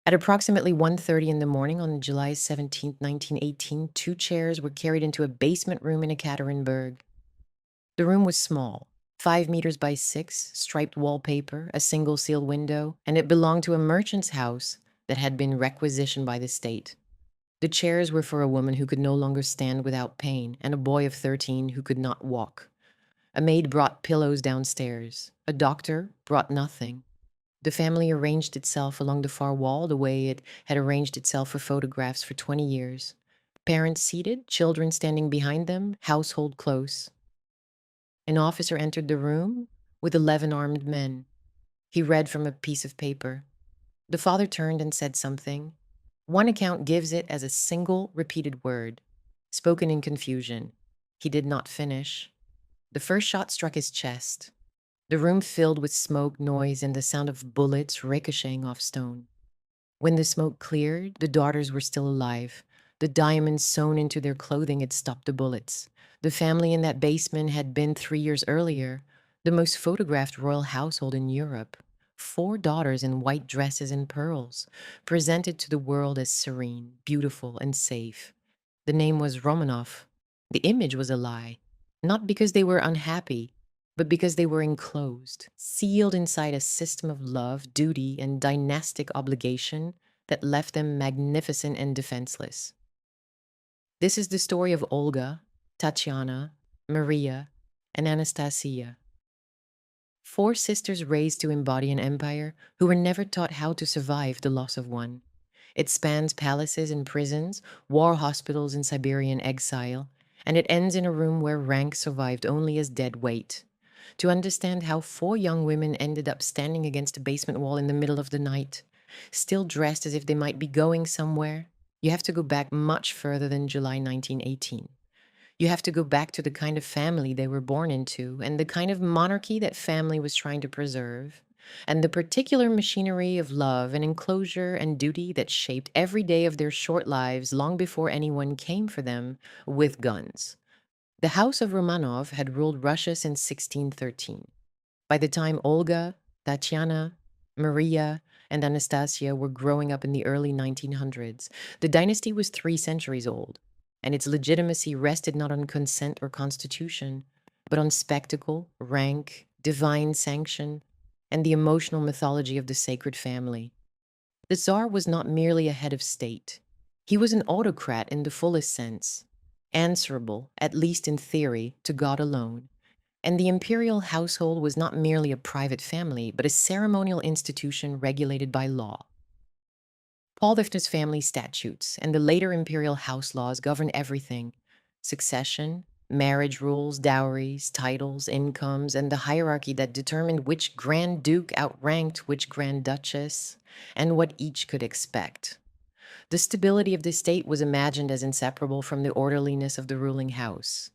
At approximately 1:30 in the morning on July 17th, 1918, two chairs were carried into a basement room in Ekaterinburg. The room was small, 5 meters by 6, striped wallpaper, a single sealed window, and it belonged to a merchant's house that had been requisitioned by the state. The chairs were for a woman who could no longer stand without pain and a boy of 13 who could not walk. A maid brought pillows downstairs. A doctor brought nothing. The family arranged itself along the far wall the way it had arranged itself for photographs for 20 years. Parents seated, children standing behind them, household close. An officer entered the room with 11 armed men. He read from a piece of paper. The father turned and said something. One account gives it as a single repeated word, spoken in confusion. He did not finish. The first shot struck his chest. The room filled with smoke, noise, and the sound of bullets ricocheting off stone. When the smoke cleared, the daughters were still alive. The diamonds sewn into their clothing had stopped the bullets. The family in that basement had been 3 years earlier the most photographed royal household in Europe. 4 daughters in white dresses and pearls, presented to the world as serene, beautiful, and safe. The name was Romanov. The image was a lie, not because they were unhappy, but because they were enclosed, sealed inside a system of love, duty, and dynastic obligation that left them magnificent and defenseless. This is the story of Olga, Tatiana, Maria, and Anastasia. 4 sisters raised to embody an empire who were never taught how to survive the loss of one. It spans palaces and prisons, war hospitals in Siberian exile, and it ends in a room where rank survived only as dead weight. To understand how 4 young women ended up standing against a basement wall in the middle of the night, still dressed as if they might be going somewhere, you have to go back much further than July 1918. You have to go back to the kind of family they were born into and the kind of monarchy that family was trying to preserve, and the particular machinery of love and enclosure and duty that shaped every day of their short lives long before anyone came for them with guns. The House of Romanov had ruled Russia since 1613. By the time Olga, Tatiana, Maria, and Anastasia were growing up in the early 1900s, the dynasty was 3 centuries old, and its legitimacy rested not on consent or constitution, but on spectacle, rank, divine sanction, and the emotional mythology of the sacred family. The Tsar was not merely a head of state. He was an autocrat in the fullest sense, answerable, at least in theory, to God alone. And the imperial household was not merely a private family, but a ceremonial institution regulated by law. Paul Lifter's family statutes and the later imperial house laws govern everything: succession, marriage rules, dowries, titles, incomes, and the hierarchy that determined which Grand Duke outranked which Grand Duchess and what each could expect. The stability of the state was imagined as inseparable from the orderliness of the ruling house.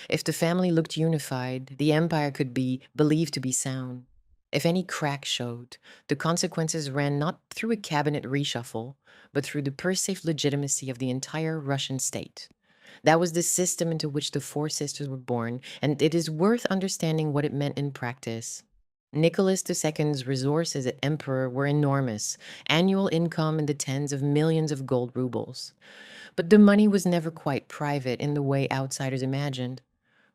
If the family looked unified, the empire could be believed to be sound. If any crack showed, the consequences ran not through a cabinet reshuffle, but through the perceived legitimacy of the entire Russian state. That was the system into which the 4 sisters were born, and it is worth understanding what it meant in practice. Nicholas II's resources as emperor were enormous, annual income in the tens of millions of gold rubles. But the money was never quite private in the way outsiders imagined.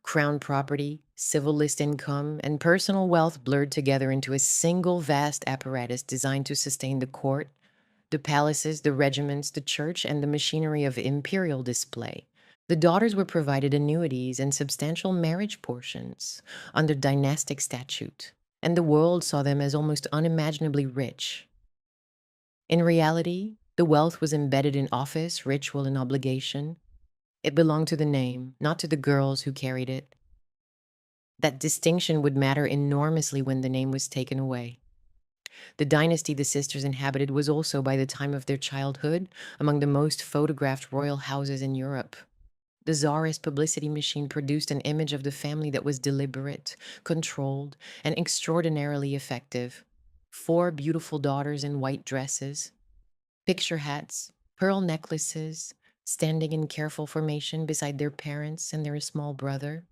Crown property, civil list income, and personal wealth blurred together into a single vast apparatus designed to sustain the court, the palaces, the regiments, the church, and the machinery of imperial display. The daughters were provided annuities and substantial marriage portions under dynastic statute, and the world saw them as almost unimaginably rich. In reality, the wealth was embedded in office, ritual, and obligation. It belonged to the name, not to the girls who carried it. That distinction would matter enormously when the name was taken away. The dynasty the sisters inhabited was also, by the time of their childhood, among the most photographed royal houses in Europe. The czarist publicity machine produced an image of the family that was deliberate, controlled, and extraordinarily effective. 4 beautiful daughters in white dresses, picture hats, pearl necklaces, standing in careful formation beside their parents and their small brother.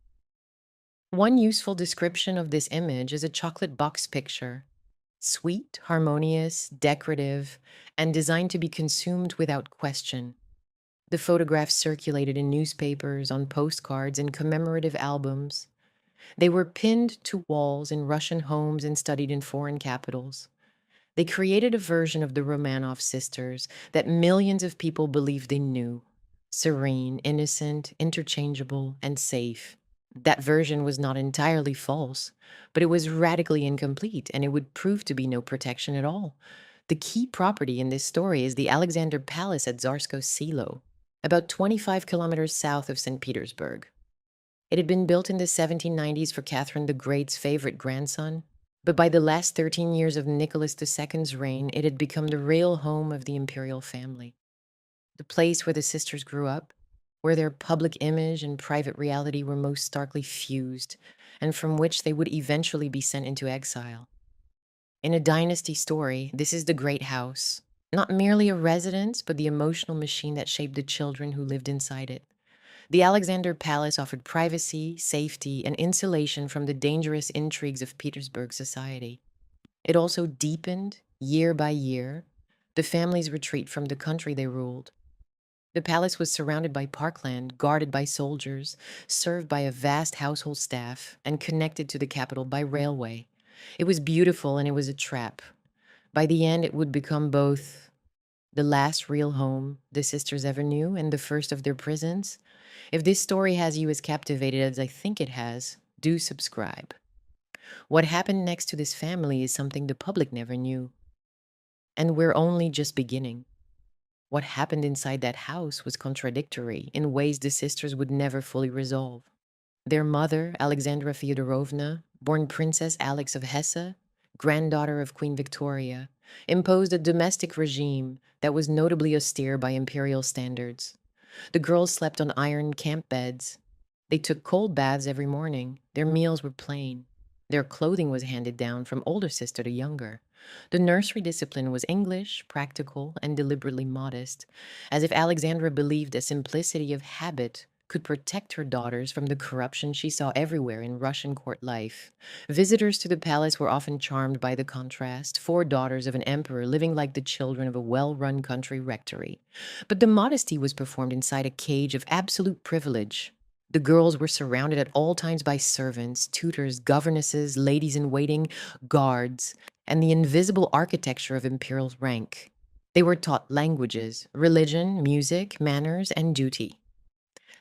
One useful description of this image is a chocolate box picture. Sweet, harmonious, decorative, and designed to be consumed without question. The photographs circulated in newspapers, on postcards, and commemorative albums. They were pinned to walls in Russian homes and studied in foreign capitals. They created a version of the Romanov sisters that millions of people believed they knew: serene, innocent, interchangeable, and safe. That version was not entirely false, but it was radically incomplete, and it would prove to be no protection at all. The key property in this story is the Alexander Palace at Tsarskoe Selo, about 25 kilometers south of St. Petersburg. It had been built in the 1790s for Catherine the Great's favorite grandson, but by the last 13 years of Nicholas II's reign, it had become the real home of the imperial family. The place where the sisters grew up, where their public image and private reality were most starkly fused, and from which they would eventually be sent into exile. In a dynasty story, this is the great house, not merely a residence, but the emotional machine that shaped the children who lived inside it. The Alexander Palace offered privacy, safety, and insulation from the dangerous intrigues of Petersburg society. It also deepened, year by year, the family's retreat from the country they ruled. The palace was surrounded by parkland, guarded by soldiers, served by a vast household staff, and connected to the capital by railway. It was beautiful and it was a trap. By the end, it would become both the last real home the sisters ever knew and the first of their prisons. If this story has you as captivated as I think it has, do subscribe. What happened next to this family is something the public never knew. And we're only just beginning. What happened inside that house was contradictory in ways the sisters would never fully resolve. Their mother, Alexandra Fyodorovna, born Princess Alex of Hesse, granddaughter of Queen Victoria, imposed a domestic regime that was notably austere by imperial standards. The girls slept on iron camp beds. They took cold baths every morning. Their meals were plain. Their clothing was handed down from older sister to younger. The nursery discipline was English, practical, and deliberately modest, as if Alexandra believed a simplicity of habit could protect her daughters from the corruption she saw everywhere in Russian court life. Visitors to the palace were often charmed by the contrast: four daughters of an emperor living like the children of a well-run country rectory. But the modesty was performed inside a cage of absolute privilege. The girls were surrounded at all times by servants, tutors, governesses, ladies-in-waiting, guards, and the invisible architecture of imperial rank. They were taught languages, religion, music, manners, and duty.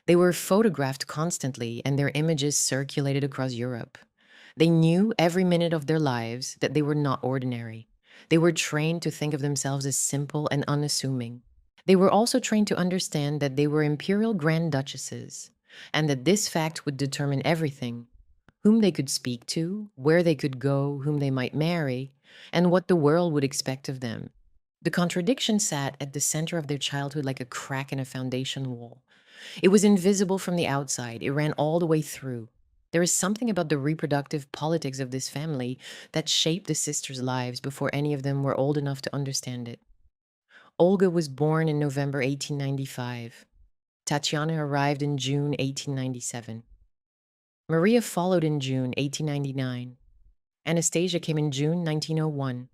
They were photographed constantly, and their images circulated across Europe. They knew every minute of their lives that they were not ordinary. They were trained to think of themselves as simple and unassuming. They were also trained to understand that they were imperial grand duchesses, and that this fact would determine everything: whom they could speak to, where they could go, whom they might marry, and what the world would expect of them. The contradiction sat at the center of their childhood like a crack in a foundation wall. It was invisible from the outside, it ran all the way through. There is something about the reproductive politics of this family that shaped the sisters' lives before any of them were old enough to understand it. Olga was born in November 1895. Tatiana arrived in June 1897. Maria followed in June 1899. Anastasia came in June 1901.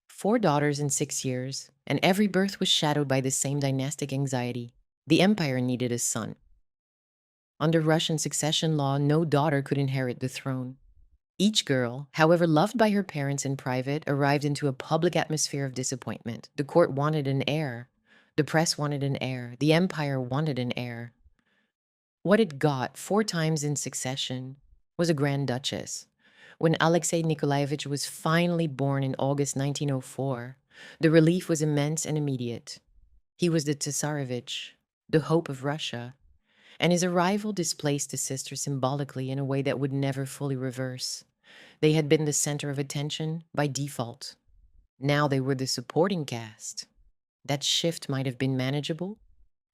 4 daughters in 6 years, and every birth was shadowed by the same dynastic anxiety. The empire needed a son. Under Russian succession law, no daughter could inherit the throne. Each girl, however loved by her parents in private, arrived into a public atmosphere of disappointment. The court wanted an heir. The press wanted an heir. The empire wanted an heir. What it got 4 times in succession was a Grand Duchess. When Alexei Nikolaevich was finally born in August 1904, the relief was immense and immediate. He was the Tsarevich, the hope of Russia, and his arrival displaced the sisters symbolically in a way that would never fully reverse. They had been the center of attention by default. Now they were the supporting cast. That shift might have been manageable.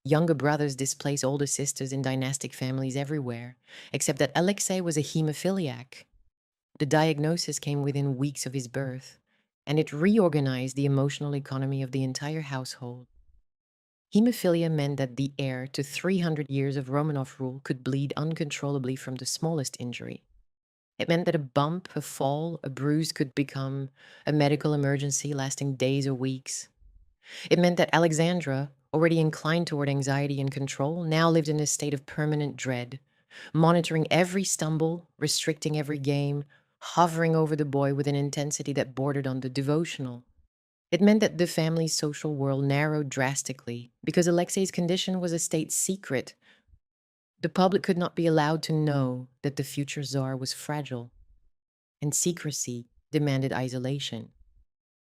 Younger brothers displaced older sisters in dynastic families everywhere, except that Alexei was a hemophiliac. The diagnosis came within weeks of his birth, and it reorganized the emotional economy of the entire household. Hemophilia meant that the heir to 300 years of Romanov rule could bleed uncontrollably from the smallest injury. It meant that a bump, a fall, a bruise could become a medical emergency lasting days or weeks. It meant that Alexandra, already inclined toward anxiety and control, now lived in a state of permanent dread, monitoring every stumble, restricting every game, hovering over the boy with an intensity that bordered on the devotional. It meant that the family's social world narrowed drastically because Alexei's condition was a state secret. The public could not be allowed to know that the future czar was fragile, and secrecy demanded isolation.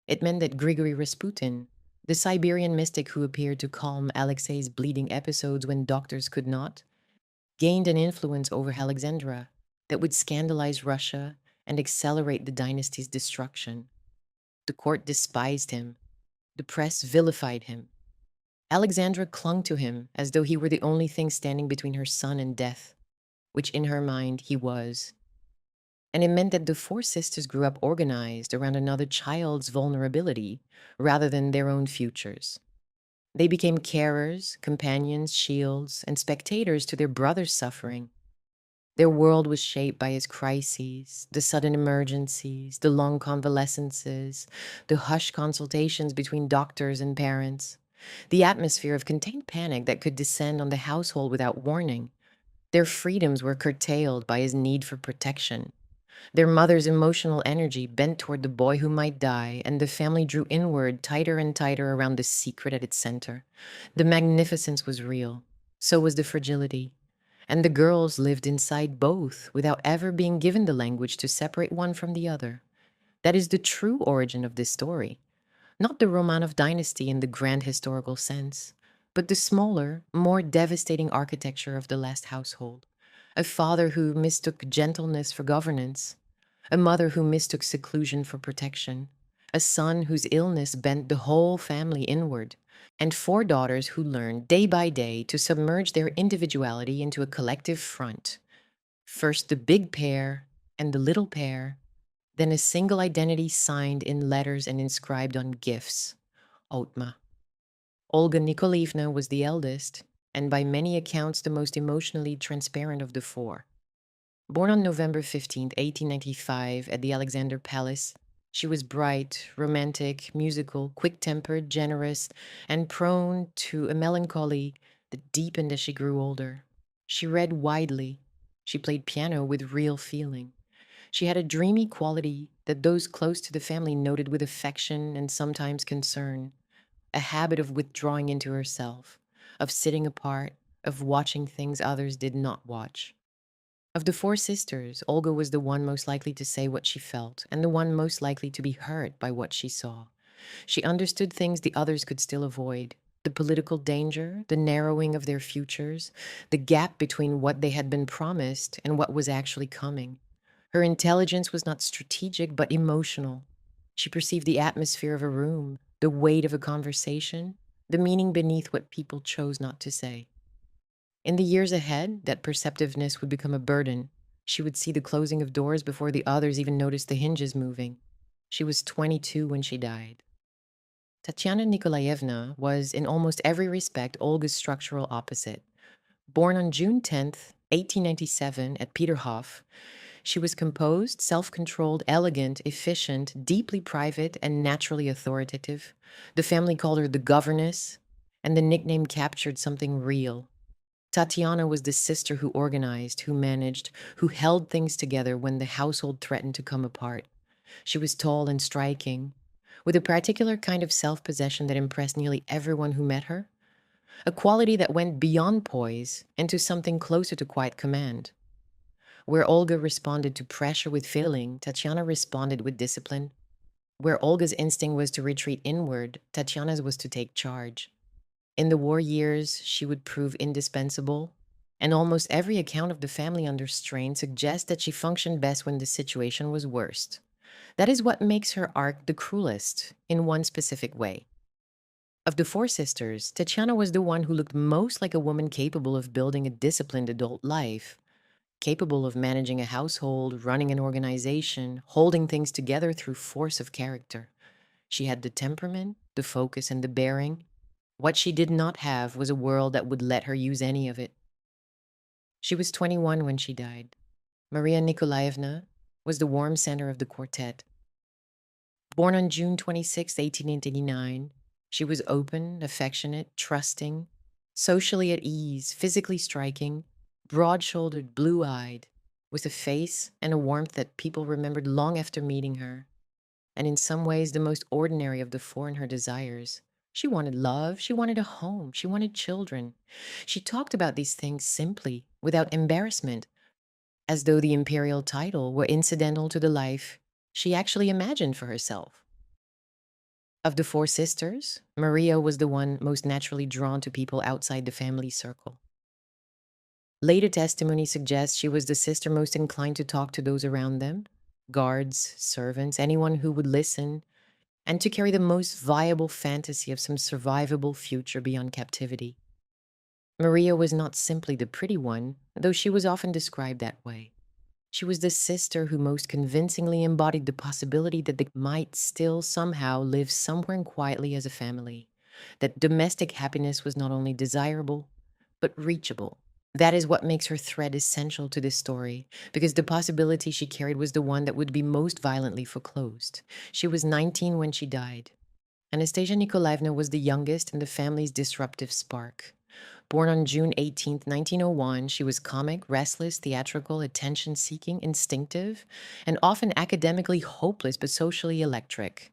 It meant that Grigory Rasputin, the Siberian mystic who appeared to calm Alexei's bleeding episodes when doctors could not, gained an influence over Alexandra that would scandalize Russia and accelerate the dynasty's destruction. The court despised him. The press vilified him. Alexandra clung to him as though he were the only thing standing between her son and death, which in her mind he was. And it meant that the four sisters grew up organized around another child's vulnerability rather than their own futures. They became carers, companions, shields, and spectators to their brother's suffering. Their world was shaped by his crises, the sudden emergencies, the long convalescences, the hushed consultations between doctors and parents, the atmosphere of contained panic that could descend on the household without warning. Their freedoms were curtailed by his need for protection. Their mother's emotional energy bent toward the boy who might die, and the family drew inward tighter and tighter around the secret at its center. The magnificence was real. So was the fragility. And the girls lived inside both without ever being given the language to separate one from the other. That is the true origin of this story. Not the Romanov dynasty in the grand historical sense, but the smaller, more devastating architecture of the last household. A father who mistook gentleness for governance, a mother who mistook seclusion for protection, a son whose illness bent the whole family inward, and four daughters who learned day by day to submerge their individuality into a collective front. First the big pair and the little pair, then a single identity signed in letters and inscribed on gifts, Otma. Olga Nikolaevna was the eldest, and by many accounts the most emotionally transparent of the four. Born on November 15, 1895, at the Alexander Palace, she was bright, romantic, musical, quick-tempered, generous, and prone to a melancholy that deepened as she grew older. She read widely. She played piano with real feeling. She had a dreamy quality that those close to the family noted with affection and sometimes concern, a habit of withdrawing into herself, of sitting apart, of watching things others did not watch. Of the four sisters, Olga was the one most likely to say what she felt, and the one most likely to be hurt by what she saw. She understood things the others could still avoid: the political danger, the narrowing of their futures, the gap between what they had been promised and what was actually coming. Her intelligence was not strategic, but emotional. She perceived the atmosphere of a room, the weight of a conversation, the meaning beneath what people chose not to say. In the years ahead, that perceptiveness would become a burden. She would see the closing of doors before the others even noticed the hinges moving. She was 22 when she died. Tatiana Nikolaevna was, in almost every respect, Olga's structural opposite. Born on June 10th, 1897, at Peterhof, she was composed, self-controlled, elegant, efficient, deeply private, and naturally authoritative. The family called her the governess, and the nickname captured something real. Tatiana was the sister who organized, who managed, who held things together when the household threatened to come apart. She was tall and striking, with a particular kind of self-possession that impressed nearly everyone who met her, a quality that went beyond poise into something closer to quiet command. Where Olga responded to pressure with feeling, Tatiana responded with discipline. Where Olga's instinct was to retreat inward, Tatiana's was to take charge. In the war years, she would prove indispensable, and almost every account of the family under strain suggests that she functioned best when the situation was worst. That is what makes her arc the cruelest, in one specific way. Of the four sisters, Tatiana was the one who looked most like a woman capable of building a disciplined adult life, capable of managing a household, running an organization, holding things together through force of character. She had the temperament, the focus, and the bearing. What she did not have was a world that would let her use any of it. She was 21 when she died. Maria Nikolaevna was the warm center of the quartet. Born on June 26, 1889, she was open, affectionate, trusting, socially at ease, physically striking, broad-shouldered, blue-eyed, with a face and a warmth that people remembered long after meeting her, and in some ways the most ordinary of the four in her desires. She wanted love, she wanted a home, she wanted children. She talked about these things simply, without embarrassment, as though the imperial title were incidental to the life she actually imagined for herself. Of the four sisters, Maria was the one most naturally drawn to people outside the family circle. Later testimony suggests she was the sister most inclined to talk to those around them, guards, servants, anyone who would listen, and to carry the most viable fantasy of some survivable future beyond captivity. Maria was not simply the pretty one, though she was often described that way. She was the sister who most convincingly embodied the possibility that they might still somehow live somewhere quietly as a family, that domestic happiness was not only desirable, but reachable. That is what makes her thread essential to this story, because the possibility she carried was the one that would be most violently foreclosed. She was 19 when she died. Anastasia Nikolaevna was the youngest and the family's disruptive spark. Born on June 18, 1901, she was comic, restless, theatrical, attention-seeking, instinctive, and often academically hopeless but socially electric.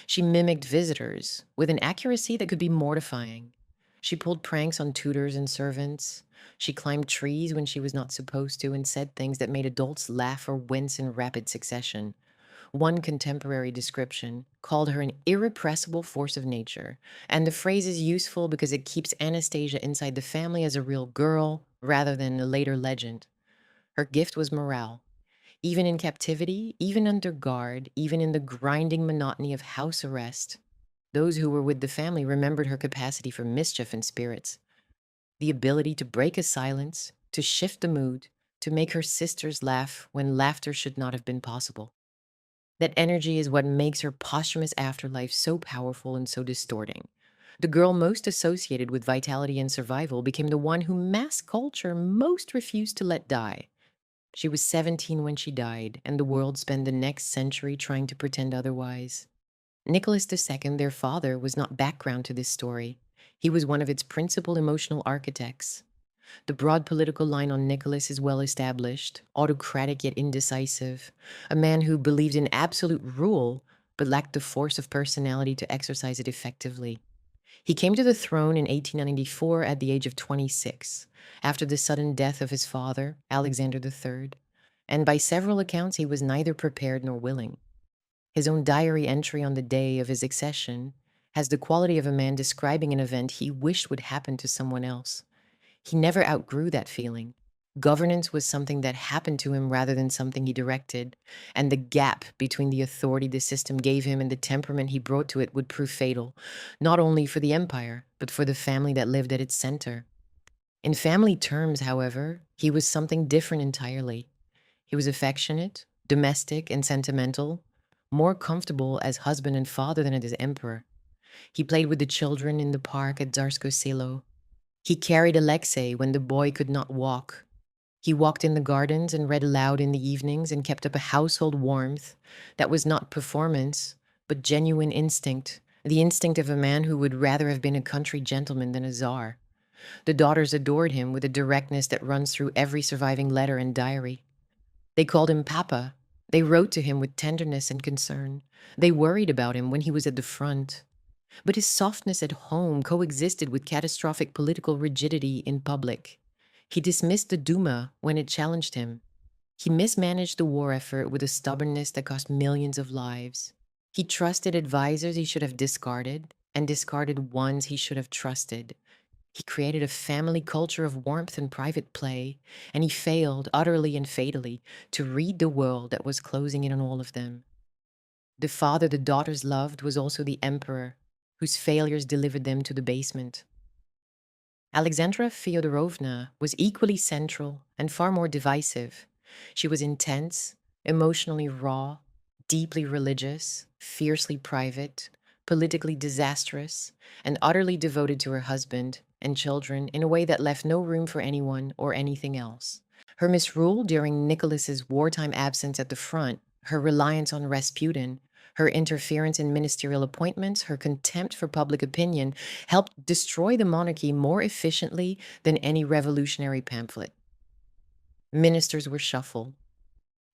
She mimicked visitors with an accuracy that could be mortifying. She pulled pranks on tutors and servants. She climbed trees when she was not supposed to and said things that made adults laugh or wince in rapid succession. One contemporary description called her an irrepressible force of nature, and the phrase is useful because it keeps Anastasia inside the family as a real girl rather than a later legend. Her gift was morale. Even in captivity, even under guard, even in the grinding monotony of house arrest, those who were with the family remembered her capacity for mischief and spirits, the ability to break a silence, to shift the mood, to make her sisters laugh when laughter should not have been possible. That energy is what makes her posthumous afterlife so powerful and so distorting. The girl most associated with vitality and survival became the one who mass culture most refused to let die. She was 17 when she died, and the world spent the next century trying to pretend otherwise. Nicholas II, their father, was not background to this story. He was one of its principal emotional architects. The broad political line on Nicholas is well established, autocratic yet indecisive, a man who believed in absolute rule but lacked the force of personality to exercise it effectively. He came to the throne in 1894 at the age of 26, after the sudden death of his father, Alexander III, and by several accounts he was neither prepared nor willing. His own diary entry on the day of his accession has the quality of a man describing an event he wished would happen to someone else. He never outgrew that feeling. Governance was something that happened to him rather than something he directed, and the gap between the authority the system gave him and the temperament he brought to it would prove fatal, not only for the empire, but for the family that lived at its center. In family terms, however, he was something different entirely. He was affectionate, domestic, and sentimental, more comfortable as husband and father than as emperor. He played with the children in the park at Tsarskoe Selo. He carried Alexei when the boy could not walk. He walked in the gardens and read aloud in the evenings and kept up a household warmth that was not performance, but genuine instinct, the instinct of a man who would rather have been a country gentleman than a czar. The daughters adored him with a directness that runs through every surviving letter and diary. They called him Papa. They wrote to him with tenderness and concern. They worried about him when he was at the front. But his softness at home coexisted with catastrophic political rigidity in public. He dismissed the Duma when it challenged him. He mismanaged the war effort with a stubbornness that cost millions of lives. He trusted advisors he should have discarded, and discarded ones he should have trusted. He created a family culture of warmth and private play, and he failed, utterly and fatally, to read the world that was closing in on all of them. The father the daughters loved was also the emperor, whose failures delivered them to the basement. Alexandra Fyodorovna was equally central and far more divisive. She was intense, emotionally raw, deeply religious, fiercely private, politically disastrous, and utterly devoted to her husband and children in a way that left no room for anyone or anything else. Her misrule during Nicholas's wartime absence at the front, her reliance on Rasputin, her interference in ministerial appointments, her contempt for public opinion helped destroy the monarchy more efficiently than any revolutionary pamphlet. Ministers were shuffled.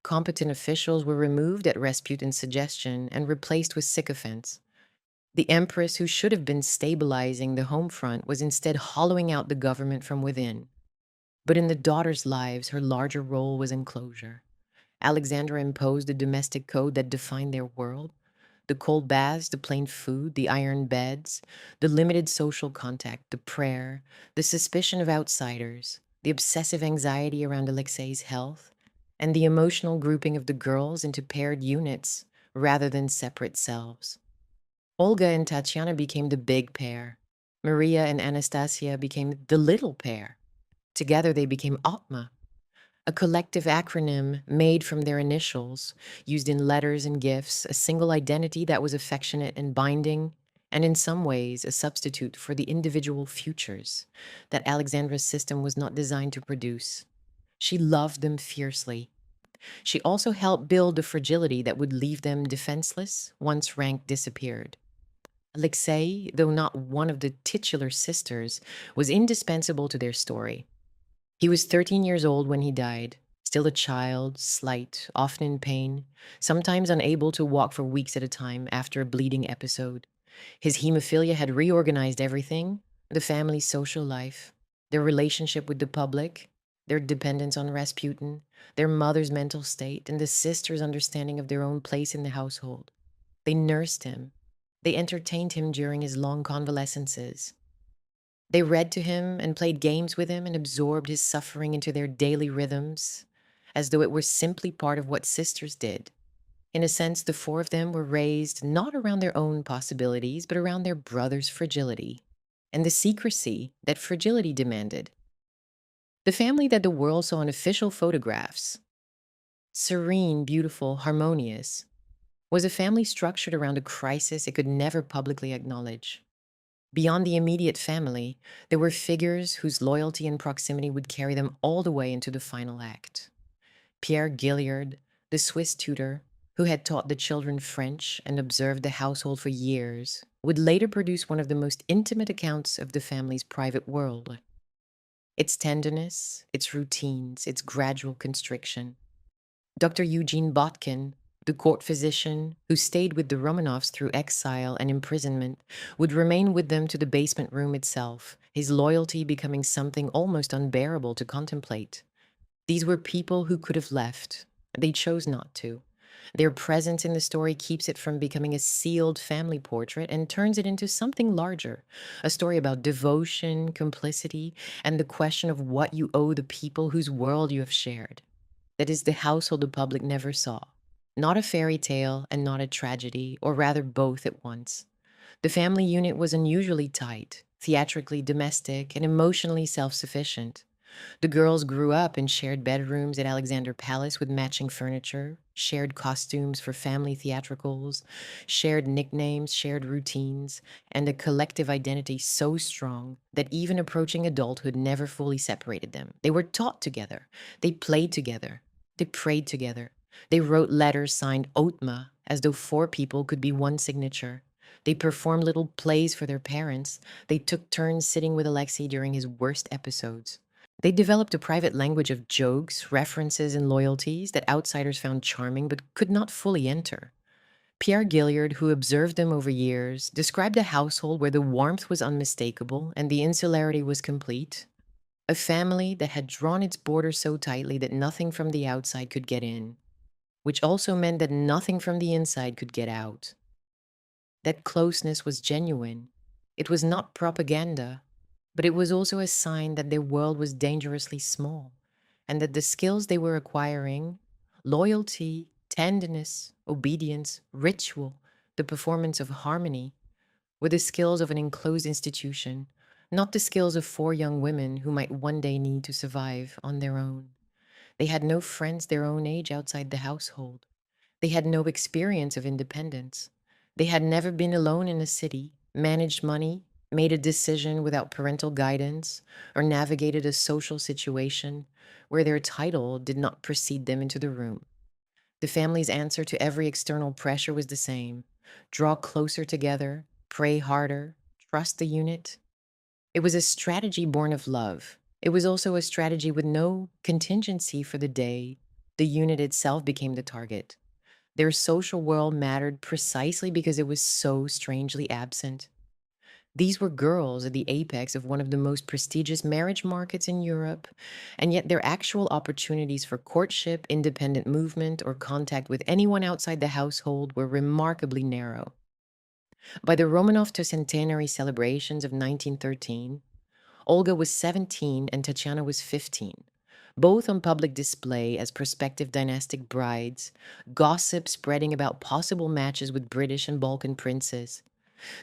Competent officials were removed at Rasputin's suggestion and replaced with sycophants. The empress, who should have been stabilizing the home front, was instead hollowing out the government from within. But in the daughters' lives, her larger role was enclosure. Alexandra imposed a domestic code that defined their world. The cold baths, the plain food, the iron beds, the limited social contact, the prayer, the suspicion of outsiders, the obsessive anxiety around Alexei's health, and the emotional grouping of the girls into paired units rather than separate selves. Olga and Tatiana became the big pair. Maria and Anastasia became the little pair. Together they became Atma, a collective acronym made from their initials, used in letters and gifts, a single identity that was affectionate and binding, and in some ways a substitute for the individual futures that Alexandra's system was not designed to produce. She loved them fiercely. She also helped build the fragility that would leave them defenseless once rank disappeared. Alexei, though not one of the titular sisters, was indispensable to their story. He was 13 years old when he died, still a child, slight, often in pain, sometimes unable to walk for weeks at a time after a bleeding episode. His hemophilia had reorganized everything: the family's social life, their relationship with the public, their dependence on Rasputin, their mother's mental state, and the sisters' understanding of their own place in the household. They nursed him. They entertained him during his long convalescences. They read to him and played games with him and absorbed his suffering into their daily rhythms, as though it were simply part of what sisters did. In a sense, the four of them were raised not around their own possibilities, but around their brother's fragility and the secrecy that fragility demanded. The family that the world saw in official photographs, serene, beautiful, harmonious, was a family structured around a crisis it could never publicly acknowledge. Beyond the immediate family, there were figures whose loyalty and proximity would carry them all the way into the final act. Pierre Gilliard, the Swiss tutor, who had taught the children French and observed the household for years, would later produce one of the most intimate accounts of the family's private world. Its tenderness, its routines, its gradual constriction. Dr. Eugene Botkin, the court physician who stayed with the Romanovs through exile and imprisonment, would remain with them to the basement room itself, his loyalty becoming something almost unbearable to contemplate. These were people who could have left. They chose not to. Their presence in the story keeps it from becoming a sealed family portrait and turns it into something larger, a story about devotion, complicity, and the question of what you owe the people whose world you have shared. That is the household the public never saw. Not a fairy tale and not a tragedy, or rather both at once. The family unit was unusually tight, theatrically domestic, and emotionally self-sufficient. The girls grew up in shared bedrooms at Alexander Palace with matching furniture, shared costumes for family theatricals, shared nicknames, shared routines, and a collective identity so strong that even approaching adulthood never fully separated them. They were taught together. They played together. They prayed together. They wrote letters signed Otma, as though four people could be one signature. They performed little plays for their parents. They took turns sitting with Alexei during his worst episodes. They developed a private language of jokes, references, and loyalties that outsiders found charming but could not fully enter. Pierre Gilliard, who observed them over years, described a household where the warmth was unmistakable and the insularity was complete. A family that had drawn its border so tightly that nothing from the outside could get in, which also meant that nothing from the inside could get out. That closeness was genuine. It was not propaganda, but it was also a sign that their world was dangerously small, and that the skills they were acquiring, loyalty, tenderness, obedience, ritual, the performance of harmony, were the skills of an enclosed institution, not the skills of four young women who might one day need to survive on their own. They had no friends their own age outside the household. They had no experience of independence. They had never been alone in a city, managed money, made a decision without parental guidance, or navigated a social situation where their title did not precede them into the room. The family's answer to every external pressure was the same: draw closer together, pray harder, trust the unit. It was a strategy born of love. It was also a strategy with no contingency for the day the unit itself became the target. Their social world mattered precisely because it was so strangely absent. These were girls at the apex of one of the most prestigious marriage markets in Europe, and yet their actual opportunities for courtship, independent movement, or contact with anyone outside the household were remarkably narrow. By the Romanov centenary celebrations of 1913, Olga was 17 and Tatiana was 15, both on public display as prospective dynastic brides, gossip spreading about possible matches with British and Balkan princes.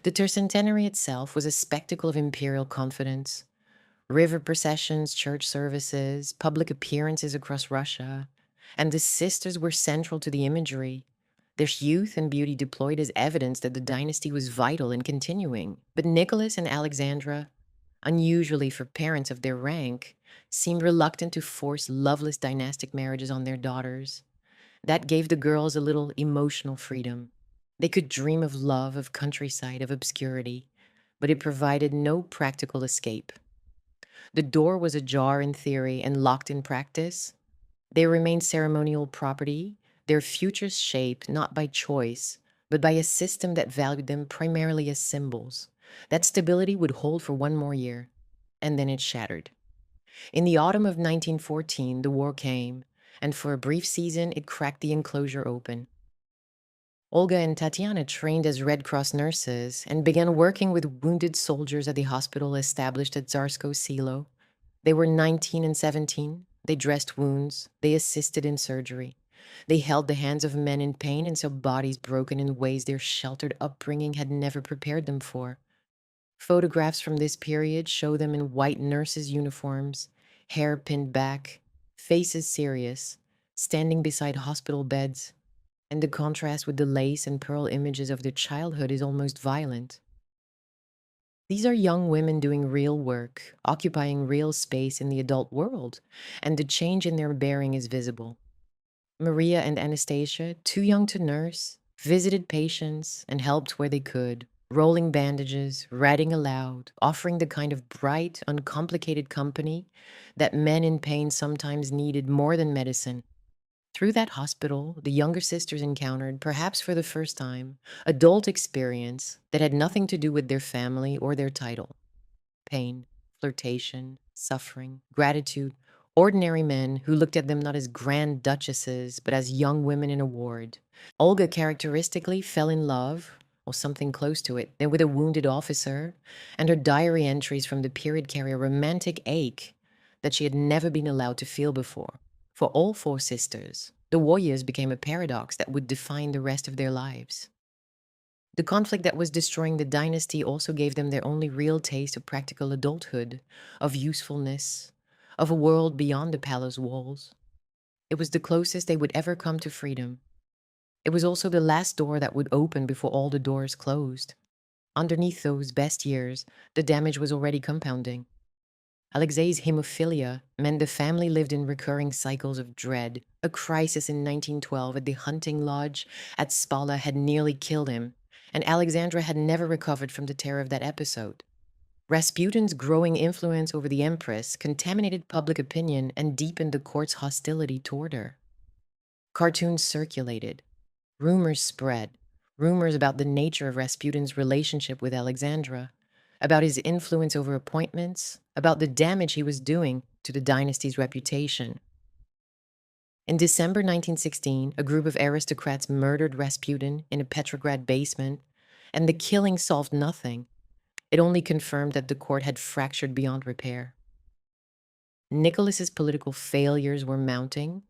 The tercentenary itself was a spectacle of imperial confidence. River processions, church services, public appearances across Russia, and the sisters were central to the imagery. Their youth and beauty deployed as evidence that the dynasty was vital and continuing. But Nicholas and Alexandra, unusually for parents of their rank, seemed reluctant to force loveless dynastic marriages on their daughters. That gave the girls a little emotional freedom. They could dream of love, of countryside, of obscurity, but it provided no practical escape. The door was ajar in theory and locked in practice. They remained ceremonial property, their futures shaped not by choice, but by a system that valued them primarily as symbols. That stability would hold for one more year, and then it shattered. In the autumn of 1914, the war came, and for a brief season, it cracked the enclosure open. Olga and Tatiana trained as Red Cross nurses and began working with wounded soldiers at the hospital established at Tsarskoe Selo. They were 19 and 17. They dressed wounds. They assisted in surgery. They held the hands of men in pain and saw bodies broken in ways their sheltered upbringing had never prepared them for. Photographs from this period show them in white nurses' uniforms, hair pinned back, faces serious, standing beside hospital beds, and the contrast with the lace and pearl images of their childhood is almost violent. These are young women doing real work, occupying real space in the adult world, and the change in their bearing is visible. Maria and Anastasia, too young to nurse, visited patients and helped where they could, rolling bandages, writing aloud, offering the kind of bright, uncomplicated company that men in pain sometimes needed more than medicine. Through that hospital, the younger sisters encountered, perhaps for the first time, adult experience that had nothing to do with their family or their title. Pain, flirtation, suffering, gratitude, ordinary men who looked at them not as grand duchesses, but as young women in a ward. Olga characteristically fell in love, or something close to it, then with a wounded officer, and her diary entries from the period carry a romantic ache that she had never been allowed to feel before. For all four sisters, the war years became a paradox that would define the rest of their lives. The conflict that was destroying the dynasty also gave them their only real taste of practical adulthood, of usefulness, of a world beyond the palace walls. It was the closest they would ever come to freedom. It was also the last door that would open before all the doors closed. Underneath those best years, the damage was already compounding. Alexei's hemophilia meant the family lived in recurring cycles of dread. A crisis in 1912 at the hunting lodge at Spala had nearly killed him, and Alexandra had never recovered from the terror of that episode. Rasputin's growing influence over the empress contaminated public opinion and deepened the court's hostility toward her. Cartoons circulated. Rumors spread. Rumors about the nature of Rasputin's relationship with Alexandra, about his influence over appointments, about the damage he was doing to the dynasty's reputation. In December 1916, a group of aristocrats murdered Rasputin in a Petrograd basement, and the killing solved nothing. It only confirmed that the court had fractured beyond repair. Nicholas's political failures were mounting.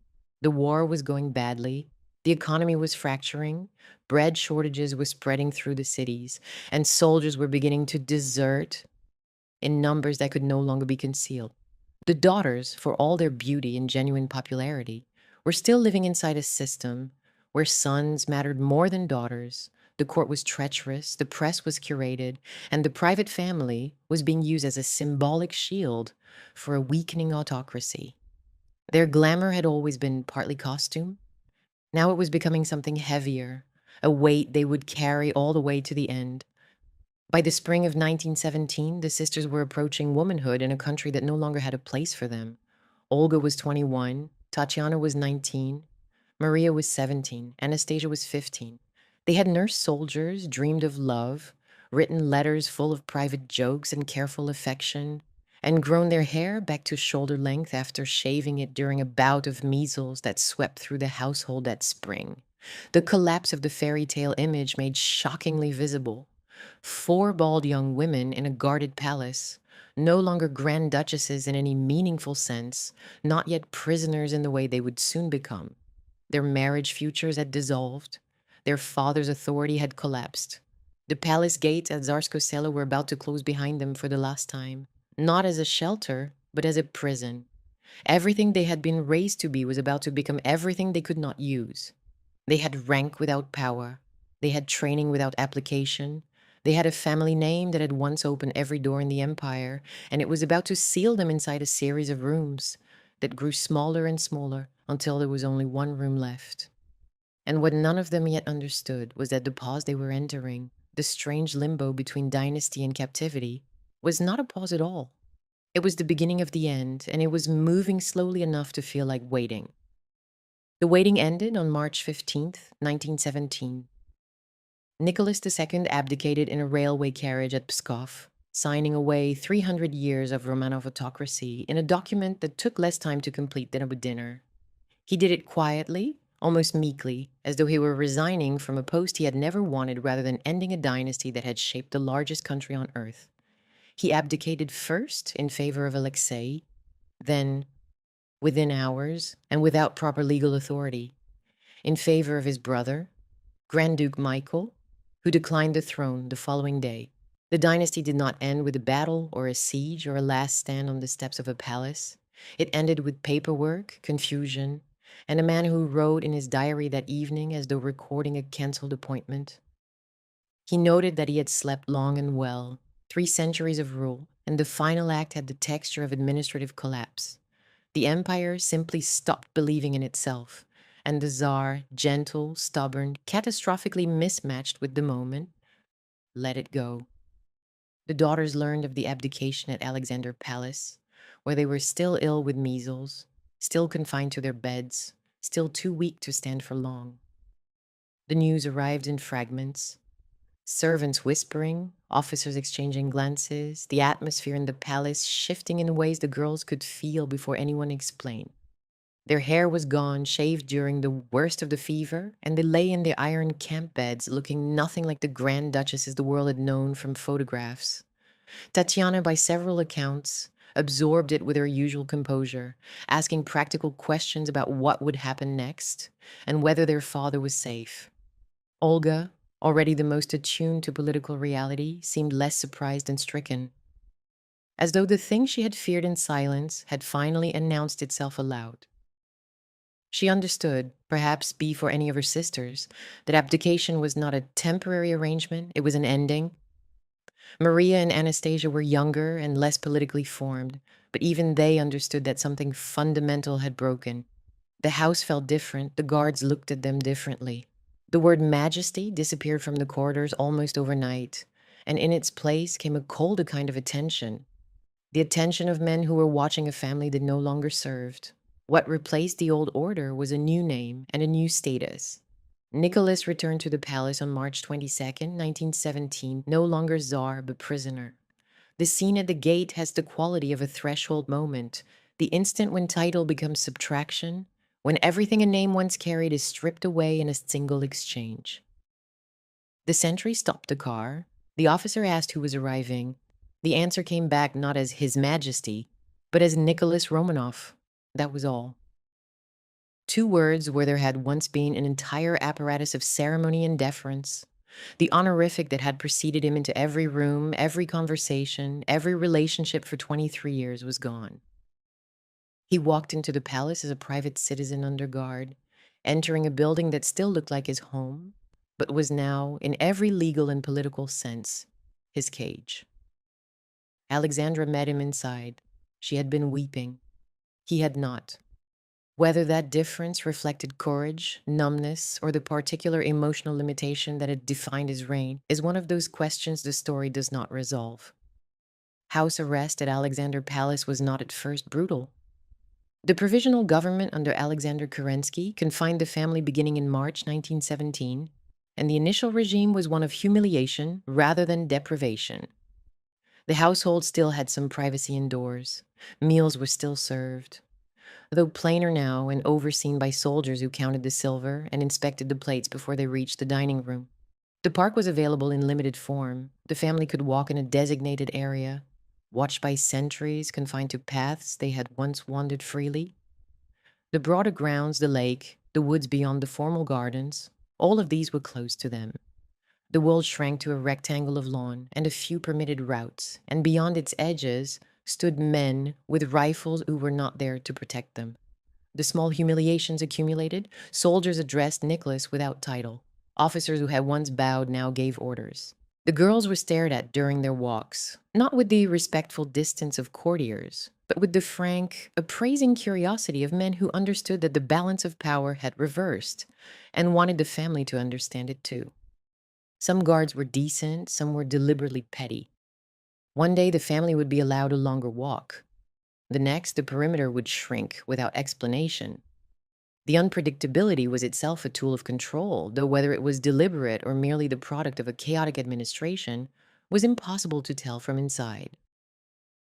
The war was going badly. The economy was fracturing. Bread shortages were spreading through the cities, and soldiers were beginning to desert in numbers that could no longer be concealed. The daughters, for all their beauty and genuine popularity, were still living inside a system where sons mattered more than daughters, The court was treacherous, the press was curated, and the private family was being used as a symbolic shield for a weakening autocracy. Their glamour had always been partly costume. Now it was becoming something heavier, a weight they would carry all the way to the end. By the spring of 1917, the sisters were approaching womanhood in a country that no longer had a place for them. Olga was 21, Tatiana was 19, Maria was 17, Anastasia was 15. They had nursed soldiers, dreamed of love, written letters full of private jokes and careful affection, and grown their hair back to shoulder length after shaving it during a bout of measles that swept through the household that spring. The collapse of the fairy tale image made shockingly visible. 4 bald young women in a guarded palace, no longer grand duchesses in any meaningful sense, not yet prisoners in the way they would soon become. Their marriage futures had dissolved. Their father's authority had collapsed. The palace gates at Tsarskoe Selo were about to close behind them for the last time, not as a shelter, but as a prison. Everything they had been raised to be was about to become everything they could not use. They had rank without power. They had training without application. They had a family name that had once opened every door in the empire, and it was about to seal them inside a series of rooms that grew smaller and smaller until there was only one room left. And what none of them yet understood was that the pause they were entering, the strange limbo between dynasty and captivity, was not a pause at all. It was the beginning of the end, and it was moving slowly enough to feel like waiting. The waiting ended on March 15th, 1917. Nicholas II abdicated in a railway carriage at Pskov, signing away 300 years of Romanov autocracy in a document that took less time to complete than a dinner. He did it quietly, almost meekly, as though he were resigning from a post he had never wanted rather than ending a dynasty that had shaped the largest country on earth. He abdicated first in favor of Alexei, then, within hours and without proper legal authority, in favor of his brother, Grand Duke Michael, who declined the throne the following day. The dynasty did not end with a battle or a siege or a last stand on the steps of a palace. It ended with paperwork, confusion, and a man who wrote in his diary that evening as though recording a cancelled appointment. He noted that he had slept long and well, 3 centuries of rule, and the final act had the texture of administrative collapse. The empire simply stopped believing in itself, and the Tsar, gentle, stubborn, catastrophically mismatched with the moment, let it go. The daughters learned of the abdication at Alexander Palace, where they were still ill with measles, still confined to their beds, still too weak to stand for long. The news arrived in fragments. Servants whispering, officers exchanging glances, the atmosphere in the palace shifting in ways the girls could feel before anyone explained. Their hair was gone, shaved during the worst of the fever, and they lay in their iron camp beds looking nothing like the grand duchesses the world had known from photographs. Tatiana, by several accounts, absorbed it with her usual composure, asking practical questions about what would happen next and whether their father was safe. Olga, already the most attuned to political reality, seemed less surprised and stricken, as though the thing she had feared in silence had finally announced itself aloud. She understood, perhaps before any of her sisters, that abdication was not a temporary arrangement, it was an ending. Maria and Anastasia were younger and less politically formed, but even they understood that something fundamental had broken. The house felt different, the guards looked at them differently. The word majesty disappeared from the corridors almost overnight, and in its place came a colder kind of attention. The attention of men who were watching a family that no longer served. What replaced the old order was a new name and a new status. Nicholas returned to the palace on March 22nd, 1917, no longer czar but prisoner. The scene at the gate has the quality of a threshold moment, the instant when title becomes subtraction, when everything a name once carried is stripped away in a single exchange. The sentry stopped the car. The officer asked who was arriving. The answer came back not as His Majesty, but as Nicholas Romanov. That was all. 2 words where there had once been an entire apparatus of ceremony and deference. The honorific that had preceded him into every room, every conversation, every relationship for 23 years was gone. He walked into the palace as a private citizen under guard, entering a building that still looked like his home, but was now, in every legal and political sense, his cage. Alexandra met him inside. She had been weeping. He had not. Whether that difference reflected courage, numbness, or the particular emotional limitation that had defined his reign is one of those questions the story does not resolve. House arrest at Alexander Palace was not at first brutal. The provisional government under Alexander Kerensky confined the family beginning in March 1917, and the initial regime was one of humiliation rather than deprivation. The household still had some privacy indoors. Meals were still served, though plainer now and overseen by soldiers who counted the silver and inspected the plates before they reached the dining room. The park was available in limited form. The family could walk in a designated area, watched by sentries confined to paths they had once wandered freely. The broader grounds, the lake, the woods beyond the formal gardens, all of these were closed to them. The world shrank to a rectangle of lawn and a few permitted routes, and beyond its edges stood men with rifles who were not there to protect them. The small humiliations accumulated. Soldiers addressed Nicholas without title. Officers who had once bowed now gave orders. The girls were stared at during their walks, not with the respectful distance of courtiers, but with the frank, appraising curiosity of men who understood that the balance of power had reversed and wanted the family to understand it too. Some guards were decent, some were deliberately petty. One day the family would be allowed a longer walk. The next, the perimeter would shrink without explanation. The unpredictability was itself a tool of control, though whether it was deliberate or merely the product of a chaotic administration was impossible to tell from inside.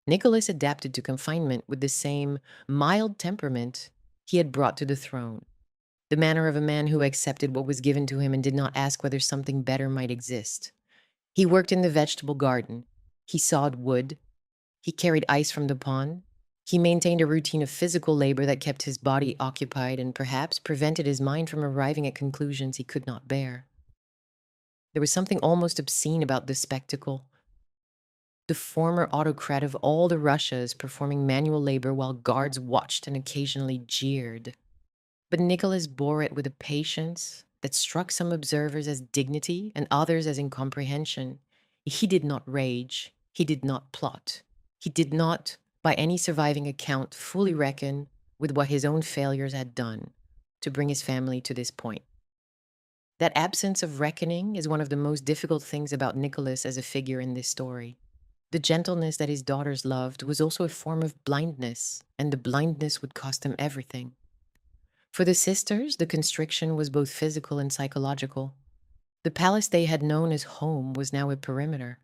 Nicholas adapted to confinement with the same mild temperament he had brought to the throne, the manner of a man who accepted what was given to him and did not ask whether something better might exist. He worked in the vegetable garden. He sawed wood. He carried ice from the pond. He maintained a routine of physical labor that kept his body occupied and perhaps prevented his mind from arriving at conclusions he could not bear. There was something almost obscene about this spectacle. The former autocrat of all the Russias performing manual labor while guards watched and occasionally jeered. But Nicholas bore it with a patience that struck some observers as dignity and others as incomprehension. He did not rage. He did not plot. He did not, by any surviving account, fully reckon with what his own failures had done to bring his family to this point. That absence of reckoning is one of the most difficult things about Nicholas as a figure in this story. The gentleness that his daughters loved was also a form of blindness, and the blindness would cost them everything. For the sisters, the constriction was both physical and psychological. The palace they had known as home was now a perimeter.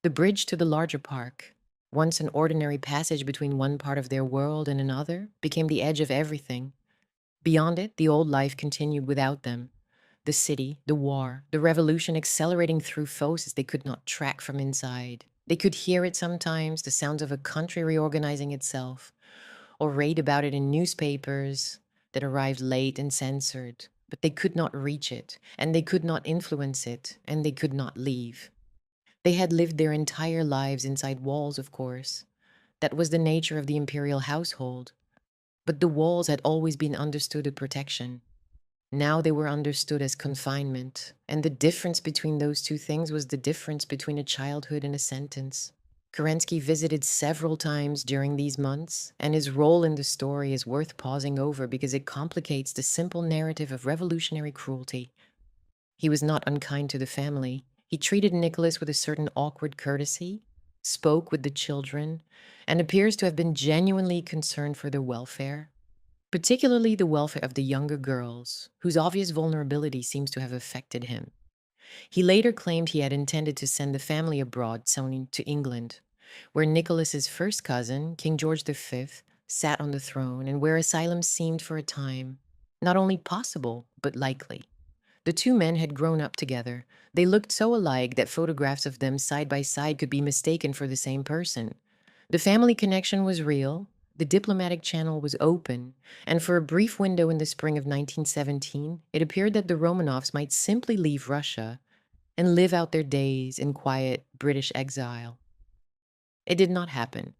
The bridge to the larger park, once an ordinary passage between one part of their world and another, became the edge of everything. Beyond it, the old life continued without them. The city, the war, the revolution accelerating through forces they could not track from inside. They could hear it sometimes, the sounds of a country reorganizing itself, or read about it in newspapers that arrived late and censored. But they could not reach it, and they could not influence it, and they could not leave. They had lived their entire lives inside walls, of course. That was the nature of the imperial household. But the walls had always been understood as protection. Now they were understood as confinement, and the difference between those two things was the difference between a childhood and a sentence. Kerensky visited several times during these months, and his role in the story is worth pausing over because it complicates the simple narrative of revolutionary cruelty. He was not unkind to the family. He treated Nicholas with a certain awkward courtesy, spoke with the children, and appears to have been genuinely concerned for their welfare, particularly the welfare of the younger girls, whose obvious vulnerability seems to have affected him. He later claimed he had intended to send the family abroad, soon to England, where Nicholas's first cousin, King George V, sat on the throne and where asylum seemed for a time not only possible, but likely. The two men had grown up together. They looked so alike that photographs of them side by side could be mistaken for the same person. The family connection was real, the diplomatic channel was open, and for a brief window in the spring of 1917, it appeared that the Romanovs might simply leave Russia and live out their days in quiet British exile. It did not happen.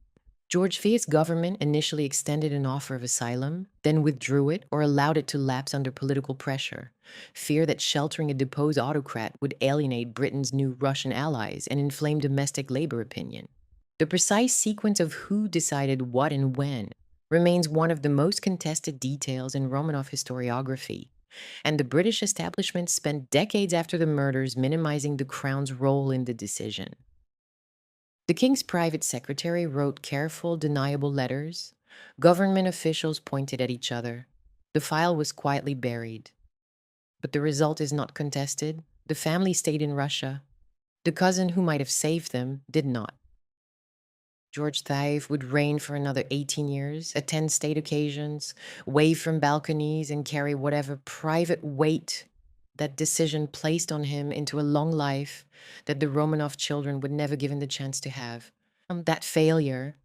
George V's government initially extended an offer of asylum, then withdrew it or allowed it to lapse under political pressure, fear that sheltering a deposed autocrat would alienate Britain's new Russian allies and inflame domestic labor opinion. The precise sequence of who decided what and when remains one of the most contested details in Romanov historiography, and the British establishment spent decades after the murders minimizing the crown's role in the decision. The king's private secretary wrote careful, deniable letters. Government officials pointed at each other. The file was quietly buried. But the result is not contested. The family stayed in Russia. The cousin who might have saved them did not. George V would reign for another 18 years, attend state occasions, wave from balconies, and carry whatever private weight that decision placed on him into a long life that the Romanov children would never given the chance to have. That failure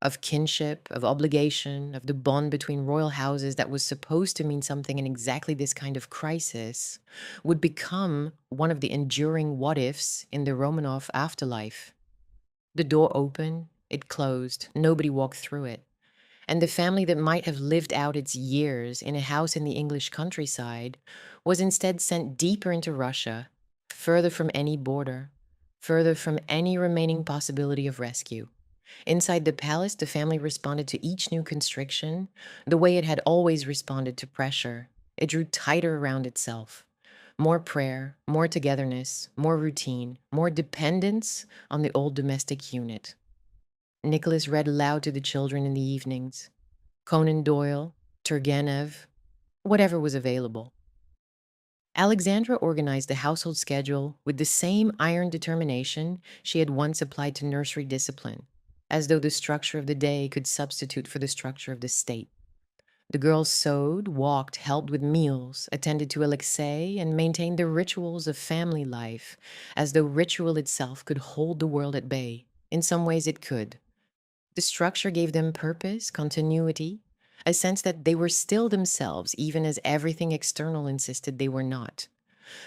of kinship, of obligation, of the bond between royal houses that was supposed to mean something in exactly this kind of crisis would become one of the enduring what ifs in the Romanov afterlife. The door opened, it closed, nobody walked through it. And the family that might have lived out its years in a house in the English countryside was instead sent deeper into Russia, further from any border, further from any remaining possibility of rescue. Inside the palace, the family responded to each new constriction the way it had always responded to pressure. It drew tighter around itself. More prayer, more togetherness, more routine, more dependence on the old domestic unit. Nicholas read aloud to the children in the evenings. Conan Doyle, Turgenev, whatever was available. Alexandra organized the household schedule with the same iron determination she had once applied to nursery discipline, as though the structure of the day could substitute for the structure of the state. The girls sewed, walked, helped with meals, attended to Alexei, and maintained the rituals of family life, as though ritual itself could hold the world at bay. In some ways it could. The structure gave them purpose, continuity, a sense that they were still themselves, even as everything external insisted they were not.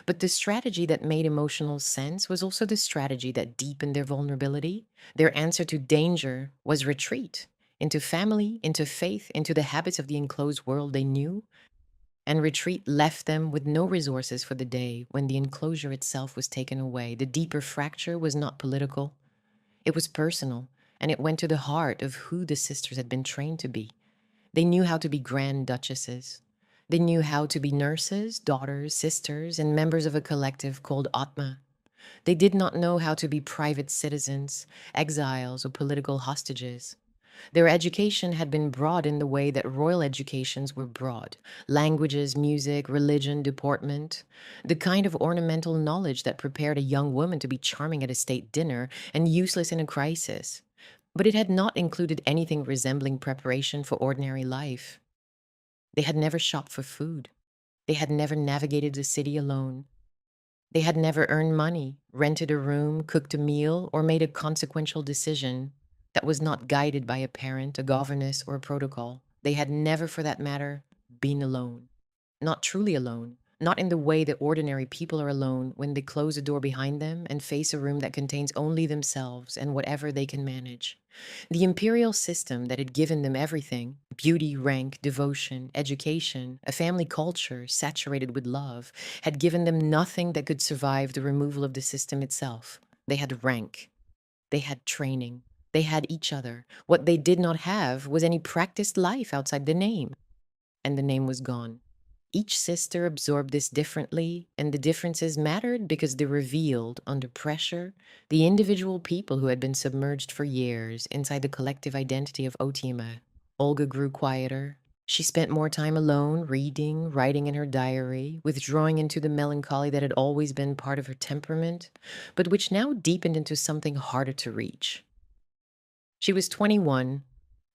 But the strategy that made emotional sense was also the strategy that deepened their vulnerability. Their answer to danger was retreat into family, into faith, into the habits of the enclosed world they knew. And retreat left them with no resources for the day when the enclosure itself was taken away. The deeper fracture was not political, it was personal, and it went to the heart of who the sisters had been trained to be. They knew how to be grand duchesses. They knew how to be nurses, daughters, sisters, and members of a collective called Atma. They did not know how to be private citizens, exiles, or political hostages. Their education had been broad in the way that royal educations were broad: languages, music, religion, deportment, the kind of ornamental knowledge that prepared a young woman to be charming at a state dinner and useless in a crisis. But it had not included anything resembling preparation for ordinary life. They had never shopped for food. They had never navigated the city alone. They had never earned money, rented a room, cooked a meal, or made a consequential decision that was not guided by a parent, a governess, or a protocol. They had never, for that matter, been alone. Not truly alone. Not in the way that ordinary people are alone when they close a door behind them and face a room that contains only themselves and whatever they can manage. The imperial system that had given them everything: beauty, rank, devotion, education, a family culture saturated with love, had given them nothing that could survive the removal of the system itself. They had rank. They had training. They had each other. What they did not have was any practiced life outside the name. And the name was gone. Each sister absorbed this differently, and the differences mattered because they revealed, under pressure, the individual people who had been submerged for years inside the collective identity of Otima. Olga grew quieter. She spent more time alone, reading, writing in her diary, withdrawing into the melancholy that had always been part of her temperament, but which now deepened into something harder to reach. She was 21,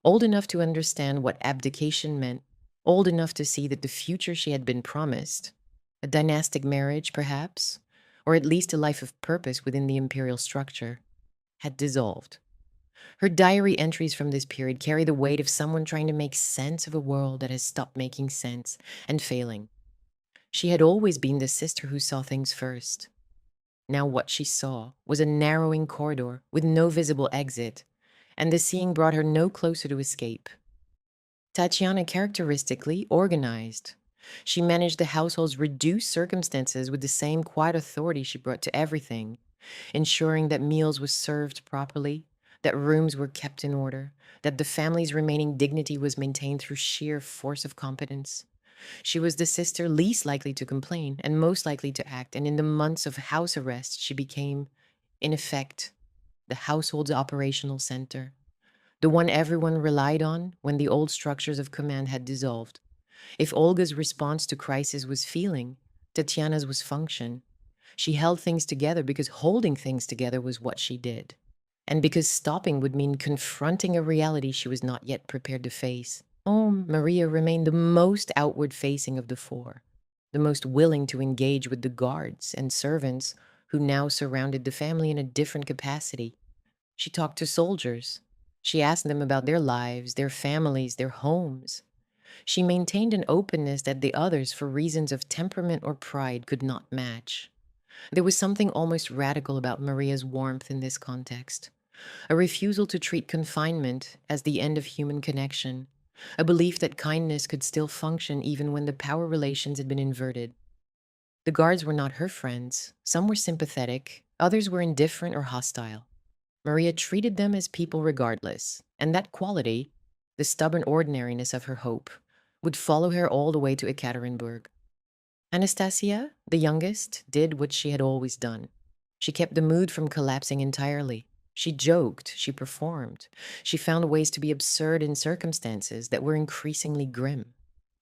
old enough to understand what abdication meant, old enough to see that the future she had been promised, a dynastic marriage perhaps, or at least a life of purpose within the imperial structure, had dissolved. Her diary entries from this period carry the weight of someone trying to make sense of a world that has stopped making sense and failing. She had always been the sister who saw things first. Now what she saw was a narrowing corridor with no visible exit, and the seeing brought her no closer to escape. Tatiana characteristically organized. She managed the household's reduced circumstances with the same quiet authority she brought to everything, ensuring that meals were served properly, that rooms were kept in order, that the family's remaining dignity was maintained through sheer force of competence. She was the sister least likely to complain and most likely to act, and in the months of house arrest, she became, in effect, the household's operational center, the one everyone relied on when the old structures of command had dissolved. If Olga's response to crisis was feeling, Tatiana's was function. She held things together because holding things together was what she did, and because stopping would mean confronting a reality she was not yet prepared to face. Oh, Maria remained the most outward facing of the four, the most willing to engage with the guards and servants who now surrounded the family in a different capacity. She talked to soldiers. She asked them about their lives, their families, their homes. She maintained an openness that the others, for reasons of temperament or pride, could not match. There was something almost radical about Maria's warmth in this context, a refusal to treat confinement as the end of human connection, a belief that kindness could still function even when the power relations had been inverted. The guards were not her friends. Some were sympathetic, others were indifferent or hostile. Maria treated them as people regardless, and that quality, the stubborn ordinariness of her hope, would follow her all the way to Ekaterinburg. Anastasia, the youngest, did what she had always done. She kept the mood from collapsing entirely. She joked, she performed, she found ways to be absurd in circumstances that were increasingly grim.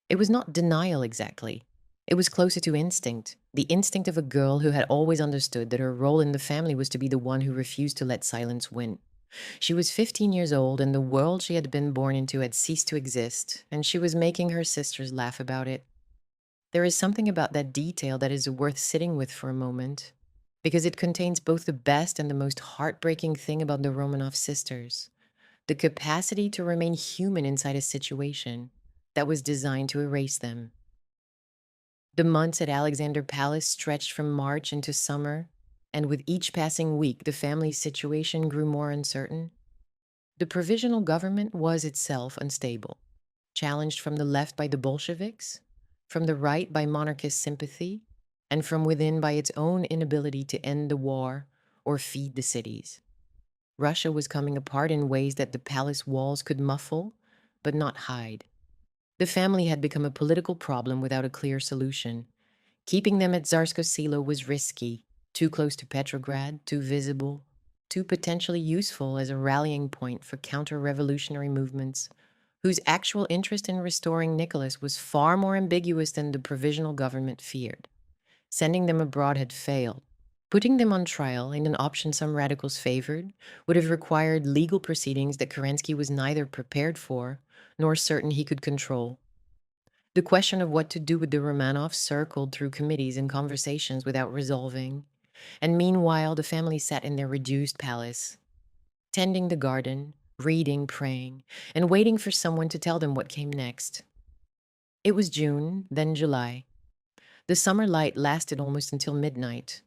It was not denial exactly. It was closer to instinct, the instinct of a girl who had always understood that her role in the family was to be the one who refused to let silence win. She was 15 years old, and the world she had been born into had ceased to exist, and she was making her sisters laugh about it. There is something about that detail that is worth sitting with for a moment, because it contains both the best and the most heartbreaking thing about the Romanov sisters: the capacity to remain human inside a situation that was designed to erase them. The months at Alexander Palace stretched from March into summer, and with each passing week, the family's situation grew more uncertain. The provisional government was itself unstable, challenged from the left by the Bolsheviks, from the right by monarchist sympathy, and from within by its own inability to end the war or feed the cities. Russia was coming apart in ways that the palace walls could muffle, but not hide. The family had become a political problem without a clear solution. Keeping them at Tsarskoe Selo was risky, too close to Petrograd, too visible, too potentially useful as a rallying point for counter-revolutionary movements whose actual interest in restoring Nicholas was far more ambiguous than the provisional government feared. Sending them abroad had failed. Putting them on trial, in an option some radicals favored, would have required legal proceedings that Kerensky was neither prepared for nor certain he could control. The question of what to do with the Romanovs circled through committees and conversations without resolving, and meanwhile the family sat in their reduced palace, tending the garden, reading, praying, and waiting for someone to tell them what came next. It was June, then July. The summer light lasted almost until midnight.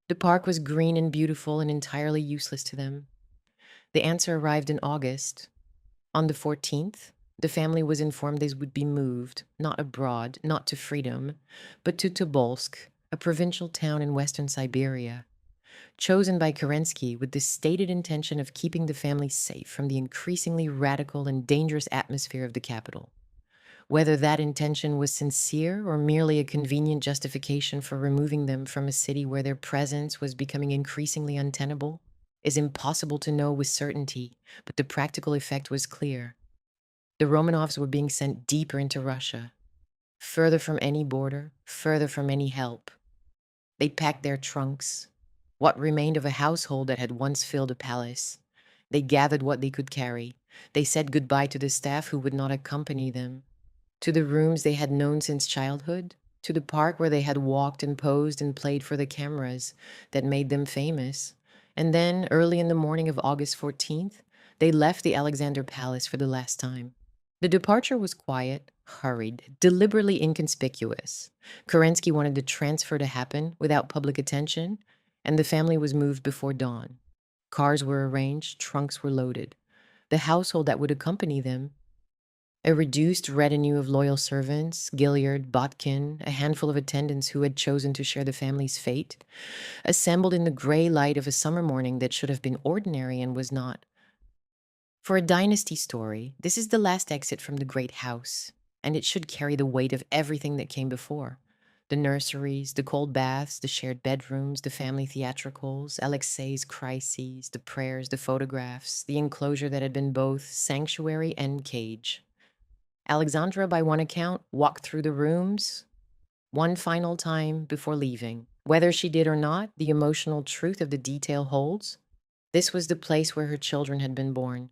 The park was green and beautiful and entirely useless to them. The answer arrived in August. On the 14th, the family was informed they would be moved, not abroad, not to freedom, but to Tobolsk, a provincial town in western Siberia, chosen by Kerensky with the stated intention of keeping the family safe from the increasingly radical and dangerous atmosphere of the capital. Whether that intention was sincere or merely a convenient justification for removing them from a city where their presence was becoming increasingly untenable is impossible to know with certainty, but the practical effect was clear. The Romanovs were being sent deeper into Russia, further from any border, further from any help. They packed their trunks, what remained of a household that had once filled a palace. They gathered what they could carry. They said goodbye to the staff who would not accompany them, to the rooms they had known since childhood, to the park where they had walked and posed and played for the cameras that made them famous. And then, early in the morning of August 14th, they left the Alexander Palace for the last time. The departure was quiet, hurried, deliberately inconspicuous. Kerensky wanted the transfer to happen without public attention, and the family was moved before dawn. Cars were arranged, trunks were loaded. the household that would accompany them. A reduced retinue of loyal servants, Gilliard, Botkin, a handful of attendants who had chosen to share the family's fate, assembled in the gray light of a summer morning that should have been ordinary and was not. For a dynasty story, this is the last exit from the great house, and it should carry the weight of everything that came before. The nurseries, the cold baths, the shared bedrooms, the family theatricals, Alexei's crises, the prayers, the photographs, the enclosure that had been both sanctuary and cage. Alexandra, by one account, walked through the rooms one final time before leaving. Whether she did or not, the emotional truth of the detail holds. This was the place where her children had been born,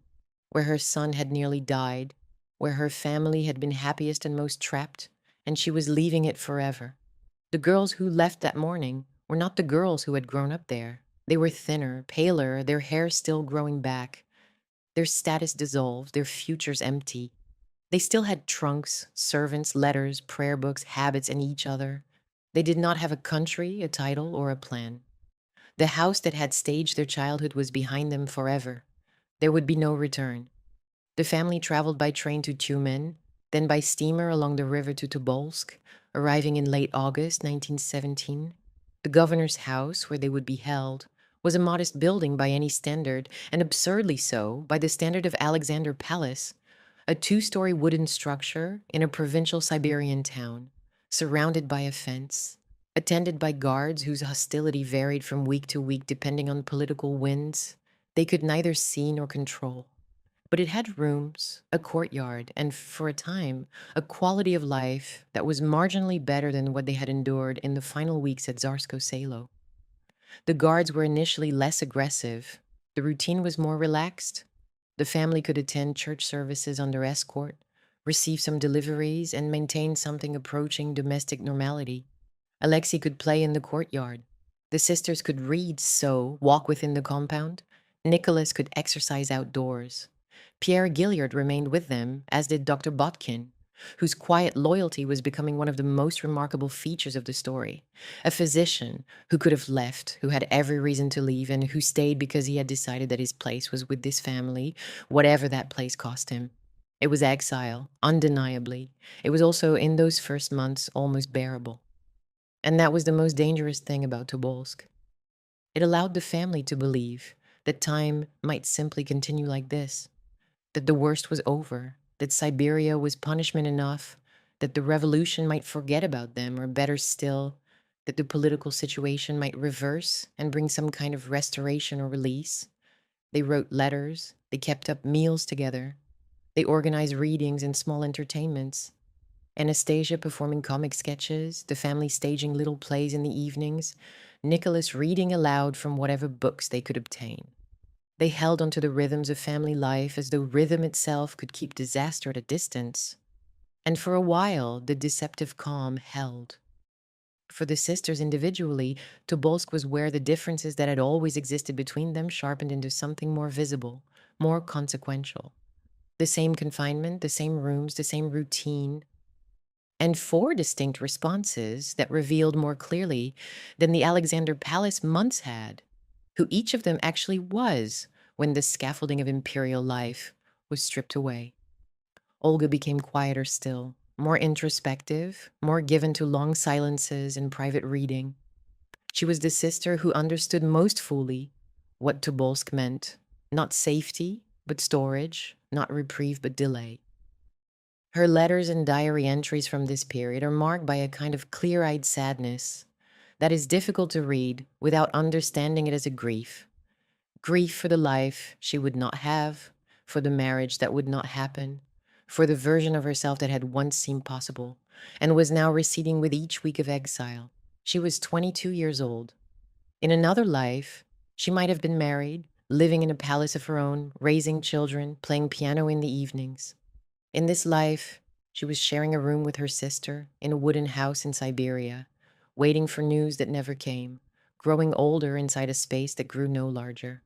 where her son had nearly died, where her family had been happiest and most trapped, and she was leaving it forever. The girls who left that morning were not the girls who had grown up there. They were thinner, paler, their hair still growing back, their status dissolved, their futures empty. They still had trunks, servants, letters, prayer books, habits, and each other. They did not have a country, a title, or a plan. The house that had staged their childhood was behind them forever. There would be no return. The family traveled by train to Tyumen, then by steamer along the river to Tobolsk, arriving in late August 1917. The governor's house, where they would be held, was a modest building by any standard, and absurdly so by the standard of Alexander Palace, a two-story wooden structure in a provincial Siberian town, surrounded by a fence, attended by guards whose hostility varied from week to week depending on political winds. They could neither see nor control. But it had rooms, a courtyard, and for a time, a quality of life that was marginally better than what they had endured in the final weeks at Tsarskoe Selo. The guards were initially less aggressive. The routine was more relaxed. The family could attend church services under escort, receive some deliveries, and maintain something approaching domestic normality. Alexei could play in the courtyard. The sisters could read, sew, walk within the compound. Nicholas could exercise outdoors. Pierre Gilliard remained with them, as did Dr. Botkin, whose quiet loyalty was becoming one of the most remarkable features of the story. A physician who could have left, who had every reason to leave, and who stayed because he had decided that his place was with this family, whatever that place cost him. It was exile, undeniably. It was also, in those first months, almost bearable. And that was the most dangerous thing about Tobolsk. It allowed the family to believe that time might simply continue like this, that the worst was over, that Siberia was punishment enough, that the revolution might forget about them, or better still, that the political situation might reverse and bring some kind of restoration or release. They wrote letters, they kept up meals together, they organized readings and small entertainments. Anastasia performing comic sketches, the family staging little plays in the evenings, Nicholas reading aloud from whatever books they could obtain. They held onto the rhythms of family life as though rhythm itself could keep disaster at a distance. And for a while, the deceptive calm held. For the sisters individually, Tobolsk was where the differences that had always existed between them sharpened into something more visible, more consequential. The same confinement, the same rooms, the same routine, and four distinct responses that revealed more clearly than the Alexander Palace months had who each of them actually was when the scaffolding of imperial life was stripped away. Olga became quieter still, more introspective, more given to long silences and private reading. She was the sister who understood most fully what Tobolsk meant, not safety, but storage, not reprieve, but delay. Her letters and diary entries from this period are marked by a kind of clear-eyed sadness that is difficult to read without understanding it as a grief. Grief for the life she would not have, for the marriage that would not happen, for the version of herself that had once seemed possible and was now receding with each week of exile. She was 22 years old. In another life, she might have been married, living in a palace of her own, raising children, playing piano in the evenings. In this life, she was sharing a room with her sister in a wooden house in Siberia, waiting for news that never came, growing older inside a space that grew no larger.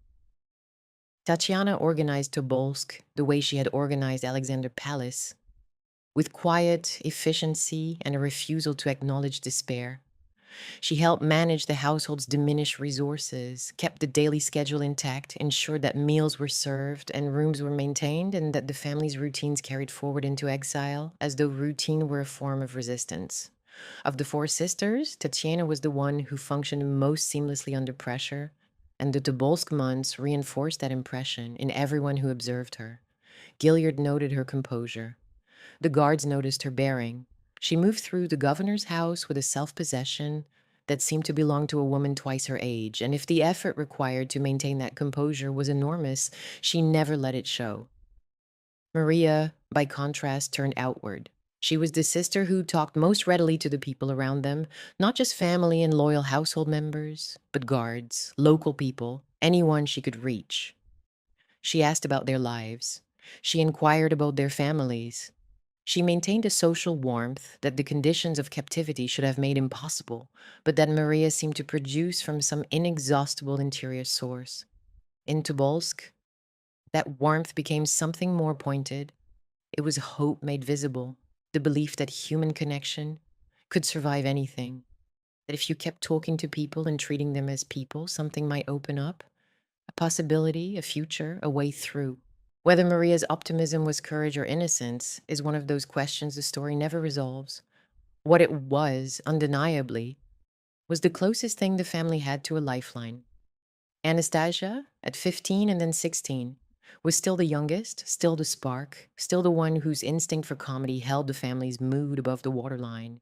Tatiana organized Tobolsk the way she had organized Alexander Palace, with quiet efficiency and a refusal to acknowledge despair. She helped manage the household's diminished resources, kept the daily schedule intact, ensured that meals were served and rooms were maintained, and that the family's routines carried forward into exile, as though routine were a form of resistance. Of the four sisters, Tatiana was the one who functioned most seamlessly under pressure, and the Tobolsk months reinforced that impression in everyone who observed her. Gilliard noted her composure. The guards noticed her bearing. She moved through the governor's house with a self-possession that seemed to belong to a woman twice her age, and if the effort required to maintain that composure was enormous, she never let it show. Maria, by contrast, turned outward. She was the sister who talked most readily to the people around them, not just family and loyal household members, but guards, local people, anyone she could reach. She asked about their lives. She inquired about their families. She maintained a social warmth that the conditions of captivity should have made impossible, but that Maria seemed to produce from some inexhaustible interior source. In Tobolsk, that warmth became something more pointed. It was hope made visible, the belief that human connection could survive anything, that if you kept talking to people and treating them as people, something might open up, a possibility, a future, a way through. Whether Maria's optimism was courage or innocence is one of those questions the story never resolves. What it was, undeniably, was the closest thing the family had to a lifeline. Anastasia, at 15 and then 16, was still the youngest, still the spark, still the one whose instinct for comedy held the family's mood above the waterline.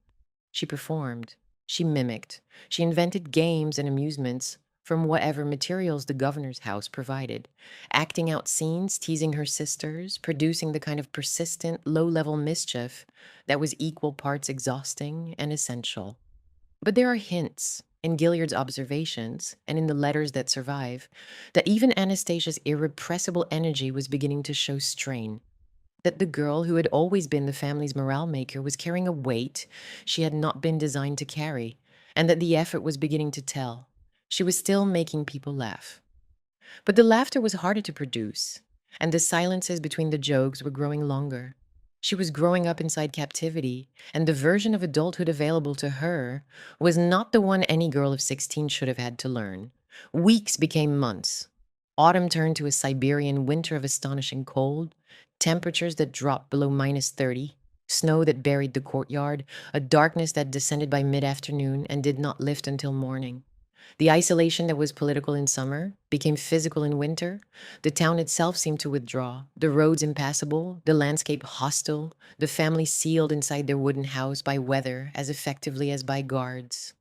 She performed, she mimicked, she invented games and amusements from whatever materials the governor's house provided, acting out scenes, teasing her sisters, producing the kind of persistent, low-level mischief that was equal parts exhausting and essential. But there are hints in Gilliard's observations and in the letters that survive that even Anastasia's irrepressible energy was beginning to show strain, that the girl who had always been the family's morale maker was carrying a weight she had not been designed to carry, and that the effort was beginning to tell. She was still making people laugh. But the laughter was harder to produce, and the silences between the jokes were growing longer. She was growing up inside captivity, and the version of adulthood available to her was not the one any girl of 16 should have had to learn. Weeks became months. Autumn turned to a Siberian winter of astonishing cold, temperatures that dropped below -30, snow that buried the courtyard, a darkness that descended by mid-afternoon and did not lift until morning. The isolation that was political in summer became physical in winter. The town itself seemed to withdraw, the roads impassable, the landscape hostile, the family sealed inside their wooden house by weather as effectively as by guards.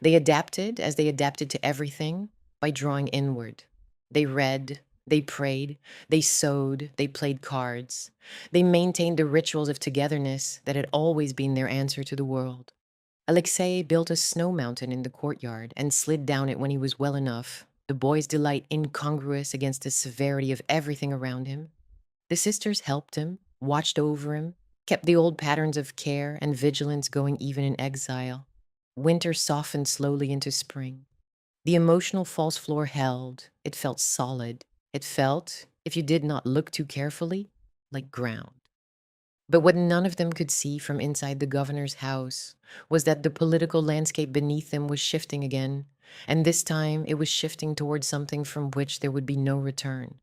They adapted, as they adapted to everything, by drawing inward. They read, they prayed, they sewed, they played cards. They maintained the rituals of togetherness that had always been their answer to the world. Alexei built a snow mountain in the courtyard and slid down it when he was well enough, the boy's delight incongruous against the severity of everything around him. The sisters helped him, watched over him, kept the old patterns of care and vigilance going even in exile. Winter softened slowly into spring. The emotional false floor held. It felt solid. It felt, if you did not look too carefully, like ground. But what none of them could see from inside the governor's house was that the political landscape beneath them was shifting again, and this time it was shifting towards something from which there would be no return.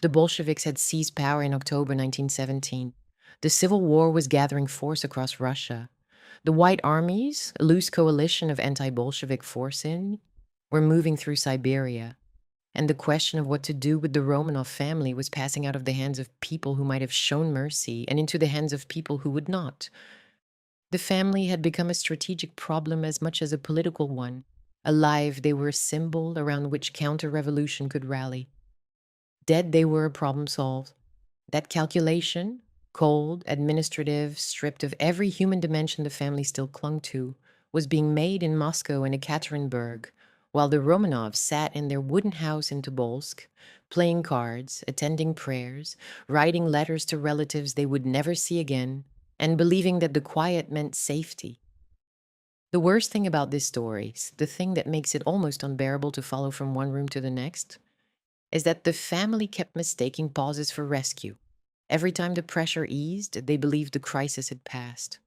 The Bolsheviks had seized power in October 1917. The civil war was gathering force across Russia. The White Armies, a loose coalition of anti-Bolshevik forces, were moving through Siberia. And the question of what to do with the Romanov family was passing out of the hands of people who might have shown mercy and into the hands of people who would not. The family had become a strategic problem as much as a political one. Alive, they were a symbol around which counter-revolution could rally. Dead, they were a problem solved. That calculation, cold, administrative, stripped of every human dimension the family still clung to, was being made in Moscow and Ekaterinburg, while the Romanovs sat in their wooden house in Tobolsk, playing cards, attending prayers, writing letters to relatives they would never see again, and believing that the quiet meant safety. The worst thing about this story, the thing that makes it almost unbearable to follow from one room to the next, is that the family kept mistaking pauses for rescue. Every time the pressure eased, they believed the crisis had passed.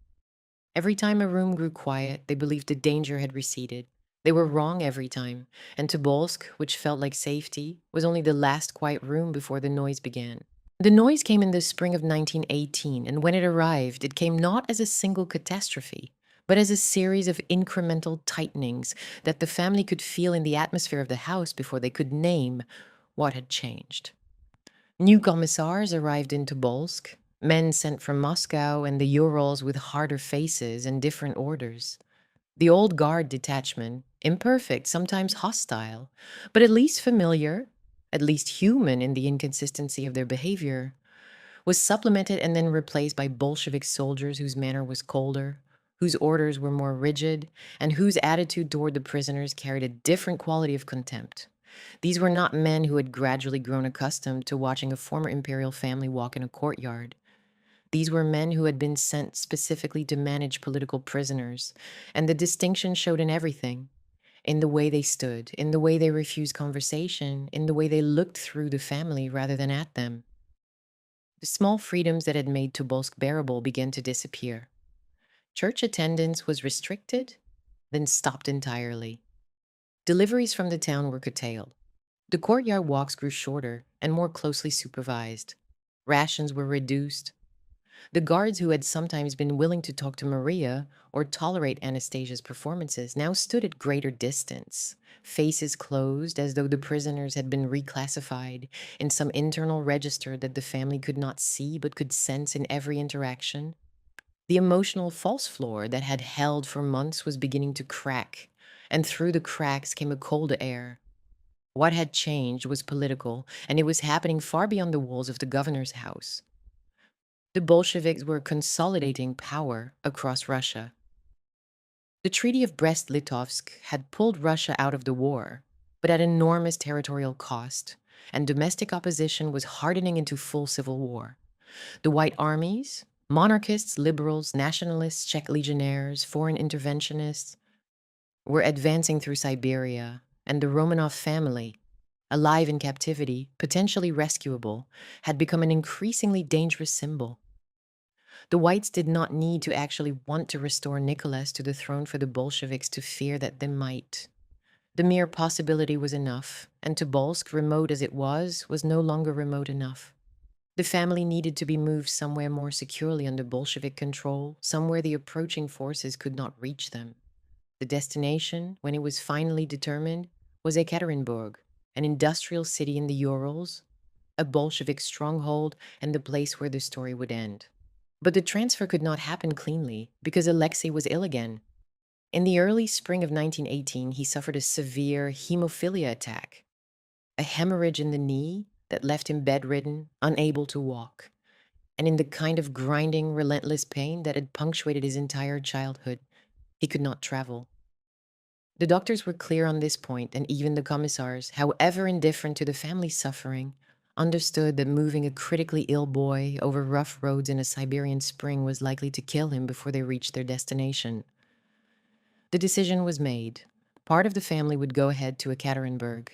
Every time a room grew quiet, they believed the danger had receded. They were wrong every time, and Tobolsk, which felt like safety, was only the last quiet room before the noise began. The noise came in the spring of 1918, and when it arrived, it came not as a single catastrophe, but as a series of incremental tightenings that the family could feel in the atmosphere of the house before they could name what had changed. New commissars arrived in Tobolsk, men sent from Moscow and the Urals with harder faces and different orders. The old guard detachment, imperfect, sometimes hostile, but at least familiar, at least human in the inconsistency of their behavior, was supplemented and then replaced by Bolshevik soldiers whose manner was colder, whose orders were more rigid, and whose attitude toward the prisoners carried a different quality of contempt. These were not men who had gradually grown accustomed to watching a former imperial family walk in a courtyard. These were men who had been sent specifically to manage political prisoners, and the distinction showed in everything: in the way they stood, in the way they refused conversation, in the way they looked through the family rather than at them. The small freedoms that had made Tobolsk bearable began to disappear. Church attendance was restricted, then stopped entirely. Deliveries from the town were curtailed. The courtyard walks grew shorter and more closely supervised. Rations were reduced. The guards who had sometimes been willing to talk to Maria or tolerate Anastasia's performances now stood at greater distance, faces closed as though the prisoners had been reclassified in some internal register that the family could not see but could sense in every interaction. The emotional false floor that had held for months was beginning to crack, and through the cracks came a cold air. What had changed was political, and it was happening far beyond the walls of the governor's house. The Bolsheviks were consolidating power across Russia. The Treaty of Brest-Litovsk had pulled Russia out of the war, but at enormous territorial cost, and domestic opposition was hardening into full civil war. The White Armies, monarchists, liberals, nationalists, Czech legionnaires, foreign interventionists, were advancing through Siberia, and the Romanov family, alive in captivity, potentially rescuable, had become an increasingly dangerous symbol. The Whites did not need to actually want to restore Nicholas to the throne for the Bolsheviks to fear that they might. The mere possibility was enough, and Tobolsk, remote as it was no longer remote enough. The family needed to be moved somewhere more securely under Bolshevik control, somewhere the approaching forces could not reach them. The destination, when it was finally determined, was Ekaterinburg, an industrial city in the Urals, a Bolshevik stronghold, and the place where the story would end. But the transfer could not happen cleanly because Alexei was ill again. In the early spring of 1918, he suffered a severe hemophilia attack, a hemorrhage in the knee that left him bedridden, unable to walk, and in the kind of grinding, relentless pain that had punctuated his entire childhood, he could not travel. The doctors were clear on this point, and even the commissars, however indifferent to the family's suffering, understood that moving a critically ill boy over rough roads in a Siberian spring was likely to kill him before they reached their destination. The decision was made. Part of the family would go ahead to Ekaterinburg.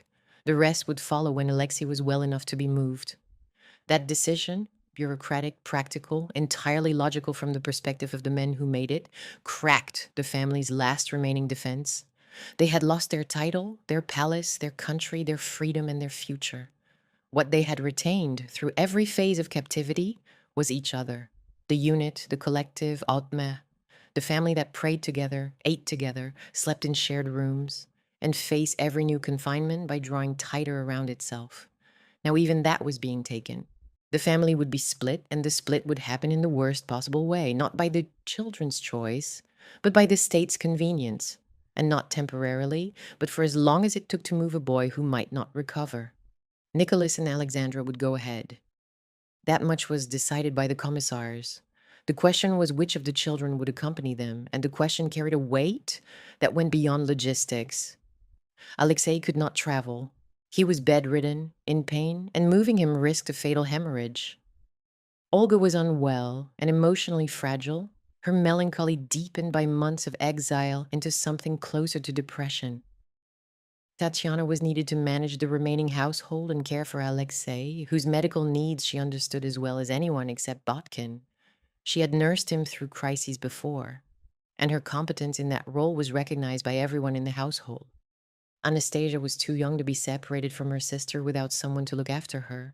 The rest would follow when Alexei was well enough to be moved. That decision, bureaucratic, practical, entirely logical from the perspective of the men who made it, cracked the family's last remaining defense. They had lost their title, their palace, their country, their freedom, and their future. What they had retained through every phase of captivity was each other, the unit, the collective, Altme, the family that prayed together, ate together, slept in shared rooms, and faced every new confinement by drawing tighter around itself. Now even that was being taken. The family would be split, and the split would happen in the worst possible way, not by the children's choice, but by the state's convenience, and not temporarily, but for as long as it took to move a boy who might not recover. Nicholas and Alexandra would go ahead. That much was decided by the commissars. The question was which of the children would accompany them, and the question carried a weight that went beyond logistics. Alexei could not travel. He was bedridden, in pain, and moving him risked a fatal hemorrhage. Olga was unwell and emotionally fragile, her melancholy deepened by months of exile into something closer to depression. Tatiana was needed to manage the remaining household and care for Alexei, whose medical needs she understood as well as anyone except Botkin. She had nursed him through crises before. and her competence in that role was recognized by everyone in the household. Anastasia was too young to be separated from her sister without someone to look after her,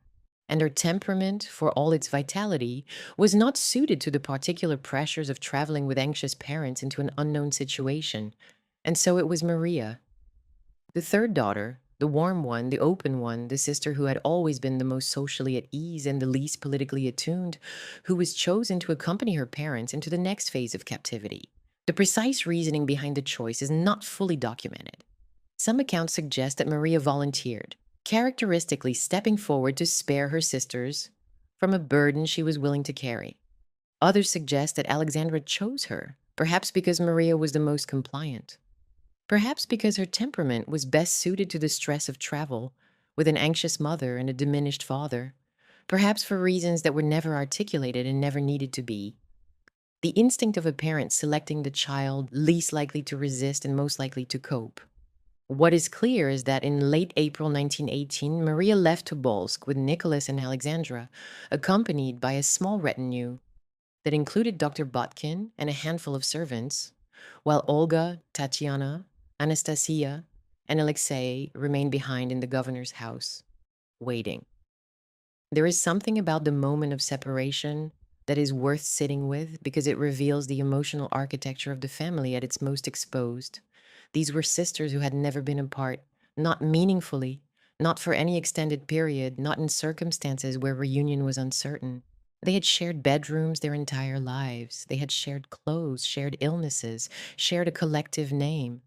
and her temperament, for all its vitality, was not suited to the particular pressures of traveling with anxious parents into an unknown situation, and so it was Maria, the third daughter, the warm one, the open one, the sister who had always been the most socially at ease and the least politically attuned, who was chosen to accompany her parents into the next phase of captivity. The precise reasoning behind the choice is not fully documented. Some accounts suggest that Maria volunteered, characteristically stepping forward to spare her sisters from a burden she was willing to carry. Others suggest that Alexandra chose her, perhaps because Maria was the most compliant. Perhaps because her temperament was best suited to the stress of travel, with an anxious mother and a diminished father. Perhaps for reasons that were never articulated and never needed to be. The instinct of a parent selecting the child least likely to resist and most likely to cope. What is clear is that in late April 1918, Maria left Tobolsk with Nicholas and Alexandra, accompanied by a small retinue that included Dr. Botkin and a handful of servants, while Olga, Tatiana, Anastasia, and Alexei remained behind in the governor's house, waiting. There is something about the moment of separation that is worth sitting with because it reveals the emotional architecture of the family at its most exposed. These were sisters who had never been apart, not meaningfully, not for any extended period, not in circumstances where reunion was uncertain. They had shared bedrooms their entire lives. They had shared clothes, shared illnesses, shared a collective name.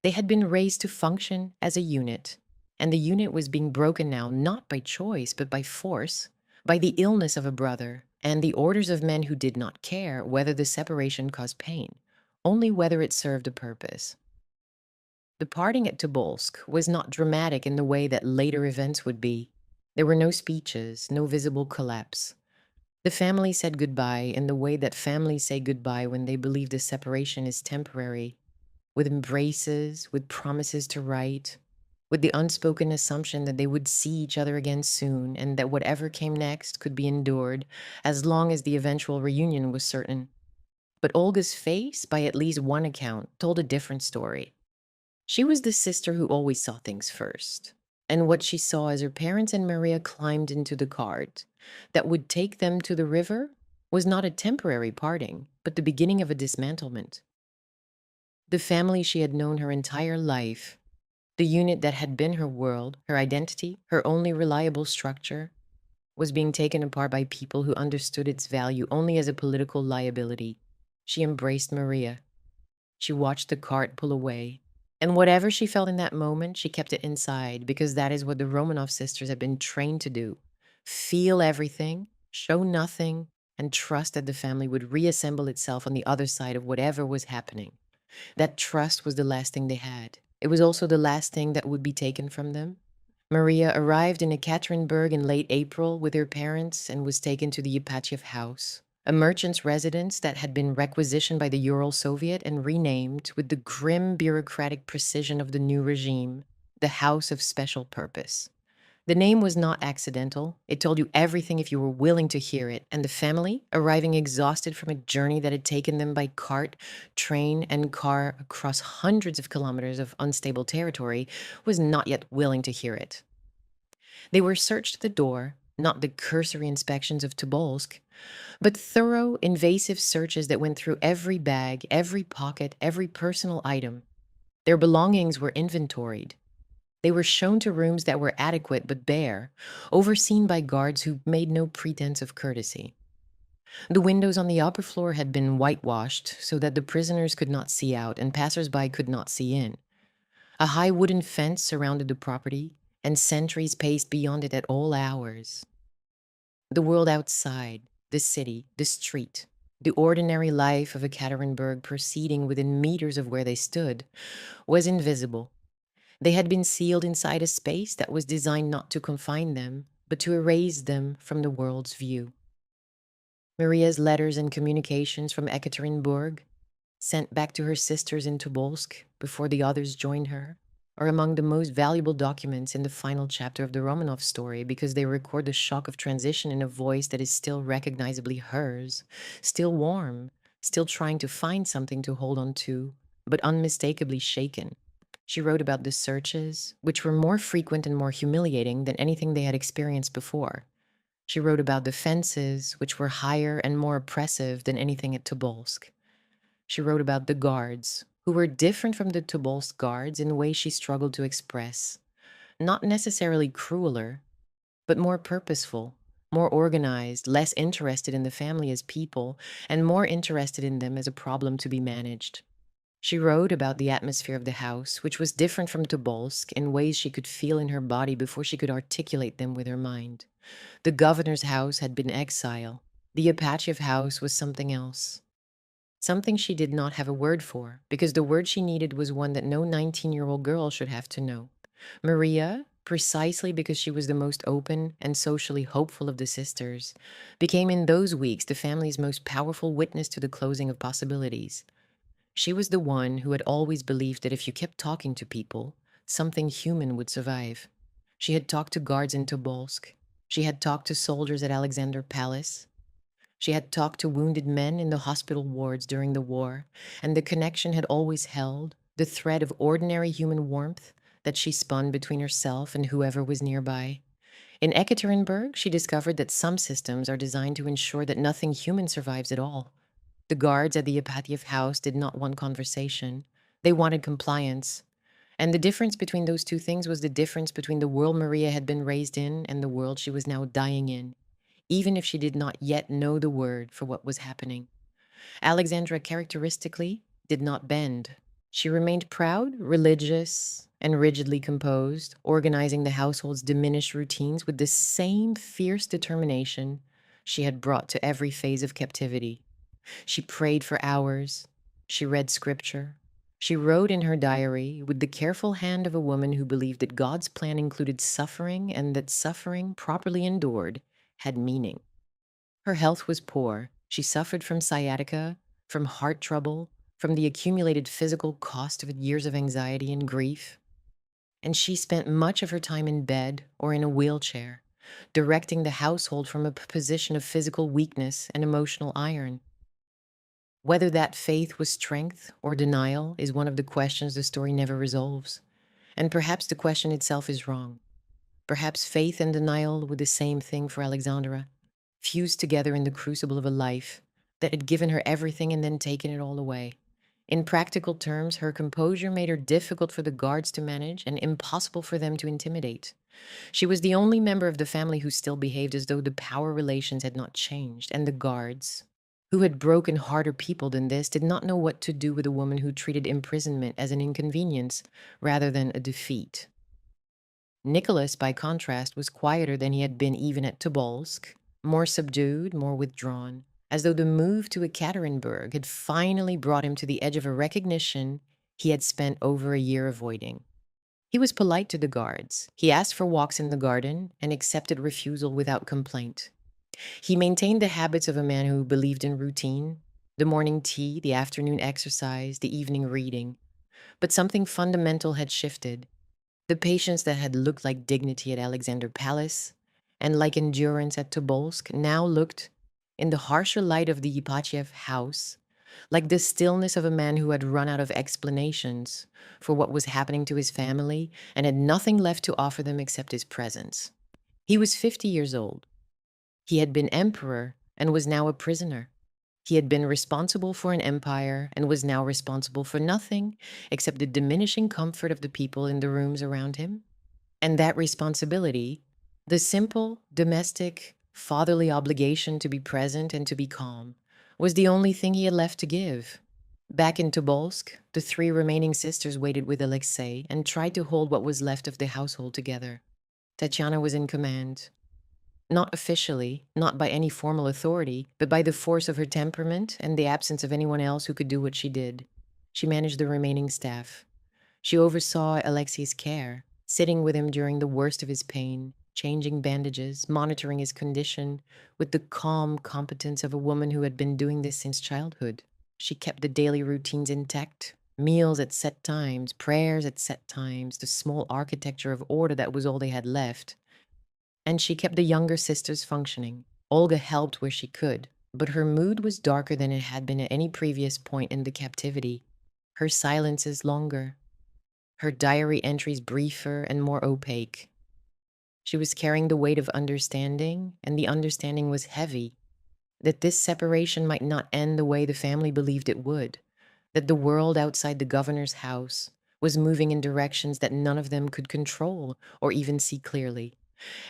They had been raised to function as a unit, and the unit was being broken now not by choice but by force, by the illness of a brother and the orders of men who did not care whether the separation caused pain, only whether it served a purpose. The parting at Tobolsk was not dramatic in the way that later events would be. There were no speeches, no visible collapse. The family said goodbye in the way that families say goodbye when they believe the separation is temporary, with embraces, with promises to write, with the unspoken assumption that they would see each other again soon and that whatever came next could be endured as long as the eventual reunion was certain. But Olga's face, by at least one account, told a different story. She was the sister who always saw things first. And what she saw as her parents and Maria climbed into the cart that would take them to the river was not a temporary parting, but the beginning of a dismantlement. The family she had known her entire life, the unit that had been her world, her identity, her only reliable structure, was being taken apart by people who understood its value only as a political liability. She embraced Maria. She watched the cart pull away. And whatever she felt in that moment, she kept it inside because that is what the Romanov sisters had been trained to do. Feel everything, show nothing, and trust that the family would reassemble itself on the other side of whatever was happening. That trust was the last thing they had. It was also the last thing that would be taken from them. Maria arrived in Ekaterinburg in late April with her parents and was taken to the Ipatiev House, a merchant's residence that had been requisitioned by the Ural Soviet and renamed, with the grim bureaucratic precision of the new regime, the House of Special Purpose. The name was not accidental. It told you everything if you were willing to hear it, and the family, arriving exhausted from a journey that had taken them by cart, train, and car across hundreds of kilometers of unstable territory, was not yet willing to hear it. They were searched at the door, not the cursory inspections of Tobolsk, but thorough, invasive searches that went through every bag, every pocket, every personal item. Their belongings were inventoried. They were shown to rooms that were adequate but bare, overseen by guards who made no pretense of courtesy. The windows on the upper floor had been whitewashed so that the prisoners could not see out and passers-by could not see in. A high wooden fence surrounded the property, and sentries paced beyond it at all hours. The world outside, the city, the street, the ordinary life of Ekaterinburg proceeding within meters of where they stood, was invisible. They had been sealed inside a space that was designed not to confine them, but to erase them from the world's view. Maria's letters and communications from Ekaterinburg, sent back to her sisters in Tobolsk before the others joined her, are among the most valuable documents in the final chapter of the Romanov story because they record the shock of transition in a voice that is still recognizably hers, still warm, still trying to find something to hold on to, but unmistakably shaken. She wrote about the searches, which were more frequent and more humiliating than anything they had experienced before. She wrote about the fences, which were higher and more oppressive than anything at Tobolsk. She wrote about the guards, who were different from the Tobolsk guards in ways she struggled to express. Not necessarily crueler, but more purposeful, more organized, less interested in the family as people, and more interested in them as a problem to be managed. She wrote about the atmosphere of the house, which was different from Tobolsk in ways she could feel in her body before she could articulate them with her mind. The governor's house had been exile. The Ipatiev house was something else. Something she did not have a word for, because the word she needed was one that no 19-year-old girl should have to know. Maria, precisely because she was the most open and socially hopeful of the sisters, became in those weeks the family's most powerful witness to the closing of possibilities. She was the one who had always believed that if you kept talking to people, something human would survive. She had talked to guards in Tobolsk. She had talked to soldiers at Alexander Palace. She had talked to wounded men in the hospital wards during the war, and the connection had always held, the thread of ordinary human warmth that she spun between herself and whoever was nearby. In Ekaterinburg, she discovered that some systems are designed to ensure that nothing human survives at all. The guards at the Ipatiev house did not want conversation. They wanted compliance. And the difference between those two things was the difference between the world Maria had been raised in and the world she was now dying in, even if she did not yet know the word for what was happening. Alexandra characteristically did not bend. She remained proud, religious, and rigidly composed, organizing the household's diminished routines with the same fierce determination she had brought to every phase of captivity. She prayed for hours. She read scripture. She wrote in her diary with the careful hand of a woman who believed that God's plan included suffering and that suffering, properly endured, had meaning. Her health was poor. She suffered from sciatica, from heart trouble, from the accumulated physical cost of years of anxiety and grief. And she spent much of her time in bed or in a wheelchair, directing the household from a position of physical weakness and emotional iron. Whether that faith was strength or denial is one of the questions the story never resolves. And perhaps the question itself is wrong. Perhaps faith and denial were the same thing for Alexandra, fused together in the crucible of a life that had given her everything and then taken it all away. In practical terms, her composure made her difficult for the guards to manage and impossible for them to intimidate. She was the only member of the family who still behaved as though the power relations had not changed, and the guards, who had broken harder people than this, did not know what to do with a woman who treated imprisonment as an inconvenience rather than a defeat. Nicholas, by contrast, was quieter than he had been even at Tobolsk, more subdued, more withdrawn, as though the move to Ekaterinburg had finally brought him to the edge of a recognition he had spent over a year avoiding. He was polite to the guards. He asked for walks in the garden and accepted refusal without complaint. He maintained the habits of a man who believed in routine, the morning tea, the afternoon exercise, the evening reading. But something fundamental had shifted. The patience that had looked like dignity at Alexander Palace and like endurance at Tobolsk now looked, in the harsher light of the Ipatiev house, like the stillness of a man who had run out of explanations for what was happening to his family and had nothing left to offer them except his presence. He was 50 years old. He had been emperor and was now a prisoner. He had been responsible for an empire and was now responsible for nothing except the diminishing comfort of the people in the rooms around him. And that responsibility, the simple, domestic, fatherly obligation to be present and to be calm, was the only thing he had left to give. Back in Tobolsk, the 3 remaining sisters waited with Alexei and tried to hold what was left of the household together. Tatiana was in command. Not officially, not by any formal authority, but by the force of her temperament and the absence of anyone else who could do what she did. She managed the remaining staff. She oversaw Alexei's care, sitting with him during the worst of his pain, changing bandages, monitoring his condition, with the calm competence of a woman who had been doing this since childhood. She kept the daily routines intact, meals at set times, prayers at set times, the small architecture of order that was all they had left. And she kept the younger sisters functioning. Olga helped where she could. But her mood was darker than it had been at any previous point in the captivity. Her silences longer, her diary entries briefer and more opaque. She was carrying the weight of understanding, and the understanding was heavy. That this separation might not end the way the family believed it would, that the world outside the governor's house was moving in directions that none of them could control or even see clearly,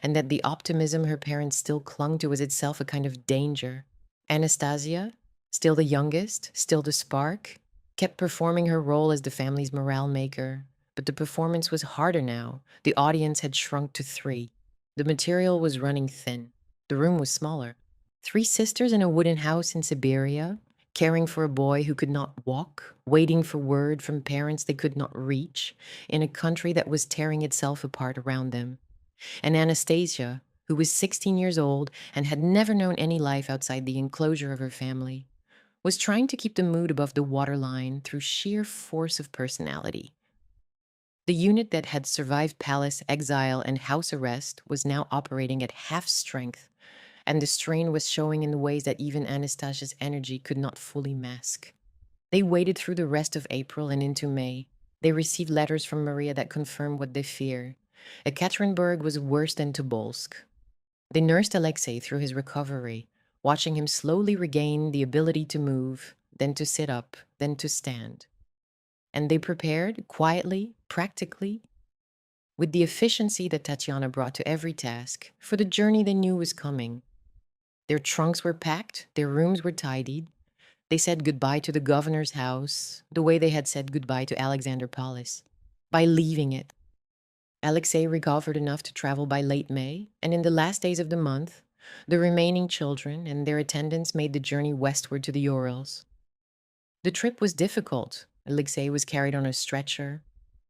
and that the optimism her parents still clung to was itself a kind of danger. Anastasia, still the youngest, still the spark, kept performing her role as the family's morale maker, but the performance was harder now. The audience had shrunk to three. The material was running thin. The room was smaller. Three sisters in a wooden house in Siberia, caring for a boy who could not walk, waiting for word from parents they could not reach, in a country that was tearing itself apart around them. And Anastasia, who was 16 years old and had never known any life outside the enclosure of her family, was trying to keep the mood above the waterline through sheer force of personality. The unit that had survived palace, exile, and house arrest was now operating at half strength, and the strain was showing in the ways that even Anastasia's energy could not fully mask. They waited through the rest of April and into May. They received letters from Maria that confirmed what they feared. Ekaterinburg was worse than Tobolsk. They nursed Alexei through his recovery, watching him slowly regain the ability to move, then to sit up, then to stand. And they prepared, quietly, practically, with the efficiency that Tatiana brought to every task, for the journey they knew was coming. Their trunks were packed, their rooms were tidied. They said goodbye to the governor's house, the way they had said goodbye to Alexander Palace, by leaving it. Alexei recovered enough to travel by late May, and in the last days of the month, the remaining children and their attendants made the journey westward to the Urals. The trip was difficult. Alexei was carried on a stretcher.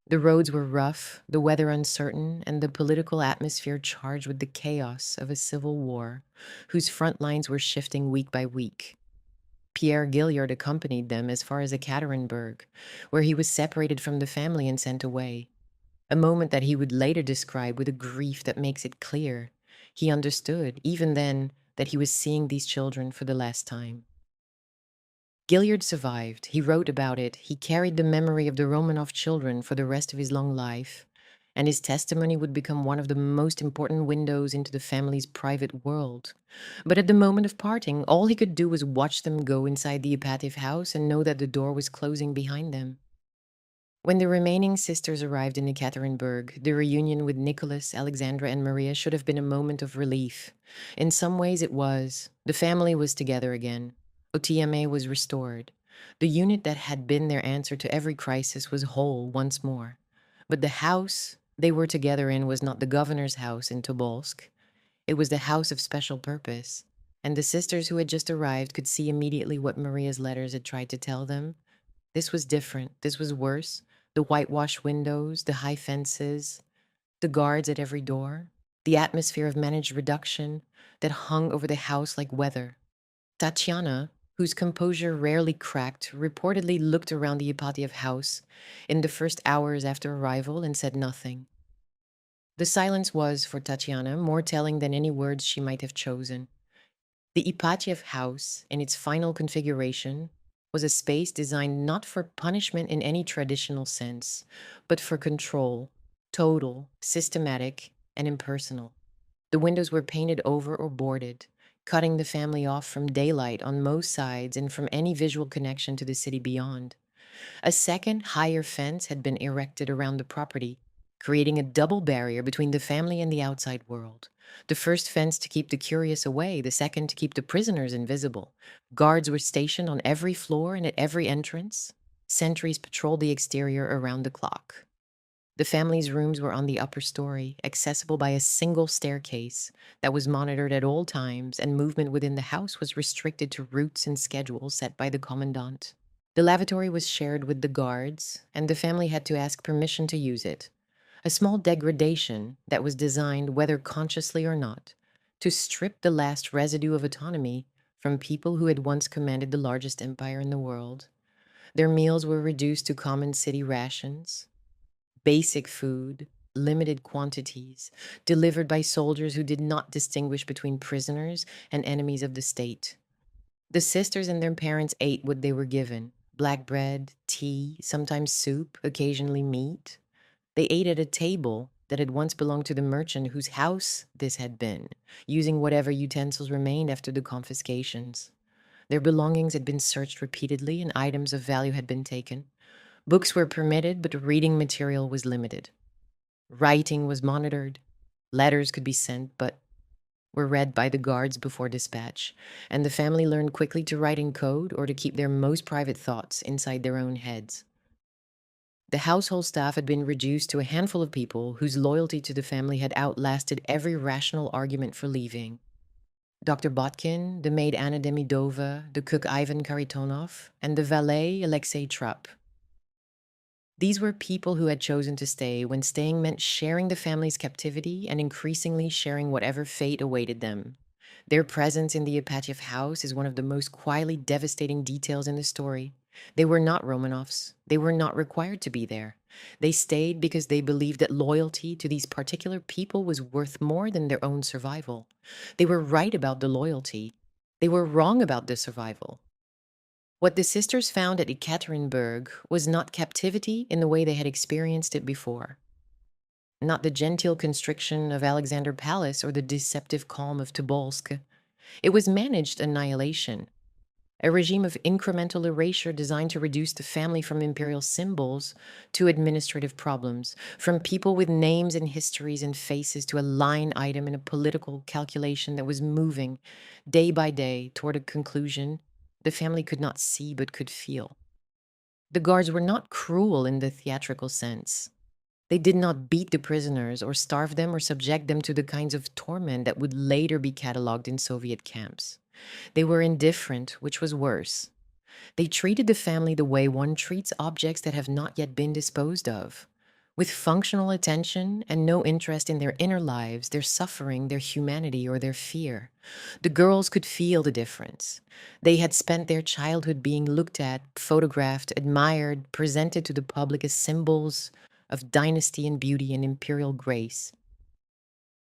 The roads were rough, the weather uncertain, and the political atmosphere charged with the chaos of a civil war, whose front lines were shifting week by week. Pierre Gilliard accompanied them as far as Ekaterinburg, where he was separated from the family and sent away. A moment that he would later describe with a grief that makes it clear. He understood, even then, that he was seeing these children for the last time. Gilliard survived. He wrote about it. He carried the memory of the Romanov children for the rest of his long life, and his testimony would become one of the most important windows into the family's private world. But at the moment of parting, all he could do was watch them go inside the Ipatiev house and know that the door was closing behind them. When the remaining sisters arrived in Ekaterinburg, the reunion with Nicholas, Alexandra, and Maria should have been a moment of relief. In some ways it was. The family was together again. OTMA was restored. The unit that had been their answer to every crisis was whole once more. But the house they were together in was not the governor's house in Tobolsk. It was the house of special purpose. And the sisters who had just arrived could see immediately what Maria's letters had tried to tell them. This was different. This was worse. The whitewashed windows, the high fences, the guards at every door, the atmosphere of managed reduction that hung over the house like weather. Tatiana, whose composure rarely cracked, reportedly looked around the Ipatiev house in the first hours after arrival and said nothing. The silence was, for Tatiana, more telling than any words she might have chosen. The Ipatiev house, in its final configuration, was a space designed not for punishment in any traditional sense, but for control, total, systematic, and impersonal. The windows were painted over or boarded, cutting the family off from daylight on most sides and from any visual connection to the city beyond. A second, higher fence had been erected around the property, creating a double barrier between the family and the outside world. The first fence to keep the curious away, the second to keep the prisoners invisible. Guards were stationed on every floor and at every entrance. Sentries patrolled the exterior around the clock. The family's rooms were on the upper story, accessible by a single staircase that was monitored at all times, and movement within the house was restricted to routes and schedules set by the commandant. The lavatory was shared with the guards, and the family had to ask permission to use it. A small degradation that was designed, whether consciously or not, to strip the last residue of autonomy from people who had once commanded the largest empire in the world. Their meals were reduced to common city rations, basic food, limited quantities, delivered by soldiers who did not distinguish between prisoners and enemies of the state. The sisters and their parents ate what they were given: black bread, tea, sometimes soup, occasionally meat. They ate at a table that had once belonged to the merchant whose house this had been, using whatever utensils remained after the confiscations. Their belongings had been searched repeatedly and items of value had been taken. Books were permitted, but reading material was limited. Writing was monitored. Letters could be sent, but were read by the guards before dispatch, and the family learned quickly to write in code or to keep their most private thoughts inside their own heads. The household staff had been reduced to a handful of people whose loyalty to the family had outlasted every rational argument for leaving. Dr. Botkin, the maid Anna Demidova, the cook Ivan Karitonov, and the valet Alexei Trupp. These were people who had chosen to stay when staying meant sharing the family's captivity and increasingly sharing whatever fate awaited them. Their presence in the Ipatiev house is one of the most quietly devastating details in the story. They were not Romanovs. They were not required to be there. They stayed because they believed that loyalty to these particular people was worth more than their own survival. They were right about the loyalty. They were wrong about the survival. What the sisters found at Ekaterinburg was not captivity in the way they had experienced it before, not the genteel constriction of Alexander Palace or the deceptive calm of Tobolsk. It was managed annihilation, a regime of incremental erasure designed to reduce the family from imperial symbols to administrative problems, from people with names and histories and faces to a line item in a political calculation that was moving day by day toward a conclusion the family could not see but could feel. The guards were not cruel in the theatrical sense. They did not beat the prisoners or starve them or subject them to the kinds of torment that would later be catalogued in Soviet camps. They were indifferent, which was worse. They treated the family the way one treats objects that have not yet been disposed of, with functional attention and no interest in their inner lives, their suffering, their humanity, or their fear. The girls could feel the difference. They had spent their childhood being looked at, photographed, admired, presented to the public as symbols of dynasty and beauty and imperial grace.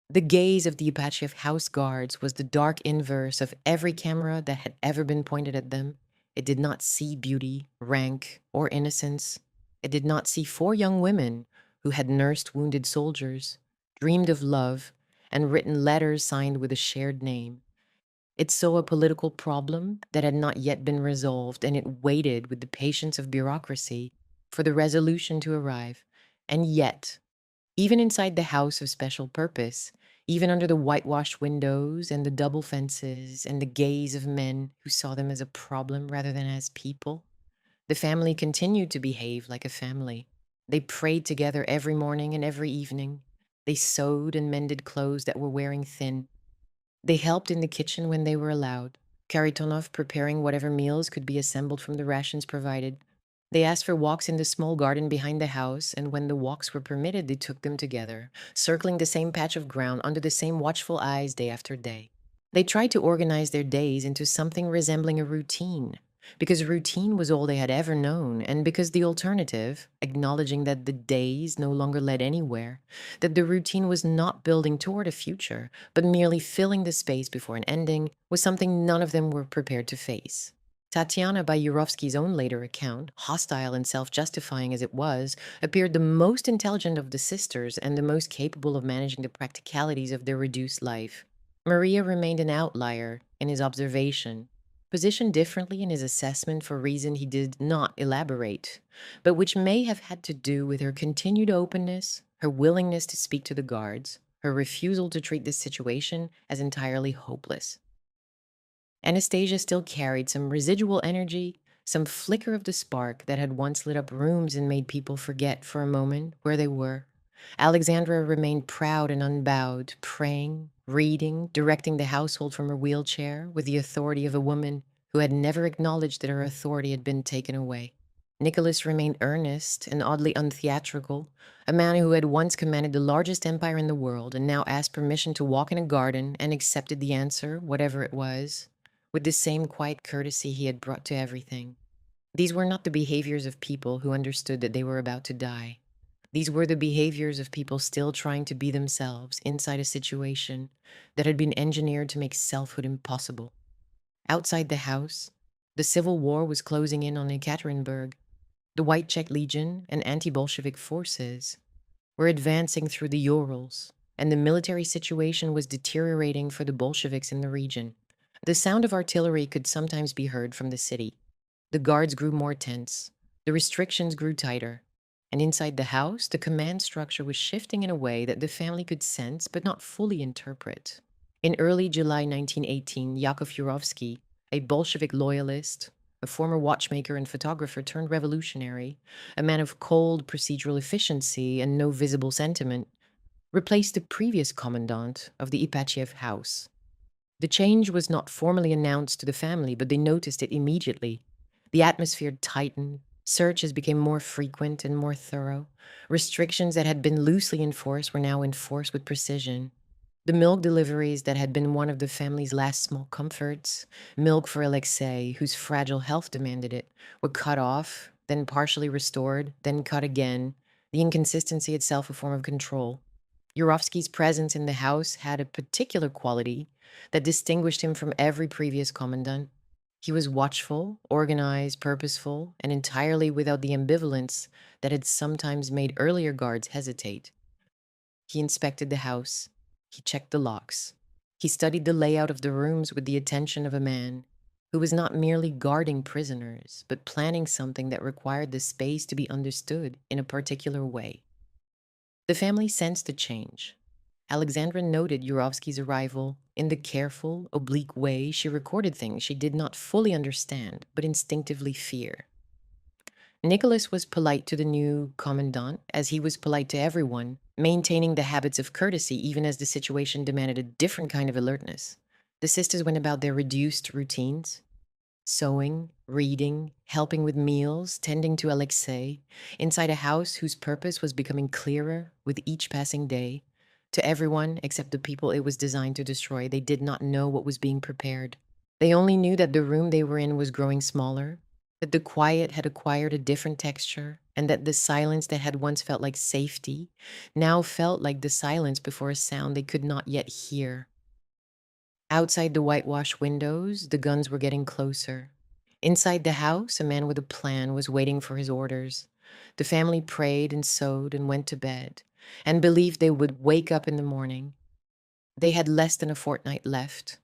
The gaze of the Ipatiev House guards was the dark inverse of every camera that had ever been pointed at them. It did not see beauty, rank, or innocence. It did not see four young women who had nursed wounded soldiers, dreamed of love, and written letters signed with a shared name. It saw a political problem that had not yet been resolved, and it waited with the patience of bureaucracy for the resolution to arrive. And yet, even inside the house of special purpose, even under the whitewashed windows and the double fences and the gaze of men who saw them as a problem rather than as people, the family continued to behave like a family. They prayed together every morning and every evening. They sewed and mended clothes that were wearing thin. They helped in the kitchen when they were allowed, Karitonov preparing whatever meals could be assembled from the rations provided. They asked for walks in the small garden behind the house, and when the walks were permitted, they took them together, circling the same patch of ground under the same watchful eyes day after day. They tried to organize their days into something resembling a routine, because routine was all they had ever known, and because the alternative, acknowledging that the days no longer led anywhere, that the routine was not building toward a future, but merely filling the space before an ending, was something none of them were prepared to face. Tatiana, by Yurovsky's own later account, hostile and self-justifying as it was, appeared the most intelligent of the sisters and the most capable of managing the practicalities of their reduced life. Maria remained an outlier in his observation, positioned differently in his assessment for reason he did not elaborate, but which may have had to do with her continued openness, her willingness to speak to the guards, her refusal to treat this situation as entirely hopeless. Anastasia still carried some residual energy, some flicker of the spark that had once lit up rooms and made people forget for a moment where they were. Alexandra remained proud and unbowed, praying, reading, directing the household from her wheelchair with the authority of a woman who had never acknowledged that her authority had been taken away. Nicholas remained earnest and oddly untheatrical, a man who had once commanded the largest empire in the world and now asked permission to walk in a garden and accepted the answer, whatever it was, with the same quiet courtesy he had brought to everything. These were not the behaviors of people who understood that they were about to die. These were the behaviors of people still trying to be themselves inside a situation that had been engineered to make selfhood impossible. Outside the house, the civil war was closing in on Ekaterinburg. The White Czech Legion and anti-Bolshevik forces were advancing through the Urals, and the military situation was deteriorating for the Bolsheviks in the region. The sound of artillery could sometimes be heard from the city. The guards grew more tense, the restrictions grew tighter, and inside the house, the command structure was shifting in a way that the family could sense but not fully interpret. In early July 1918, Yakov Yurovsky, a Bolshevik loyalist, a former watchmaker and photographer turned revolutionary, a man of cold procedural efficiency and no visible sentiment, replaced the previous commandant of the Ipatiev House. The change was not formally announced to the family, but they noticed it immediately. The atmosphere tightened, searches became more frequent and more thorough. Restrictions that had been loosely enforced were now enforced with precision. The milk deliveries that had been one of the family's last small comforts, milk for Alexei, whose fragile health demanded it, were cut off, then partially restored, then cut again, the inconsistency itself a form of control. Yurovsky's presence in the house had a particular quality that distinguished him from every previous commandant. He was watchful, organized, purposeful, and entirely without the ambivalence that had sometimes made earlier guards hesitate. He inspected the house. He checked the locks. He studied the layout of the rooms with the attention of a man who was not merely guarding prisoners, but planning something that required the space to be understood in a particular way. The family sensed a change. Alexandra noted Yurovsky's arrival in the careful, oblique way she recorded things she did not fully understand, but instinctively fear. Nicholas was polite to the new commandant, as he was polite to everyone, maintaining the habits of courtesy even as the situation demanded a different kind of alertness. The sisters went about their reduced routines, sewing, reading, helping with meals, tending to Alexei, inside a house whose purpose was becoming clearer with each passing day. To everyone except the people it was designed to destroy, they did not know what was being prepared. They only knew that the room they were in was growing smaller, that the quiet had acquired a different texture, and that the silence that had once felt like safety now felt like the silence before a sound they could not yet hear. Outside the whitewashed windows, the guns were getting closer. Inside the house, a man with a plan was waiting for his orders. The family prayed and sewed and went to bed, and believed they would wake up in the morning. They had less than a fortnight left.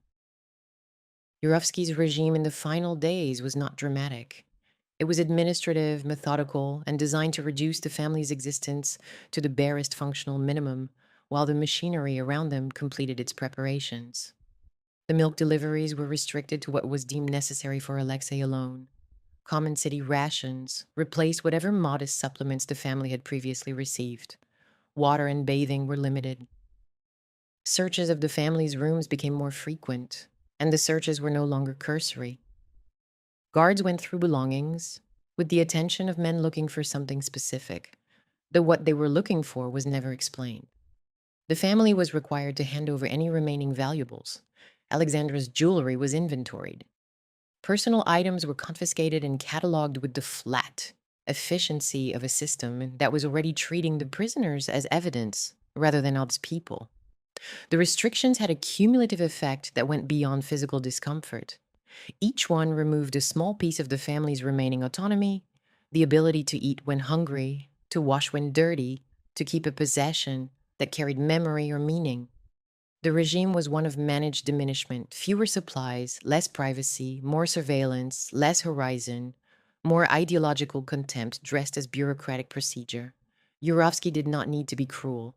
Yurovsky's regime in the final days was not dramatic. It was administrative, methodical, and designed to reduce the family's existence to the barest functional minimum, while the machinery around them completed its preparations. The milk deliveries were restricted to what was deemed necessary for Alexei alone. Common city rations replaced whatever modest supplements the family had previously received. Water and bathing were limited. Searches of the family's rooms became more frequent, and the searches were no longer cursory. Guards went through belongings with the attention of men looking for something specific, though what they were looking for was never explained. The family was required to hand over any remaining valuables. Alexandra's jewelry was inventoried. Personal items were confiscated and catalogued with the flat efficiency of a system that was already treating the prisoners as evidence rather than as people. The restrictions had a cumulative effect that went beyond physical discomfort. Each one removed a small piece of the family's remaining autonomy, the ability to eat when hungry, to wash when dirty, to keep a possession that carried memory or meaning. The regime was one of managed diminishment, fewer supplies, less privacy, more surveillance, less horizon, more ideological contempt dressed as bureaucratic procedure. Yurovsky did not need to be cruel.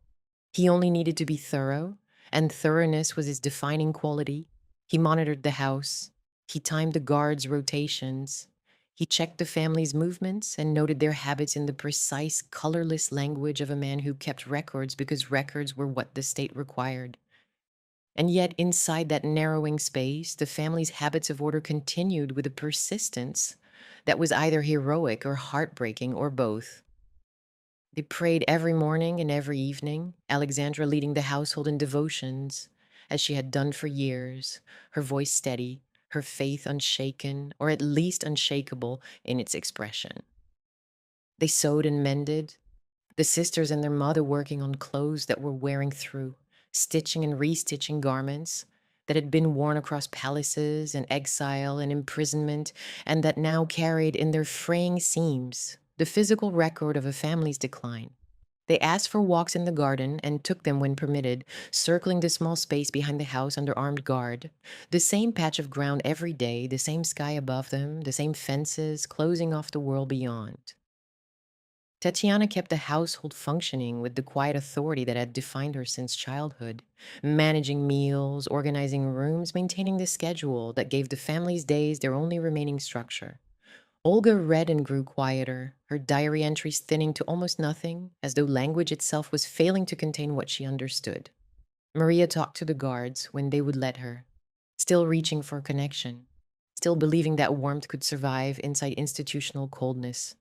He only needed to be thorough, and thoroughness was his defining quality. He monitored the house. He timed the guards' rotations. He checked the family's movements and noted their habits in the precise, colorless language of a man who kept records because records were what the state required. And yet, inside that narrowing space, the family's habits of order continued with a persistence that was either heroic or heartbreaking or both. They prayed every morning and every evening, Alexandra leading the household in devotions, as she had done for years, her voice steady, her faith unshaken, or at least unshakable in its expression. They sewed and mended, the sisters and their mother working on clothes that were wearing through, stitching and restitching garments, that had been worn across palaces and exile and imprisonment, and that now carried in their fraying seams the physical record of a family's decline. They asked for walks in the garden and took them when permitted, circling the small space behind the house under armed guard. The same patch of ground every day, the same sky above them, the same fences closing off the world beyond. Tatiana kept the household functioning with the quiet authority that had defined her since childhood, managing meals, organizing rooms, maintaining the schedule that gave the family's days their only remaining structure. Olga read and grew quieter, her diary entries thinning to almost nothing, as though language itself was failing to contain what she understood. Maria talked to the guards when they would let her, still reaching for connection, still believing that warmth could survive inside institutional coldness.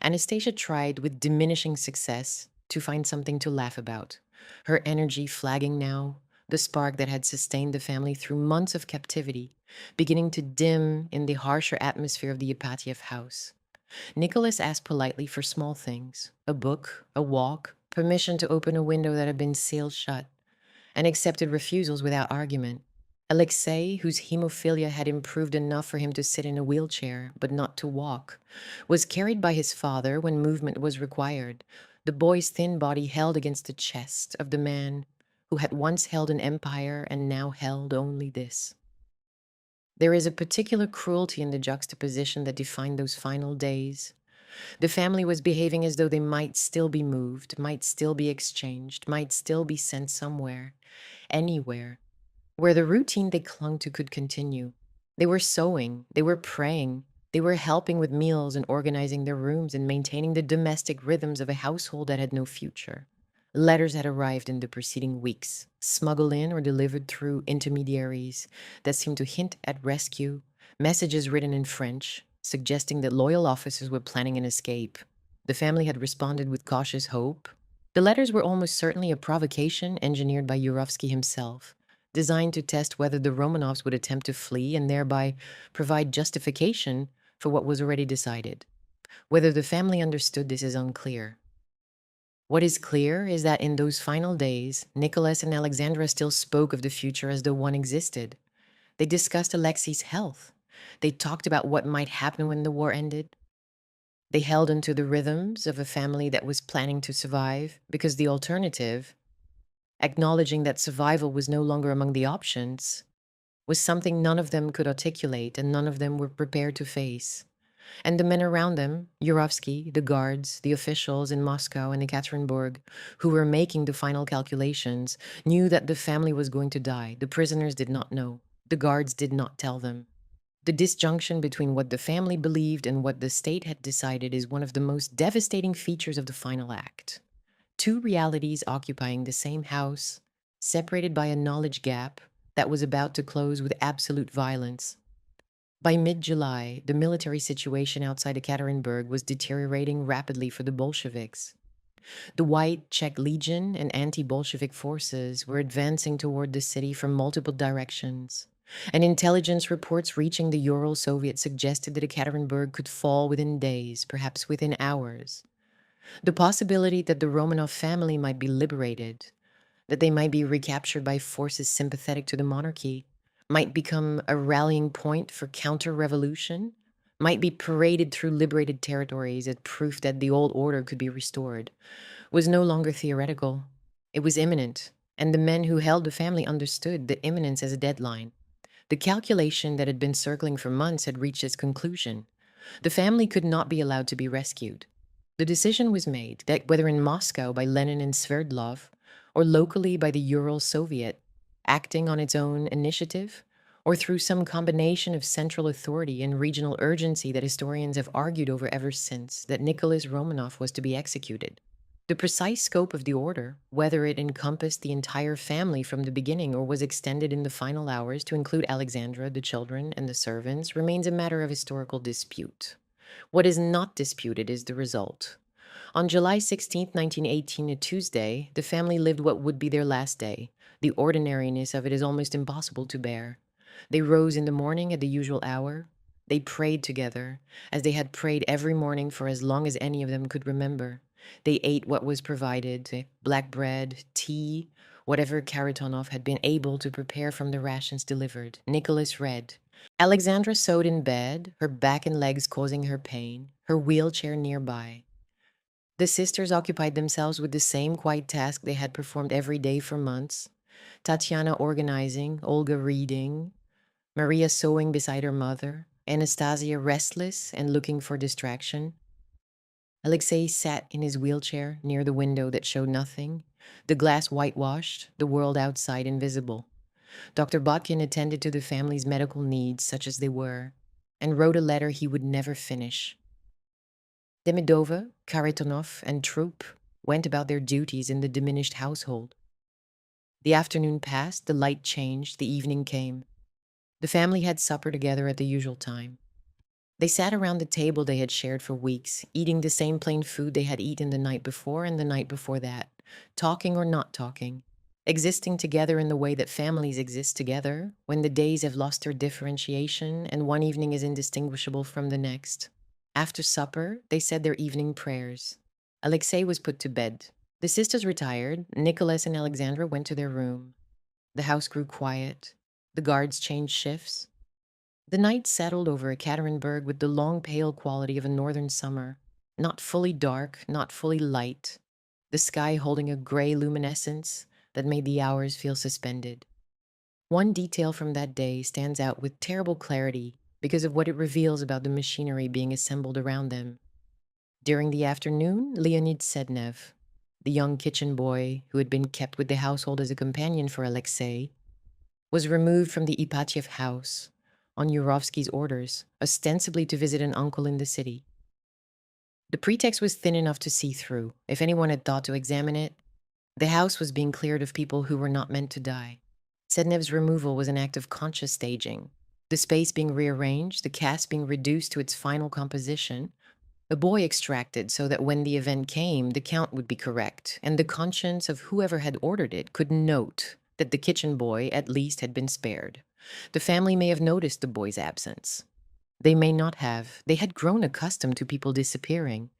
Anastasia tried with diminishing success to find something to laugh about, her energy flagging now, the spark that had sustained the family through months of captivity, beginning to dim in the harsher atmosphere of the Ipatiev House. Nicholas asked politely for small things, a book, a walk, permission to open a window that had been sealed shut, and accepted refusals without argument. Alexei, whose hemophilia had improved enough for him to sit in a wheelchair but not to walk, was carried by his father when movement was required, the boy's thin body held against the chest of the man who had once held an empire and now held only this. There is a particular cruelty in the juxtaposition that defined those final days. The family was behaving as though they might still be moved, might still be exchanged, might still be sent somewhere, anywhere, where the routine they clung to could continue. They were sewing, they were praying, they were helping with meals and organizing their rooms and maintaining the domestic rhythms of a household that had no future. Letters had arrived in the preceding weeks, smuggled in or delivered through intermediaries that seemed to hint at rescue, messages written in French, suggesting that loyal officers were planning an escape. The family had responded with cautious hope. The letters were almost certainly a provocation engineered by Yurovsky himself, designed to test whether the Romanovs would attempt to flee and thereby provide justification for what was already decided. Whether the family understood this is unclear. What is clear is that in those final days, Nicholas and Alexandra still spoke of the future as though one existed. They discussed Alexei's health. They talked about what might happen when the war ended. They held onto the rhythms of a family that was planning to survive because the alternative, acknowledging that survival was no longer among the options, was something none of them could articulate and none of them were prepared to face. And the men around them, Yurovsky, the guards, the officials in Moscow and Ekaterinburg, who were making the final calculations, knew that the family was going to die. The prisoners did not know. The guards did not tell them. The disjunction between what the family believed and what the state had decided is one of the most devastating features of the final act. Two realities occupying the same house, separated by a knowledge gap that was about to close with absolute violence. By mid-July, the military situation outside Ekaterinburg was deteriorating rapidly for the Bolsheviks. The White Czech Legion and anti-Bolshevik forces were advancing toward the city from multiple directions, and intelligence reports reaching the Ural Soviet suggested that Ekaterinburg could fall within days, perhaps within hours. The possibility that the Romanov family might be liberated, that they might be recaptured by forces sympathetic to the monarchy, might become a rallying point for counter-revolution, might be paraded through liberated territories as proof that the old order could be restored, was no longer theoretical. It was imminent, and the men who held the family understood the imminence as a deadline. The calculation that had been circling for months had reached its conclusion. The family could not be allowed to be rescued. The decision was made that whether in Moscow by Lenin and Sverdlov, or locally by the Ural Soviet, acting on its own initiative, or through some combination of central authority and regional urgency that historians have argued over ever since, that Nicholas Romanov was to be executed. The precise scope of the order, whether it encompassed the entire family from the beginning or was extended in the final hours to include Alexandra, the children, and the servants, remains a matter of historical dispute. What is not disputed is the result. On July 16, 1918, a Tuesday, the family lived what would be their last day. The ordinariness of it is almost impossible to bear. They rose in the morning at the usual hour. They prayed together, as they had prayed every morning for as long as any of them could remember. They ate what was provided, black bread, tea, whatever Karatonov had been able to prepare from the rations delivered. Nicholas read. Alexandra sewed in bed, her back and legs causing her pain, her wheelchair nearby. The sisters occupied themselves with the same quiet task they had performed every day for months. Tatiana organizing, Olga reading, Maria sewing beside her mother, Anastasia restless and looking for distraction. Alexei sat in his wheelchair near the window that showed nothing, the glass whitewashed, the world outside invisible. Dr. Botkin attended to the family's medical needs, such as they were, and wrote a letter he would never finish. Demidova, Karitonov, and Troop went about their duties in the diminished household. The afternoon passed, the light changed, the evening came. The family had supper together at the usual time. They sat around the table they had shared for weeks, eating the same plain food they had eaten the night before and the night before that, talking or not talking, existing together in the way that families exist together when the days have lost their differentiation and one evening is indistinguishable from the next. After supper, they said their evening prayers. Alexei was put to bed. The sisters retired. Nicholas and Alexandra went to their room. The house grew quiet. The guards changed shifts. The night settled over Ekaterinburg with the long pale quality of a northern summer, not fully dark, not fully light, the sky holding a gray luminescence that made the hours feel suspended. One detail from that day stands out with terrible clarity because of what it reveals about the machinery being assembled around them. During the afternoon, Leonid Sednev, the young kitchen boy who had been kept with the household as a companion for Alexei, was removed from the Ipatiev House on Yurovsky's orders, ostensibly to visit an uncle in the city. The pretext was thin enough to see through. If anyone had thought to examine it, the house was being cleared of people who were not meant to die. Sednev's removal was an act of conscious staging. The space being rearranged, the cast being reduced to its final composition, a boy extracted so that when the event came, the count would be correct, and the conscience of whoever had ordered it could note that the kitchen boy at least had been spared. The family may have noticed the boy's absence. They may not have. They had grown accustomed to people disappearing.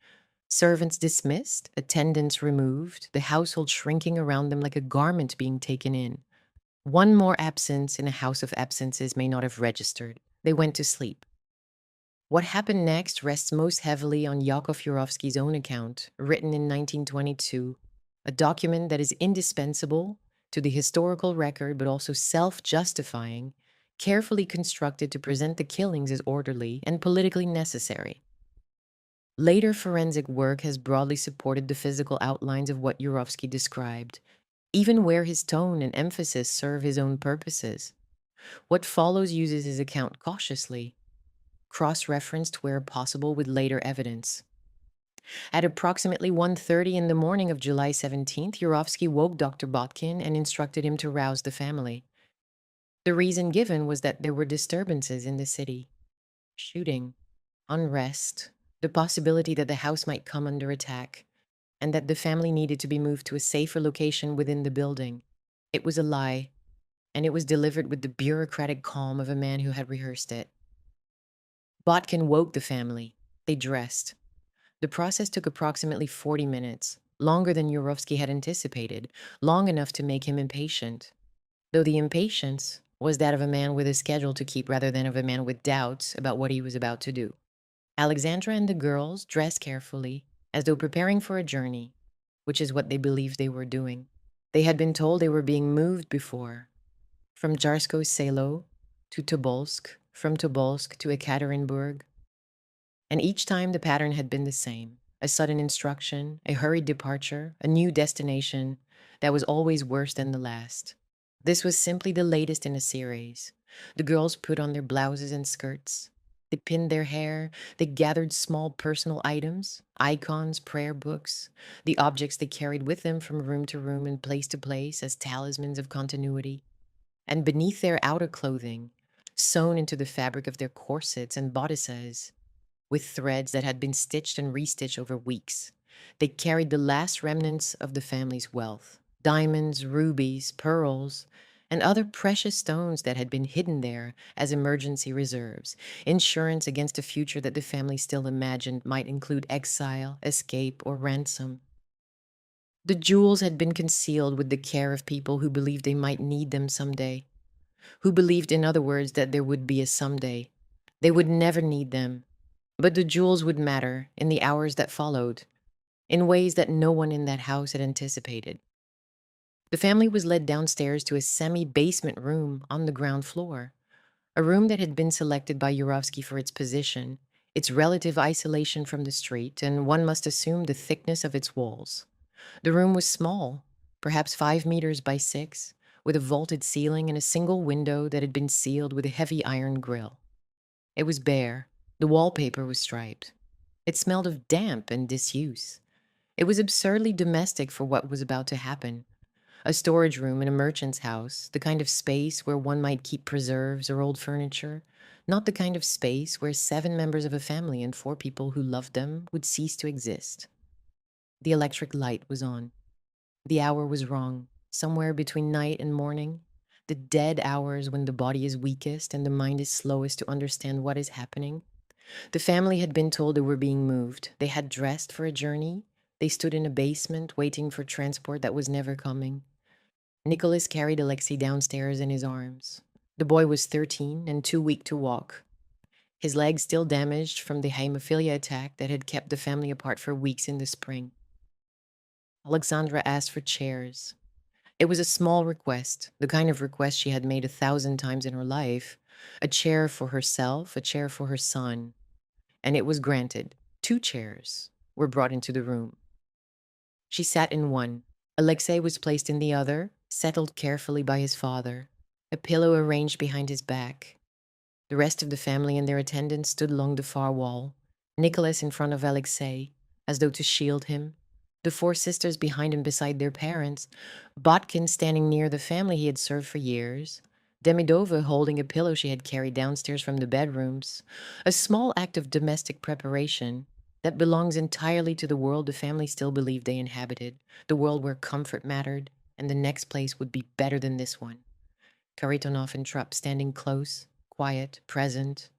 Servants dismissed, attendants removed, the household shrinking around them like a garment being taken in. One more absence in a house of absences may not have registered. They went to sleep. What happened next rests most heavily on Yakov Yurovsky's own account, written in 1922, a document that is indispensable to the historical record but also self-justifying, carefully constructed to present the killings as orderly and politically necessary. Later forensic work has broadly supported the physical outlines of what Yurovsky described, even where his tone and emphasis serve his own purposes. What follows uses his account cautiously, cross-referenced where possible with later evidence. At approximately 1:30 in the morning of July 17th, Yurovsky woke Dr. Botkin and instructed him to rouse the family. The reason given was that there were disturbances in the city. Shooting, unrest, the possibility that the house might come under attack, and that the family needed to be moved to a safer location within the building. It was a lie, and it was delivered with the bureaucratic calm of a man who had rehearsed it. Botkin woke the family. They dressed. The process took approximately 40 minutes, longer than Yurovsky had anticipated, long enough to make him impatient. Though the impatience was that of a man with a schedule to keep rather than of a man with doubts about what he was about to do. Alexandra and the girls dressed carefully, as though preparing for a journey, which is what they believed they were doing. They had been told they were being moved before, from Tsarskoe Selo to Tobolsk, from Tobolsk to Ekaterinburg. And each time the pattern had been the same: a sudden instruction, a hurried departure, a new destination that was always worse than the last. This was simply the latest in a series. The girls put on their blouses and skirts. They pinned their hair. They gathered small personal items, icons, prayer books, the objects they carried with them from room to room and place to place as talismans of continuity. And beneath their outer clothing, sewn into the fabric of their corsets and bodices, with threads that had been stitched and restitched over weeks, they carried the last remnants of the family's wealth: diamonds, rubies, pearls, and other precious stones that had been hidden there as emergency reserves, insurance against a future that the family still imagined might include exile, escape, or ransom. The jewels had been concealed with the care of people who believed they might need them someday, who believed, in other words, that there would be a someday. They would never need them, but the jewels would matter in the hours that followed, in ways that no one in that house had anticipated. The family was led downstairs to a semi-basement room on the ground floor, a room that had been selected by Yurovsky for its position, its relative isolation from the street, and one must assume the thickness of its walls. The room was small, perhaps 5 meters by 6, with a vaulted ceiling and a single window that had been sealed with a heavy iron grill. It was bare. The wallpaper was striped. It smelled of damp and disuse. It was absurdly domestic for what was about to happen. A storage room in a merchant's house, the kind of space where one might keep preserves or old furniture, not the kind of space where 7 members of a family and 4 people who loved them would cease to exist. The electric light was on. The hour was wrong, somewhere between night and morning, the dead hours when the body is weakest and the mind is slowest to understand what is happening. The family had been told they were being moved. They had dressed for a journey. They stood in a basement waiting for transport that was never coming. Nicholas carried Alexei downstairs in his arms. The boy was 13 and too weak to walk. His legs still damaged from the hemophilia attack that had kept the family apart for weeks in the spring. Alexandra asked for chairs. It was a small request, the kind of request she had made 1,000 times in her life. A chair for herself, a chair for her son. And it was granted. 2 chairs were brought into the room. She sat in one. Alexei was placed in the other, settled carefully by his father, a pillow arranged behind his back. The rest of the family and their attendants stood along the far wall, Nicholas in front of Alexei, as though to shield him, the 4 sisters behind him beside their parents, Botkin standing near the family he had served for years, Demidova holding a pillow she had carried downstairs from the bedrooms, a small act of domestic preparation that belongs entirely to the world the family still believed they inhabited, the world where comfort mattered, and the next place would be better than this one. Karitonov and Trupp standing close, quiet, present.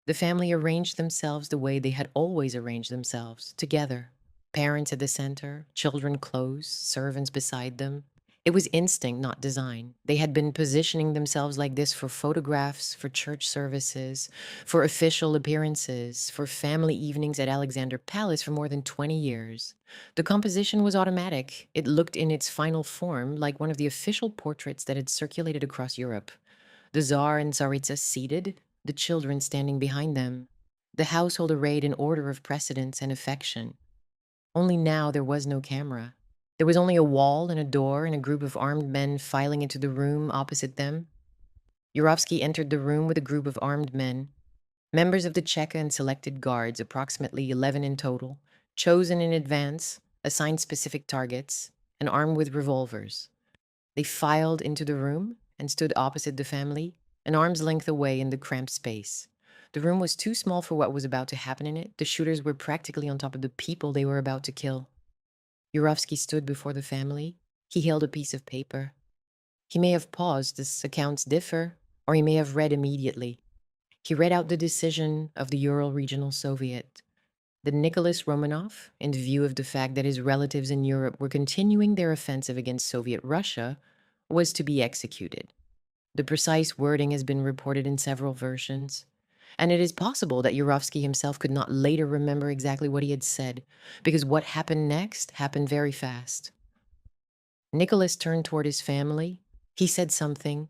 The family arranged themselves the way they had always arranged themselves, together. Parents at the center, children close, servants beside them. It was instinct, not design. They had been positioning themselves like this for photographs, for church services, for official appearances, for family evenings at Alexander Palace for more than 20 years. The composition was automatic. It looked in its final form like one of the official portraits that had circulated across Europe. The Tsar and Tsaritsa seated, the children standing behind them, the household arrayed in order of precedence and affection. Only now there was no camera. There was only a wall and a door and a group of armed men filing into the room opposite them. Yurovsky entered the room with a group of armed men, members of the Cheka and selected guards, approximately 11 in total, chosen in advance, assigned specific targets, and armed with revolvers. They filed into the room and stood opposite the family, an arm's length away in the cramped space. The room was too small for what was about to happen in it. The shooters were practically on top of the people they were about to kill. Yurovsky stood before the family. He held a piece of paper. He may have paused, as accounts differ, or he may have read immediately. He read out the decision of the Ural Regional Soviet that Nicholas Romanov, in view of the fact that his relatives in Europe were continuing their offensive against Soviet Russia, was to be executed. The precise wording has been reported in several versions, and it is possible that Yurovsky himself could not later remember exactly what he had said, because what happened next happened very fast. Nicholas turned toward his family. He said something.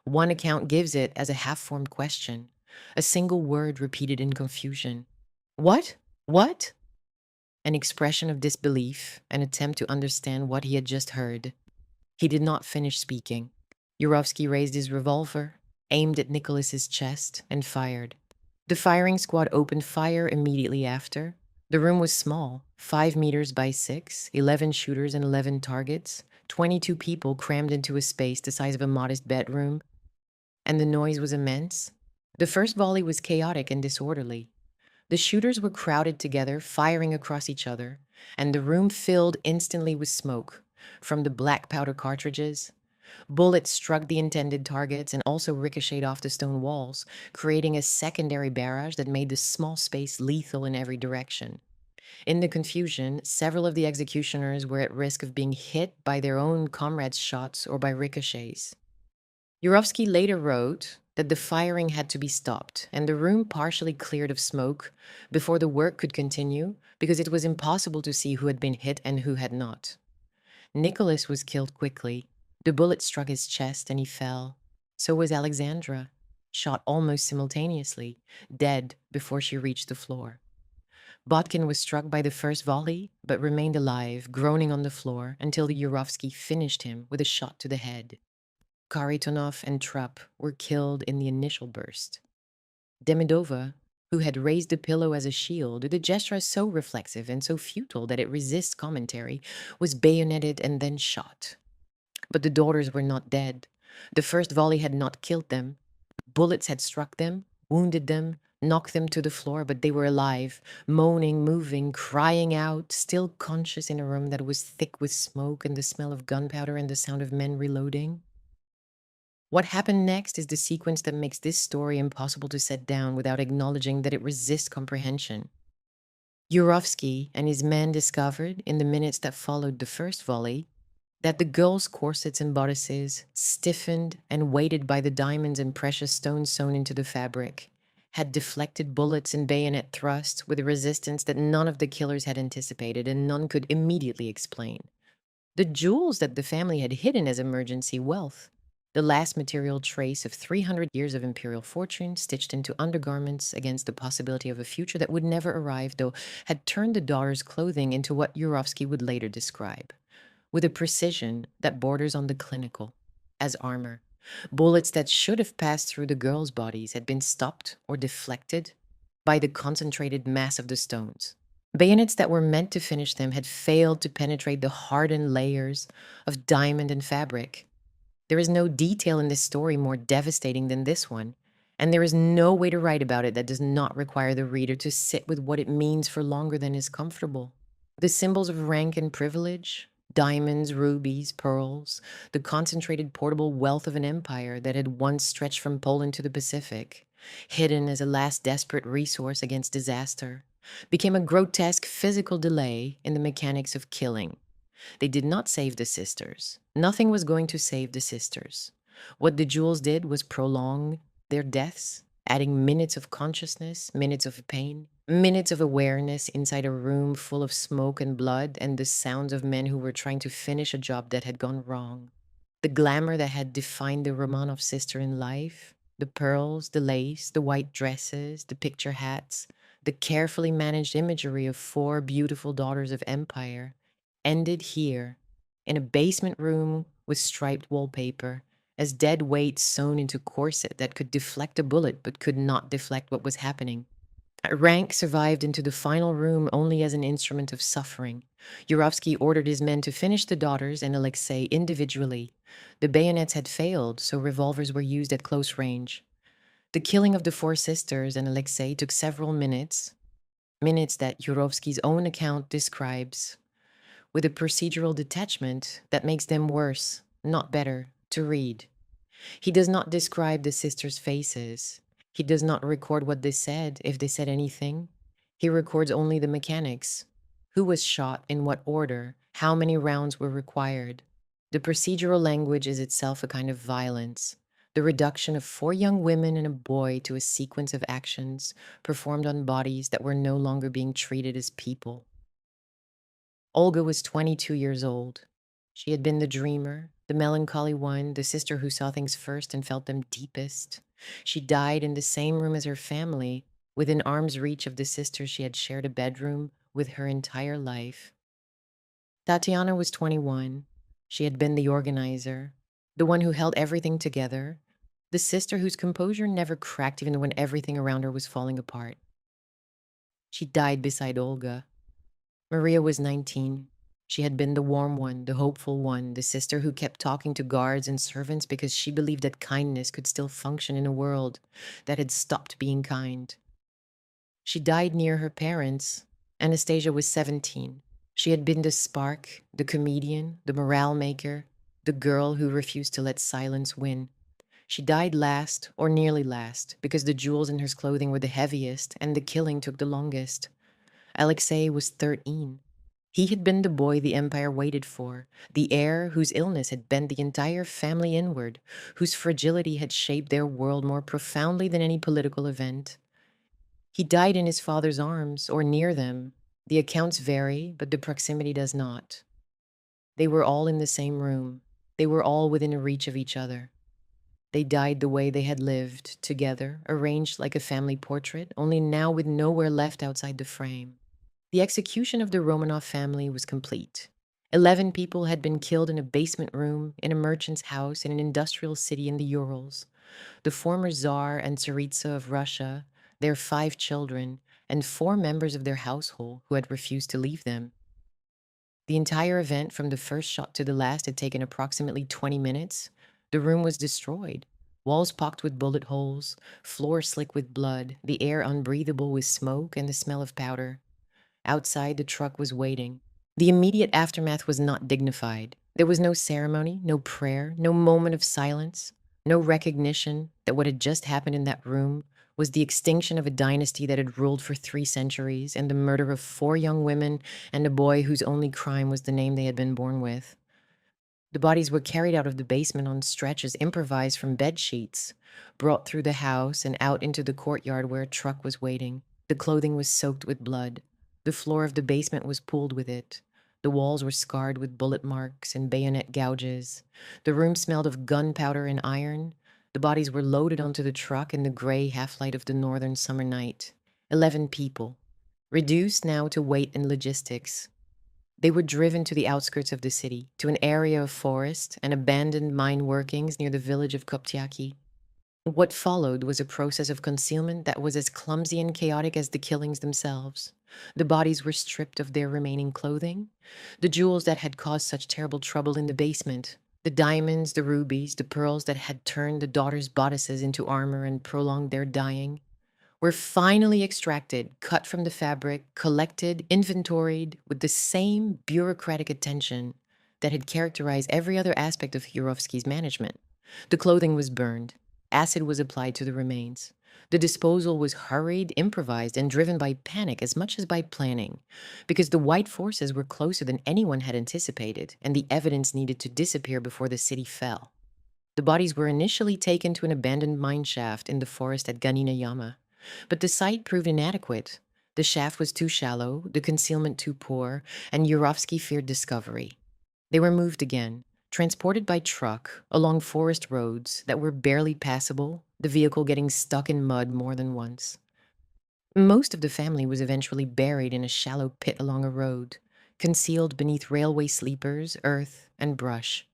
One account gives it as a half-formed question, a single word repeated in confusion. What? What? An expression of disbelief, an attempt to understand what he had just heard. He did not finish speaking. Yurovsky raised his revolver, aimed at Nicholas's chest, and fired. The firing squad opened fire immediately after. The room was small, 5 meters by 6, 11 shooters and 11 targets, 22 people crammed into a space the size of a modest bedroom. And the noise was immense. The first volley was chaotic and disorderly. The shooters were crowded together, firing across each other, and the room filled instantly with smoke from the black powder cartridges. Bullets struck the intended targets and also ricocheted off the stone walls, creating a secondary barrage that made the small space lethal in every direction. In the confusion, several of the executioners were at risk of being hit by their own comrades' shots or by ricochets. Yurovsky later wrote that the firing had to be stopped and the room partially cleared of smoke before the work could continue because it was impossible to see who had been hit and who had not. Nicholas was killed quickly. The bullet struck his chest and he fell. So was Alexandra, shot almost simultaneously, dead before she reached the floor. Botkin was struck by the first volley, but remained alive, groaning on the floor until Yurovsky finished him with a shot to the head. Kharitonov and Trupp were killed in the initial burst. Demidova, who had raised the pillow as a shield, the gesture is so reflexive and so futile that it resists commentary, was bayoneted and then shot. But the daughters were not dead. The first volley had not killed them. Bullets had struck them, wounded them, knocked them to the floor, but they were alive, moaning, moving, crying out, still conscious in a room that was thick with smoke and the smell of gunpowder and the sound of men reloading. What happened next is the sequence that makes this story impossible to set down without acknowledging that it resists comprehension. Yurovsky and his men discovered, in the minutes that followed the first volley, that the girls' corsets and bodices, stiffened and weighted by the diamonds and precious stones sewn into the fabric, had deflected bullets and bayonet thrusts with a resistance that none of the killers had anticipated and none could immediately explain. The jewels that the family had hidden as emergency wealth, the last material trace of 300 years of imperial fortune stitched into undergarments against the possibility of a future that would never arrive, though, had turned the daughters' clothing into what Yurovsky would later describe, with a precision that borders on the clinical, as armor. Bullets that should have passed through the girls' bodies had been stopped or deflected by the concentrated mass of the stones. Bayonets that were meant to finish them had failed to penetrate the hardened layers of diamond and fabric. There is no detail in this story more devastating than this one, and there is no way to write about it that does not require the reader to sit with what it means for longer than is comfortable. The symbols of rank and privilege, diamonds, rubies, pearls, the concentrated portable wealth of an empire that had once stretched from Poland to the Pacific, hidden as a last desperate resource against disaster, became a grotesque physical delay in the mechanics of killing. They did not save the sisters. Nothing was going to save the sisters. What the jewels did was prolong their deaths, adding minutes of consciousness, minutes of pain, minutes of awareness inside a room full of smoke and blood and the sounds of men who were trying to finish a job that had gone wrong. The glamour that had defined the Romanov sister in life, the pearls, the lace, the white dresses, the picture hats, the carefully managed imagery of four beautiful daughters of empire, ended here, in a basement room with striped wallpaper, as dead weight sewn into corset that could deflect a bullet but could not deflect what was happening. Rank survived into the final room only as an instrument of suffering. Yurovsky ordered his men to finish the daughters and Alexei individually. The bayonets had failed, so revolvers were used at close range. The killing of the four sisters and Alexei took several minutes, minutes that Yurovsky's own account describes with a procedural detachment that makes them worse, not better, to read. He does not describe the sisters' faces. He does not record what they said, if they said anything. He records only the mechanics. Who was shot, in what order, how many rounds were required. The procedural language is itself a kind of violence, the reduction of four young women and a boy to a sequence of actions performed on bodies that were no longer being treated as people. Olga was 22 years old. She had been the dreamer, the melancholy one, the sister who saw things first and felt them deepest. She died in the same room as her family, within arm's reach of the sister she had shared a bedroom with her entire life. Tatiana was 21. She had been the organizer, the one who held everything together, the sister whose composure never cracked even when everything around her was falling apart. She died beside Olga. Maria was 19. She had been the warm one, the hopeful one, the sister who kept talking to guards and servants because she believed that kindness could still function in a world that had stopped being kind. She died near her parents. Anastasia was 17. She had been the spark, the comedian, the morale maker, the girl who refused to let silence win. She died last, or nearly last, because the jewels in her clothing were the heaviest and the killing took the longest. Alexei was 13. He had been the boy the empire waited for, the heir whose illness had bent the entire family inward, whose fragility had shaped their world more profoundly than any political event. He died in his father's arms, or near them. The accounts vary, but the proximity does not. They were all in the same room. They were all within reach of each other. They died the way they had lived, together, arranged like a family portrait, only now with nowhere left outside the frame. The execution of the Romanov family was complete. 11 people had been killed in a basement room, in a merchant's house, in an industrial city in the Urals. The former Tsar and Tsaritsa of Russia, their 5 children, and 4 members of their household who had refused to leave them. The entire event, from the first shot to the last, had taken approximately 20 minutes. The room was destroyed. Walls pocked with bullet holes, floor slick with blood, the air unbreathable with smoke and the smell of powder. Outside, the truck was waiting. The immediate aftermath was not dignified. There was no ceremony, no prayer, no moment of silence, no recognition that what had just happened in that room was the extinction of a dynasty that had ruled for 3 centuries and the murder of 4 young women and a boy whose only crime was the name they had been born with. The bodies were carried out of the basement on stretchers improvised from bed sheets, brought through the house and out into the courtyard where a truck was waiting. The clothing was soaked with blood. The floor of the basement was pooled with it. The walls were scarred with bullet marks and bayonet gouges. The room smelled of gunpowder and iron. The bodies were loaded onto the truck in the gray half-light of the northern summer night. 11 people, reduced now to weight and logistics. They were driven to the outskirts of the city, to an area of forest and abandoned mine workings near the village of Koptiaki. What followed was a process of concealment that was as clumsy and chaotic as the killings themselves. The bodies were stripped of their remaining clothing, the jewels that had caused such terrible trouble in the basement, the diamonds, the rubies, the pearls that had turned the daughters' bodices into armor and prolonged their dying, were finally extracted, cut from the fabric, collected, inventoried with the same bureaucratic attention that had characterized every other aspect of Yurovsky's management. The clothing was burned. Acid was applied to the remains. The disposal was hurried, improvised, and driven by panic as much as by planning, because the white forces were closer than anyone had anticipated, and the evidence needed to disappear before the city fell. The bodies were initially taken to an abandoned mine shaft in the forest at Ganina Yama, but the site proved inadequate. The shaft was too shallow, the concealment too poor, and Yurovsky feared discovery. They were moved again, transported by truck along forest roads that were barely passable, the vehicle getting stuck in mud more than once. Most of the family was eventually buried in a shallow pit along a road, concealed beneath railway sleepers, earth, and brush.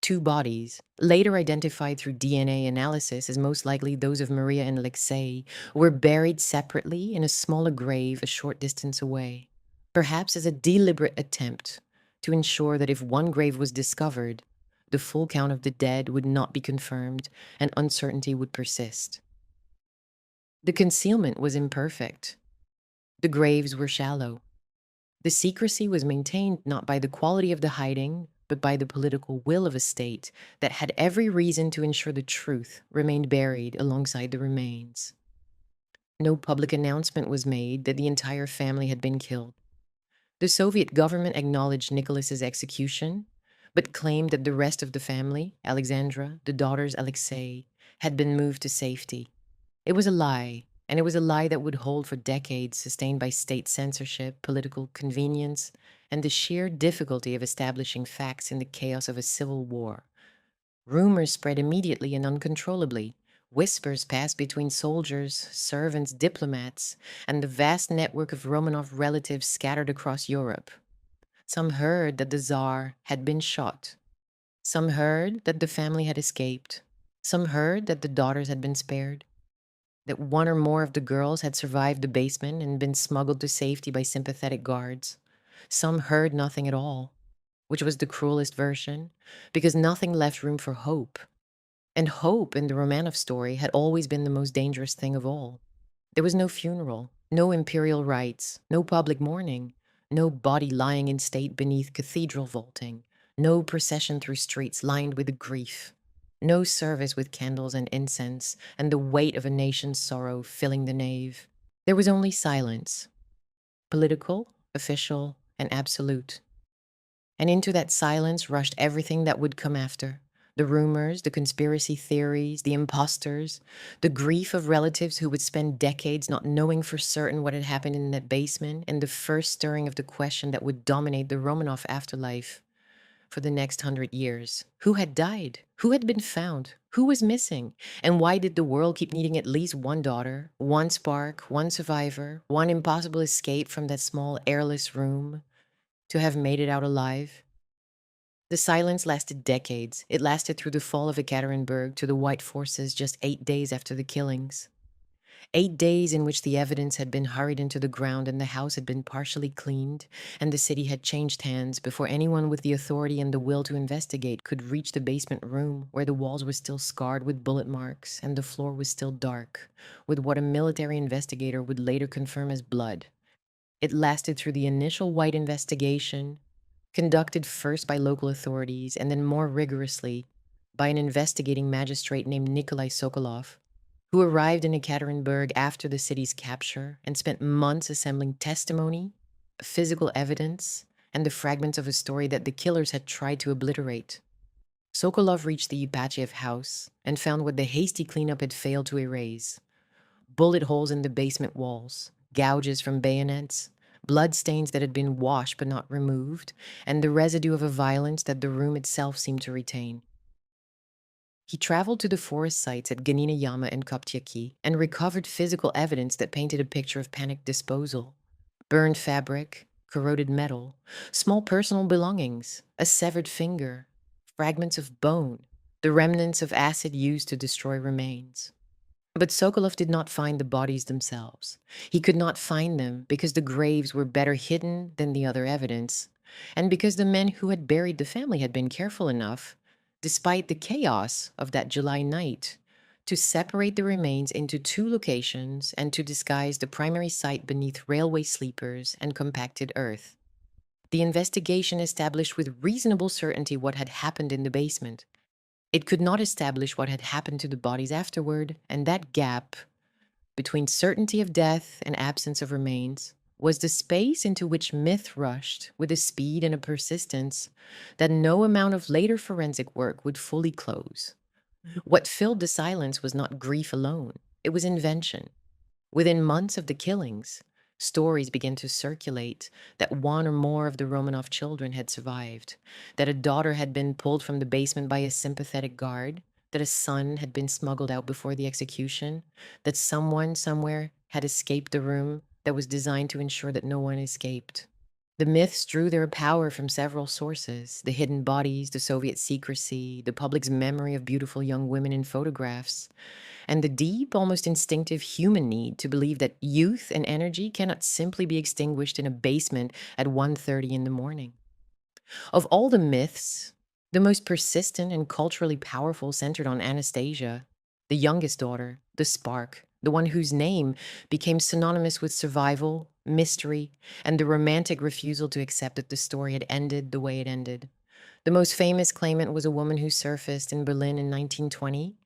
2 bodies, later identified through DNA analysis as most likely those of Maria and Alexei, were buried separately in a smaller grave a short distance away, perhaps as a deliberate attempt to ensure that if one grave was discovered, the full count of the dead would not be confirmed and uncertainty would persist. The concealment was imperfect. The graves were shallow. The secrecy was maintained not by the quality of the hiding, but by the political will of a state that had every reason to ensure the truth remained buried alongside the remains. No public announcement was made that the entire family had been killed. The Soviet government acknowledged Nicholas's execution, but claimed that the rest of the family, Alexandra, the daughters Alexei, had been moved to safety. It was a lie, and it was a lie that would hold for decades, sustained by state censorship, political convenience, and the sheer difficulty of establishing facts in the chaos of a civil war. Rumors spread immediately and uncontrollably. Whispers passed between soldiers, servants, diplomats, and the vast network of Romanov relatives scattered across Europe. Some heard that the Tsar had been shot. Some heard that the family had escaped. Some heard that the daughters had been spared, that one or more of the girls had survived the basement and been smuggled to safety by sympathetic guards. Some heard nothing at all, which was the cruelest version, because nothing left room for hope. And hope in the Romanov story had always been the most dangerous thing of all. There was no funeral, no imperial rites, no public mourning, no body lying in state beneath cathedral vaulting, no procession through streets lined with grief, no service with candles and incense and the weight of a nation's sorrow filling the nave. There was only silence. political, official, and absolute. And into that silence rushed everything that would come after: the rumors, the conspiracy theories, the imposters, the grief of relatives who would spend decades not knowing for certain what had happened in that basement, and the first stirring of the question that would dominate the Romanov afterlife for the next 100 years. Who had died? Who had been found? Who was missing? And why did the world keep needing at least one daughter, one spark, one survivor, one impossible escape from that small airless room to have made it out alive? The silence lasted decades. It lasted through the fall of Ekaterinburg to the White Forces just 8 days after the killings. 8 days in which the evidence had been hurried into the ground and the house had been partially cleaned, and the city had changed hands before anyone with the authority and the will to investigate could reach the basement room where the walls were still scarred with bullet marks and the floor was still dark, with what a military investigator would later confirm as blood. It lasted through the initial White investigation, conducted first by local authorities and then more rigorously by an investigating magistrate named Nikolai Sokolov, who arrived in Ekaterinburg after the city's capture and spent months assembling testimony, physical evidence, and the fragments of a story that the killers had tried to obliterate. Sokolov reached the Ipatiev House and found what the hasty cleanup had failed to erase: bullet holes in the basement walls, gouges from bayonets, blood stains that had been washed but not removed, and the residue of a violence that the room itself seemed to retain. He traveled to the forest sites at Ganina Yama and Koptyaki and recovered physical evidence that painted a picture of panicked disposal: burned fabric, corroded metal, small personal belongings, a severed finger, fragments of bone, the remnants of acid used to destroy remains. But Sokolov did not find the bodies themselves. He could not find them because the graves were better hidden than the other evidence, and because the men who had buried the family had been careful enough, despite the chaos of that July night, to separate the remains into two locations and to disguise the primary site beneath railway sleepers and compacted earth. The investigation established with reasonable certainty what had happened in the basement. It could not establish what had happened to the bodies afterward, and that gap between certainty of death and absence of remains was the space into which myth rushed with a speed and a persistence that no amount of later forensic work would fully close. What filled the silence was not grief alone, it was invention. Within months of the killings, stories began to circulate that one or more of the Romanov children had survived, that a daughter had been pulled from the basement by a sympathetic guard, that a son had been smuggled out before the execution, that someone somewhere had escaped the room that was designed to ensure that no one escaped. The myths drew their power from several sources: the hidden bodies, the Soviet secrecy, the public's memory of beautiful young women in photographs, and the deep, almost instinctive human need to believe that youth and energy cannot simply be extinguished in a basement at 1:30 in the morning. Of all the myths, the most persistent and culturally powerful centered on Anastasia, the youngest daughter, the spark, the one whose name became synonymous with survival, mystery, and the romantic refusal to accept that the story had ended the way it ended. The most famous claimant was a woman who surfaced in Berlin in 1920,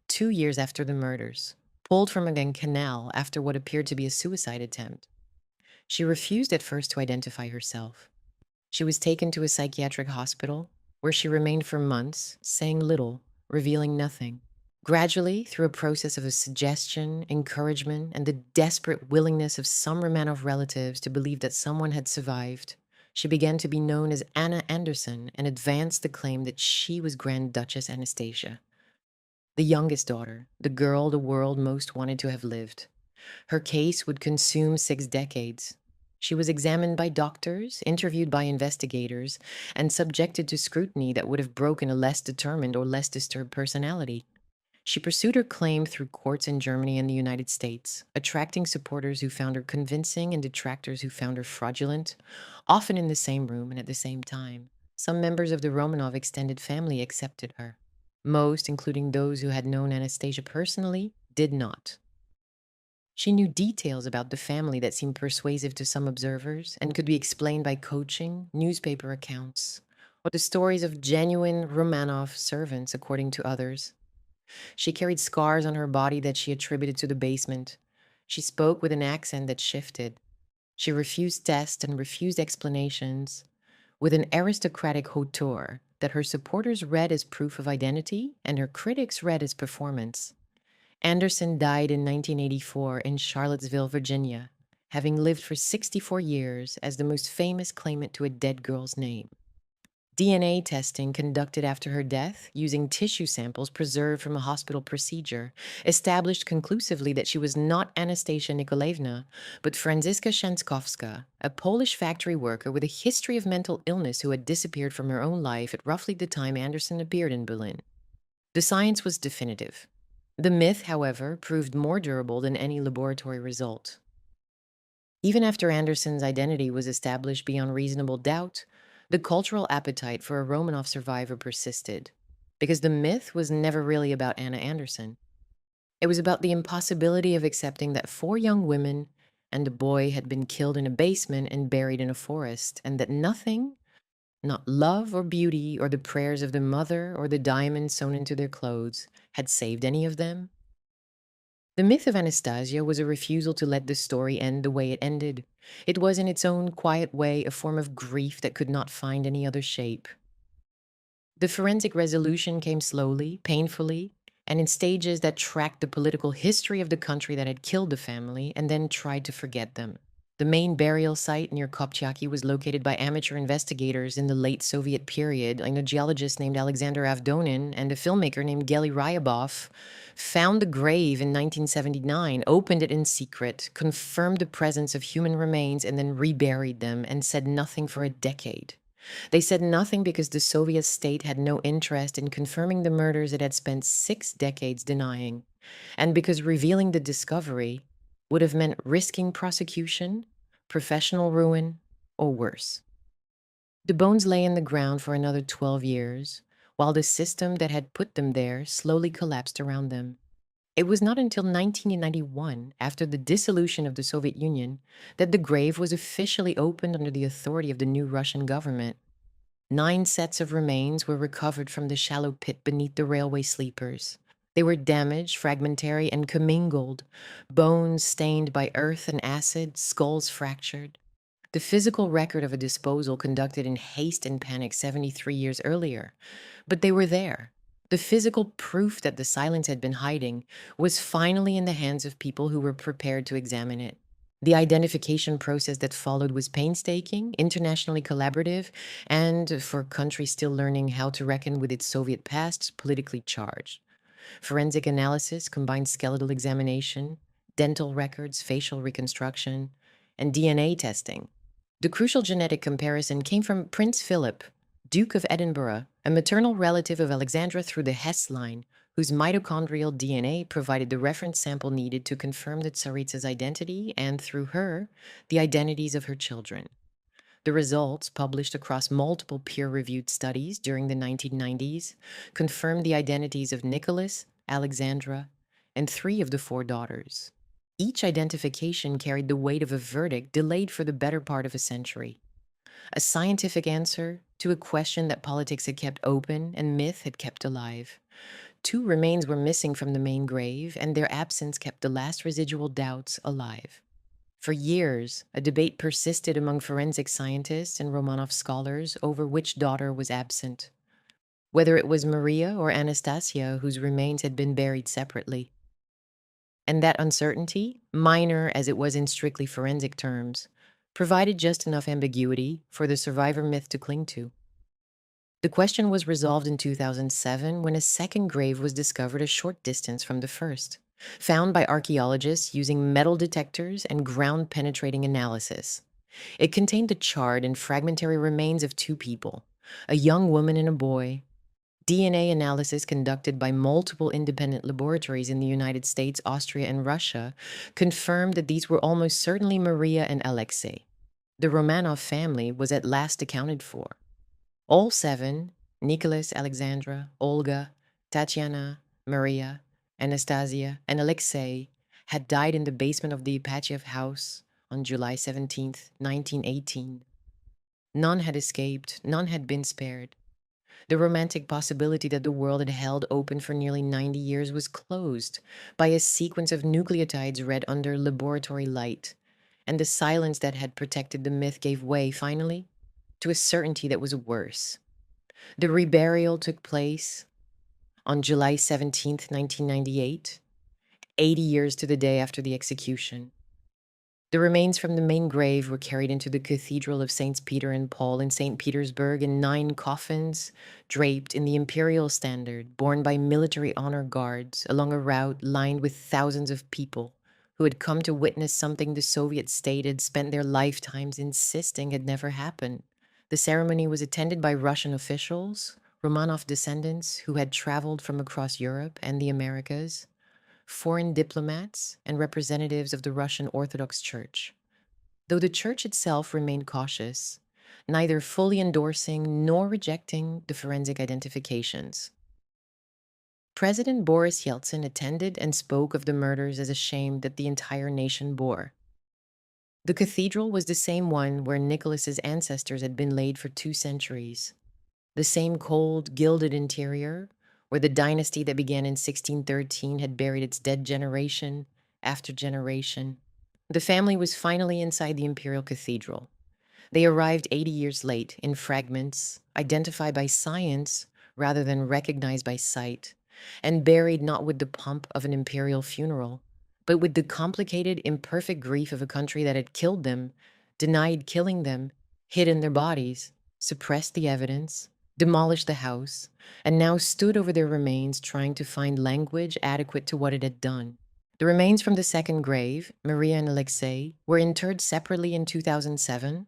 2 years after the murders, pulled from a canal after what appeared to be a suicide attempt. She refused at first to identify herself. She was taken to a psychiatric hospital, where she remained for months, saying little, revealing nothing. Gradually, through a process of suggestion, encouragement, and the desperate willingness of some Romanov relatives to believe that someone had survived, she began to be known as Anna Anderson and advanced the claim that she was Grand Duchess Anastasia, the youngest daughter, the girl the world most wanted to have lived. Her case would consume 6 decades. She was examined by doctors, interviewed by investigators, and subjected to scrutiny that would have broken a less determined or less disturbed personality. She pursued her claim through courts in Germany and the United States, attracting supporters who found her convincing and detractors who found her fraudulent, often in the same room and at the same time. Some members of the Romanov extended family accepted her. Most, including those who had known Anastasia personally, did not. She knew details about the family that seemed persuasive to some observers and could be explained by coaching, newspaper accounts, or the stories of genuine Romanov servants, according to others. She carried scars on her body that she attributed to the basement. She spoke with an accent that shifted. She refused tests and refused explanations with an aristocratic hauteur that her supporters read as proof of identity and her critics read as performance. Anderson died in 1984 in Charlottesville, Virginia, having lived for 64 years as the most famous claimant to a dead girl's name. DNA testing conducted after her death, using tissue samples preserved from a hospital procedure, established conclusively that she was not Anastasia Nikolaevna, but Franziska Szankowska, a Polish factory worker with a history of mental illness who had disappeared from her own life at roughly the time Anderson appeared in Berlin. The science was definitive. The myth, however, proved more durable than any laboratory result. Even after Anderson's identity was established beyond reasonable doubt, the cultural appetite for a Romanov survivor persisted, because the myth was never really about Anna Anderson. It was about the impossibility of accepting that 4 young women and a boy had been killed in a basement and buried in a forest, and that nothing, not love or beauty or the prayers of the mother or the diamonds sewn into their clothes, had saved any of them. The myth of Anastasia was a refusal to let the story end the way it ended. It was, in its own quiet way, a form of grief that could not find any other shape. The forensic resolution came slowly, painfully, and in stages that tracked the political history of the country that had killed the family and then tried to forget them. The main burial site near Kopchaki was located by amateur investigators in the late Soviet period, and a geologist named Alexander Avdonin and a filmmaker named Gely Ryabov found the grave in 1979, opened it in secret, confirmed the presence of human remains, and then reburied them and said nothing for a decade. They said nothing because the Soviet state had no interest in confirming the murders it had spent 6 decades denying, and because revealing the discovery would have meant risking prosecution, professional ruin, or worse. The bones lay in the ground for another 12 years, while the system that had put them there slowly collapsed around them. It was not until 1991, after the dissolution of the Soviet Union, that the grave was officially opened under the authority of the new Russian government. 9 sets of remains were recovered from the shallow pit beneath the railway sleepers. They were damaged, fragmentary, and commingled, bones stained by earth and acid, skulls fractured. The physical record of a disposal conducted in haste and panic 73 years earlier. But they were there. The physical proof that the silence had been hiding was finally in the hands of people who were prepared to examine it. The identification process that followed was painstaking, internationally collaborative, and, for countries still learning how to reckon with its Soviet past, politically charged. Forensic analysis combined skeletal examination, dental records, facial reconstruction, and DNA testing. The crucial genetic comparison came from Prince Philip, Duke of Edinburgh, a maternal relative of Alexandra through the Hess line, whose mitochondrial DNA provided the reference sample needed to confirm the Tsaritsa's identity and, through her, the identities of her children. The results, published across multiple peer-reviewed studies during the 1990s, confirmed the identities of Nicholas, Alexandra, and 3 of the 4 daughters. Each identification carried the weight of a verdict delayed for the better part of a century. A scientific answer to a question that politics had kept open and myth had kept alive. 2 remains were missing from the main grave, and their absence kept the last residual doubts alive. For years, a debate persisted among forensic scientists and Romanov scholars over which daughter was absent, whether it was Maria or Anastasia whose remains had been buried separately. And that uncertainty, minor as it was in strictly forensic terms, provided just enough ambiguity for the survivor myth to cling to. The question was resolved in 2007 when a second grave was discovered a short distance from the first, found by archaeologists using metal detectors and ground-penetrating analysis. It contained the charred and fragmentary remains of 2 people, a young woman and a boy. DNA analysis conducted by multiple independent laboratories in the United States, Austria, and Russia confirmed that these were almost certainly Maria and Alexei. The Romanov family was at last accounted for. All 7, Nicholas, Alexandra, Olga, Tatiana, Maria, Anastasia, and Alexei, had died in the basement of the Ipatiev House on July 17, 1918. None had escaped, none had been spared. The romantic possibility that the world had held open for nearly 90 years was closed by a sequence of nucleotides read under laboratory light, and the silence that had protected the myth gave way, finally, to a certainty that was worse. The reburial took place on July 17th, 1998, 80 years to the day after the execution. The remains from the main grave were carried into the Cathedral of Saints Peter and Paul in St. Petersburg in 9 coffins, draped in the imperial standard, borne by military honor guards along a route lined with thousands of people who had come to witness something the Soviet state had spent their lifetimes insisting had never happened. The ceremony was attended by Russian officials, Romanov descendants who had traveled from across Europe and the Americas, foreign diplomats, and representatives of the Russian Orthodox Church. Though the Church itself remained cautious, neither fully endorsing nor rejecting the forensic identifications. President Boris Yeltsin attended and spoke of the murders as a shame that the entire nation bore. The cathedral was the same one where Nicholas's ancestors had been laid for 2 centuries. The same cold, gilded interior, where the dynasty that began in 1613 had buried its dead generation after generation. The family was finally inside the imperial cathedral. They arrived 80 years late, in fragments, identified by science rather than recognized by sight, and buried not with the pomp of an imperial funeral, but with the complicated, imperfect grief of a country that had killed them, denied killing them, hidden their bodies, suppressed the evidence, demolished the house, and now stood over their remains trying to find language adequate to what it had done. The remains from the second grave, Maria and Alexei, were interred separately in 2007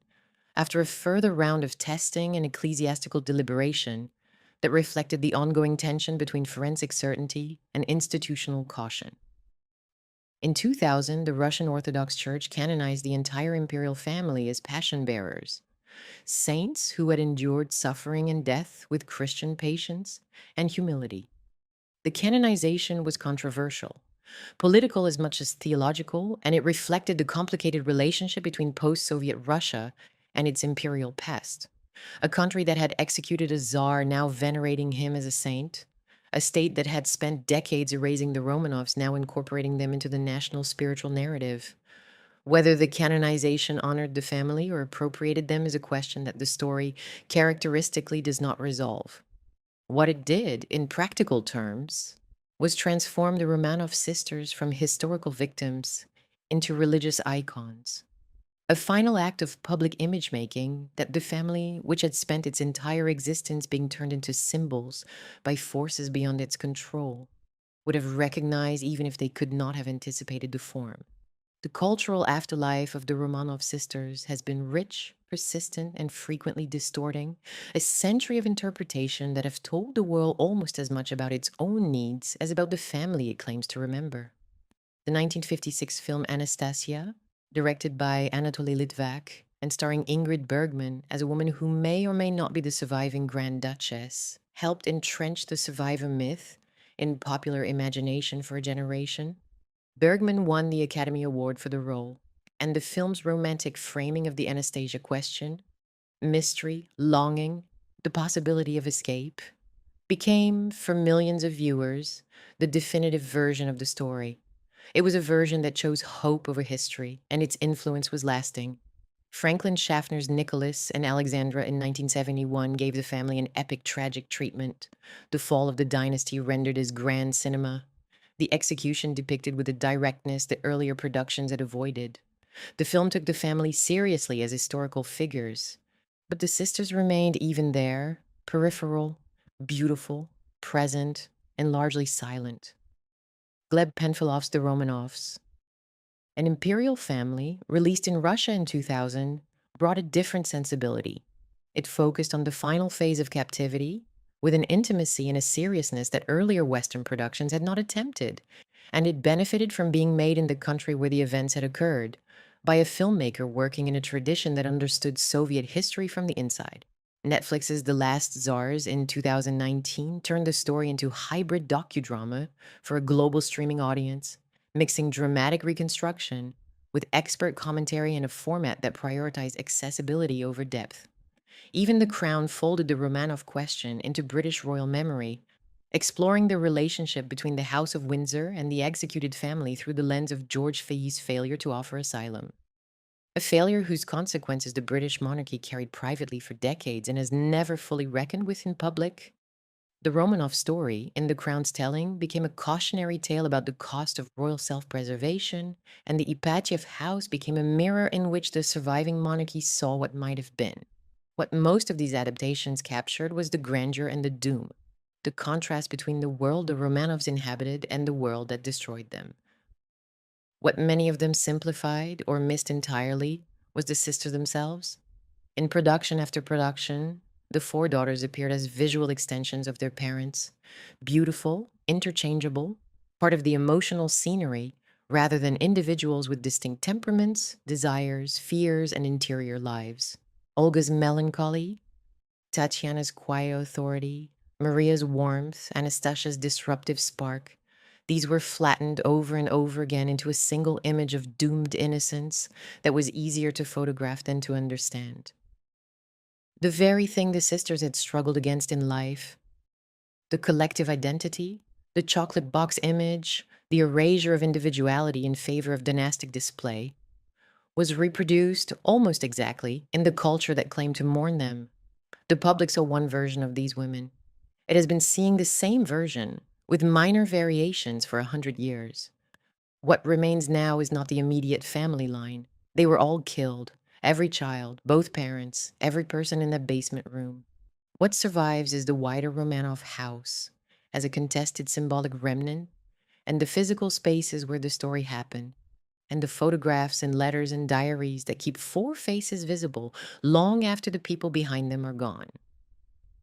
after a further round of testing and ecclesiastical deliberation that reflected the ongoing tension between forensic certainty and institutional caution. In 2000, the Russian Orthodox Church canonized the entire imperial family as passion bearers, saints who had endured suffering and death with Christian patience and humility. The canonization was controversial, political as much as theological, and it reflected the complicated relationship between post-Soviet Russia and its imperial past. A country that had executed a czar, now venerating him as a saint. A state that had spent decades erasing the Romanovs, now incorporating them into the national spiritual narrative. Whether the canonization honored the family or appropriated them is a question that the story characteristically does not resolve. What it did, in practical terms, was transform the Romanov sisters from historical victims into religious icons. A final act of public image making that the family, which had spent its entire existence being turned into symbols by forces beyond its control, would have recognized even if they could not have anticipated the form. The cultural afterlife of the Romanov sisters has been rich, persistent, and frequently distorting, a century of interpretation that have told the world almost as much about its own needs as about the family it claims to remember. The 1956 film Anastasia, directed by Anatoly Litvak and starring Ingrid Bergman as a woman who may or may not be the surviving Grand Duchess, helped entrench the survivor myth in popular imagination for a generation. Bergman won the Academy Award for the role, and the film's romantic framing of the Anastasia question, mystery, longing, the possibility of escape, became, for millions of viewers, the definitive version of the story. It was a version that chose hope over history, and its influence was lasting. Franklin Schaffner's Nicholas and Alexandra in 1971 gave the family an epic tragic treatment, the fall of the dynasty rendered as grand cinema, the execution depicted with a directness that earlier productions had avoided. The film took the family seriously as historical figures, but the sisters remained even there, peripheral, beautiful, present, and largely silent. Gleb Penfilov's The Romanovs, an imperial family released in Russia in 2000, brought a different sensibility. It focused on the final phase of captivity, with an intimacy and a seriousness that earlier Western productions had not attempted, and it benefited from being made in the country where the events had occurred, by a filmmaker working in a tradition that understood Soviet history from the inside. Netflix's The Last Tsars in 2019 turned the story into hybrid docudrama for a global streaming audience, mixing dramatic reconstruction with expert commentary in a format that prioritized accessibility over depth. Even The Crown folded the Romanov question into British royal memory, exploring the relationship between the House of Windsor and the executed family through the lens of George Feyis's failure to offer asylum. A failure whose consequences the British monarchy carried privately for decades and has never fully reckoned with in public. The Romanov story, in the Crown's telling, became a cautionary tale about the cost of royal self preservation, and the Ipatiev House became a mirror in which the surviving monarchy saw what might have been. What most of these adaptations captured was the grandeur and the doom, the contrast between the world the Romanovs inhabited and the world that destroyed them. What many of them simplified or missed entirely was the sisters themselves. In production after production, the four daughters appeared as visual extensions of their parents, beautiful, interchangeable, part of the emotional scenery, rather than individuals with distinct temperaments, desires, fears, and interior lives. Olga's melancholy, Tatiana's quiet authority, Maria's warmth, Anastasia's disruptive spark. These were flattened over and over again into a single image of doomed innocence that was easier to photograph than to understand. The very thing the sisters had struggled against in life, the collective identity, the chocolate box image, the erasure of individuality in favor of dynastic display, was reproduced almost exactly in the culture that claimed to mourn them. The public saw one version of these women. It has been seeing the same version, with minor variations, for 100 years. What remains now is not the immediate family line. They were all killed, every child, both parents, every person in that basement room. What survives is the wider Romanov house, as a contested symbolic remnant, and the physical spaces where the story happened, and the photographs and letters and diaries that keep four faces visible long after the people behind them are gone.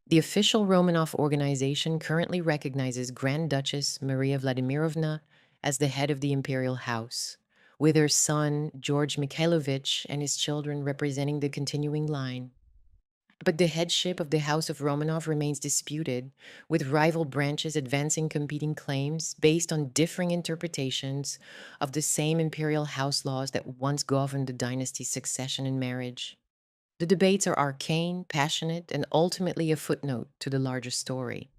The official Romanov organization currently recognizes Grand Duchess Maria Vladimirovna as the head of the imperial house, with her son George Mikhailovich and his children representing the continuing line. But the headship of the House of Romanov remains disputed, with rival branches advancing competing claims based on differing interpretations of the same imperial house laws that once governed the dynasty's succession and marriage. The debates are arcane, passionate, and ultimately a footnote to the larger story.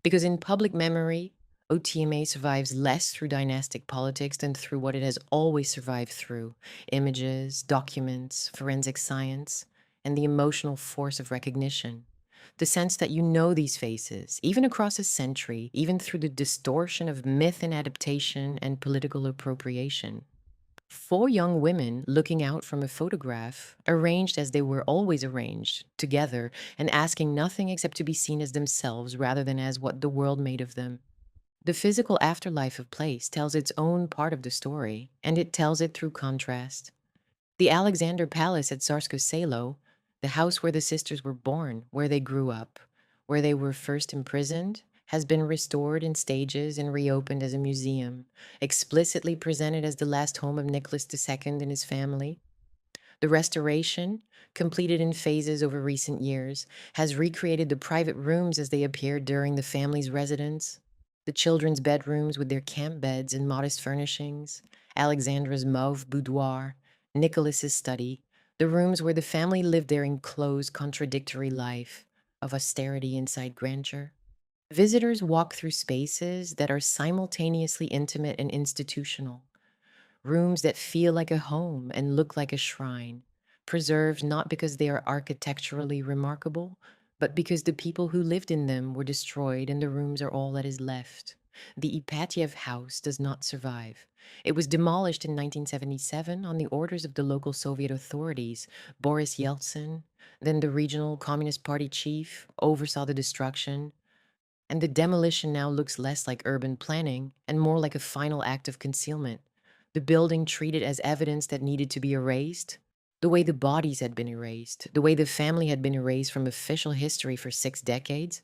Because in public memory, OTMA survives less through dynastic politics than through what it has always survived through: images, documents, forensic science, and the emotional force of recognition. The sense that you know these faces, even across a century, even through the distortion of myth and adaptation and political appropriation. Four young women looking out from a photograph, arranged as they were always arranged, together, and asking nothing except to be seen as themselves rather than as what the world made of them. The physical afterlife of place tells its own part of the story, and it tells it through contrast. The Alexander Palace at Tsarskoe Selo, the house where the sisters were born, where they grew up, where they were first imprisoned, has been restored in stages and reopened as a museum, explicitly presented as the last home of Nicholas II and his family. The restoration, completed in phases over recent years, has recreated the private rooms as they appeared during the family's residence. The children's bedrooms with their camp beds and modest furnishings, Alexandra's mauve boudoir, Nicholas's study, the rooms where the family lived their enclosed, contradictory life of austerity inside grandeur. Visitors walk through spaces that are simultaneously intimate and institutional, rooms that feel like a home and look like a shrine, preserved not because they are architecturally remarkable, but because the people who lived in them were destroyed and the rooms are all that is left. The Ipatiev House does not survive. It was demolished in 1977 on the orders of the local Soviet authorities. Boris Yeltsin, then the regional Communist Party chief, oversaw the destruction, and the demolition now looks less like urban planning and more like a final act of concealment. The building treated as evidence that needed to be erased, the way the bodies had been erased, the way the family had been erased from official history for 6 decades.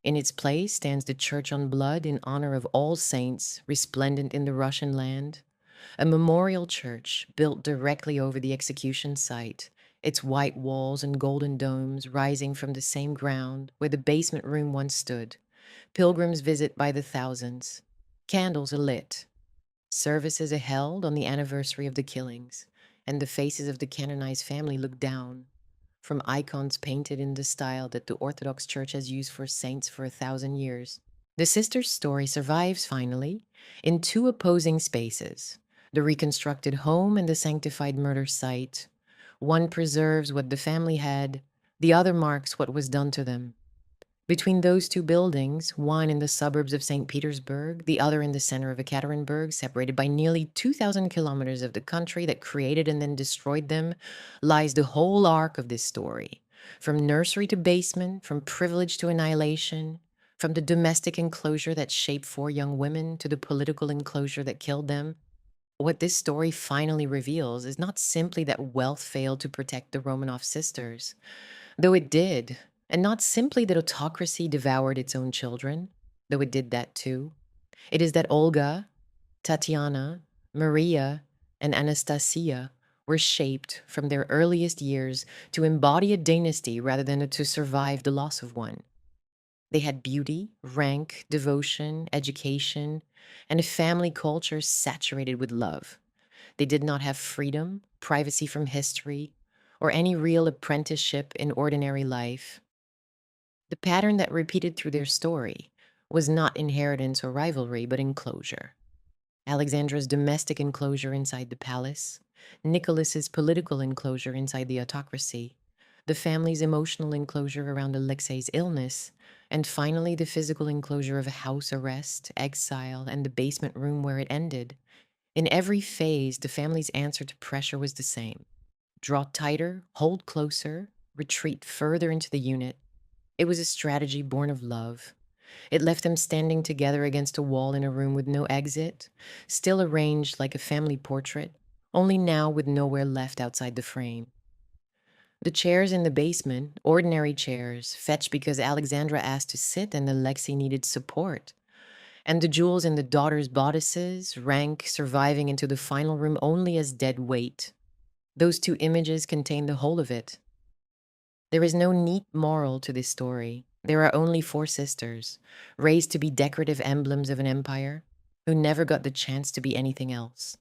In its place stands the Church on Blood in honor of all saints resplendent in the Russian land, a memorial church built directly over the execution site, its white walls and golden domes rising from the same ground where the basement room once stood. Pilgrims visit by the thousands. Candles are lit. Services are held on the anniversary of the killings, and the faces of the canonized family look down from icons painted in the style that the Orthodox Church has used for saints for 1,000 years. The sisters' story survives, finally, in two opposing spaces: the reconstructed home and the sanctified murder site, One preserves what the family had, the other marks what was done to them. Between those two buildings, one in the suburbs of St. Petersburg, the other in the center of Ekaterinburg, separated by nearly 2,000 kilometers of the country that created and then destroyed them, lies the whole arc of this story. From nursery to basement, from privilege to annihilation, from the domestic enclosure that shaped four young women to the political enclosure that killed them. What this story finally reveals is not simply that wealth failed to protect the Romanov sisters, though it did, and not simply that autocracy devoured its own children, though it did that too. It is that Olga, Tatiana, Maria, and Anastasia were shaped from their earliest years to embody a dynasty rather than to survive the loss of one. They had beauty, rank, devotion, education, and a family culture saturated with love. They did not have freedom, privacy from history, or any real apprenticeship in ordinary life. The pattern that repeated through their story was not inheritance or rivalry, but enclosure. Alexandra's domestic enclosure inside the palace, Nicholas's political enclosure inside the autocracy, the family's emotional enclosure around Alexei's illness, and finally the physical enclosure of a house arrest, exile, and the basement room where it ended. In every phase, the family's answer to pressure was the same: draw tighter, hold closer, retreat further into the unit. It was a strategy born of love. It left them standing together against a wall in a room with no exit, still arranged like a family portrait, only now with nowhere left outside the frame. The chairs in the basement, ordinary chairs, fetched because Alexandra asked to sit and Alexei needed support. And the jewels in the daughter's bodices, rank surviving into the final room only as dead weight. Those two images contain the whole of it. There is no neat moral to this story. There are only four sisters, raised to be decorative emblems of an empire, who never got the chance to be anything else.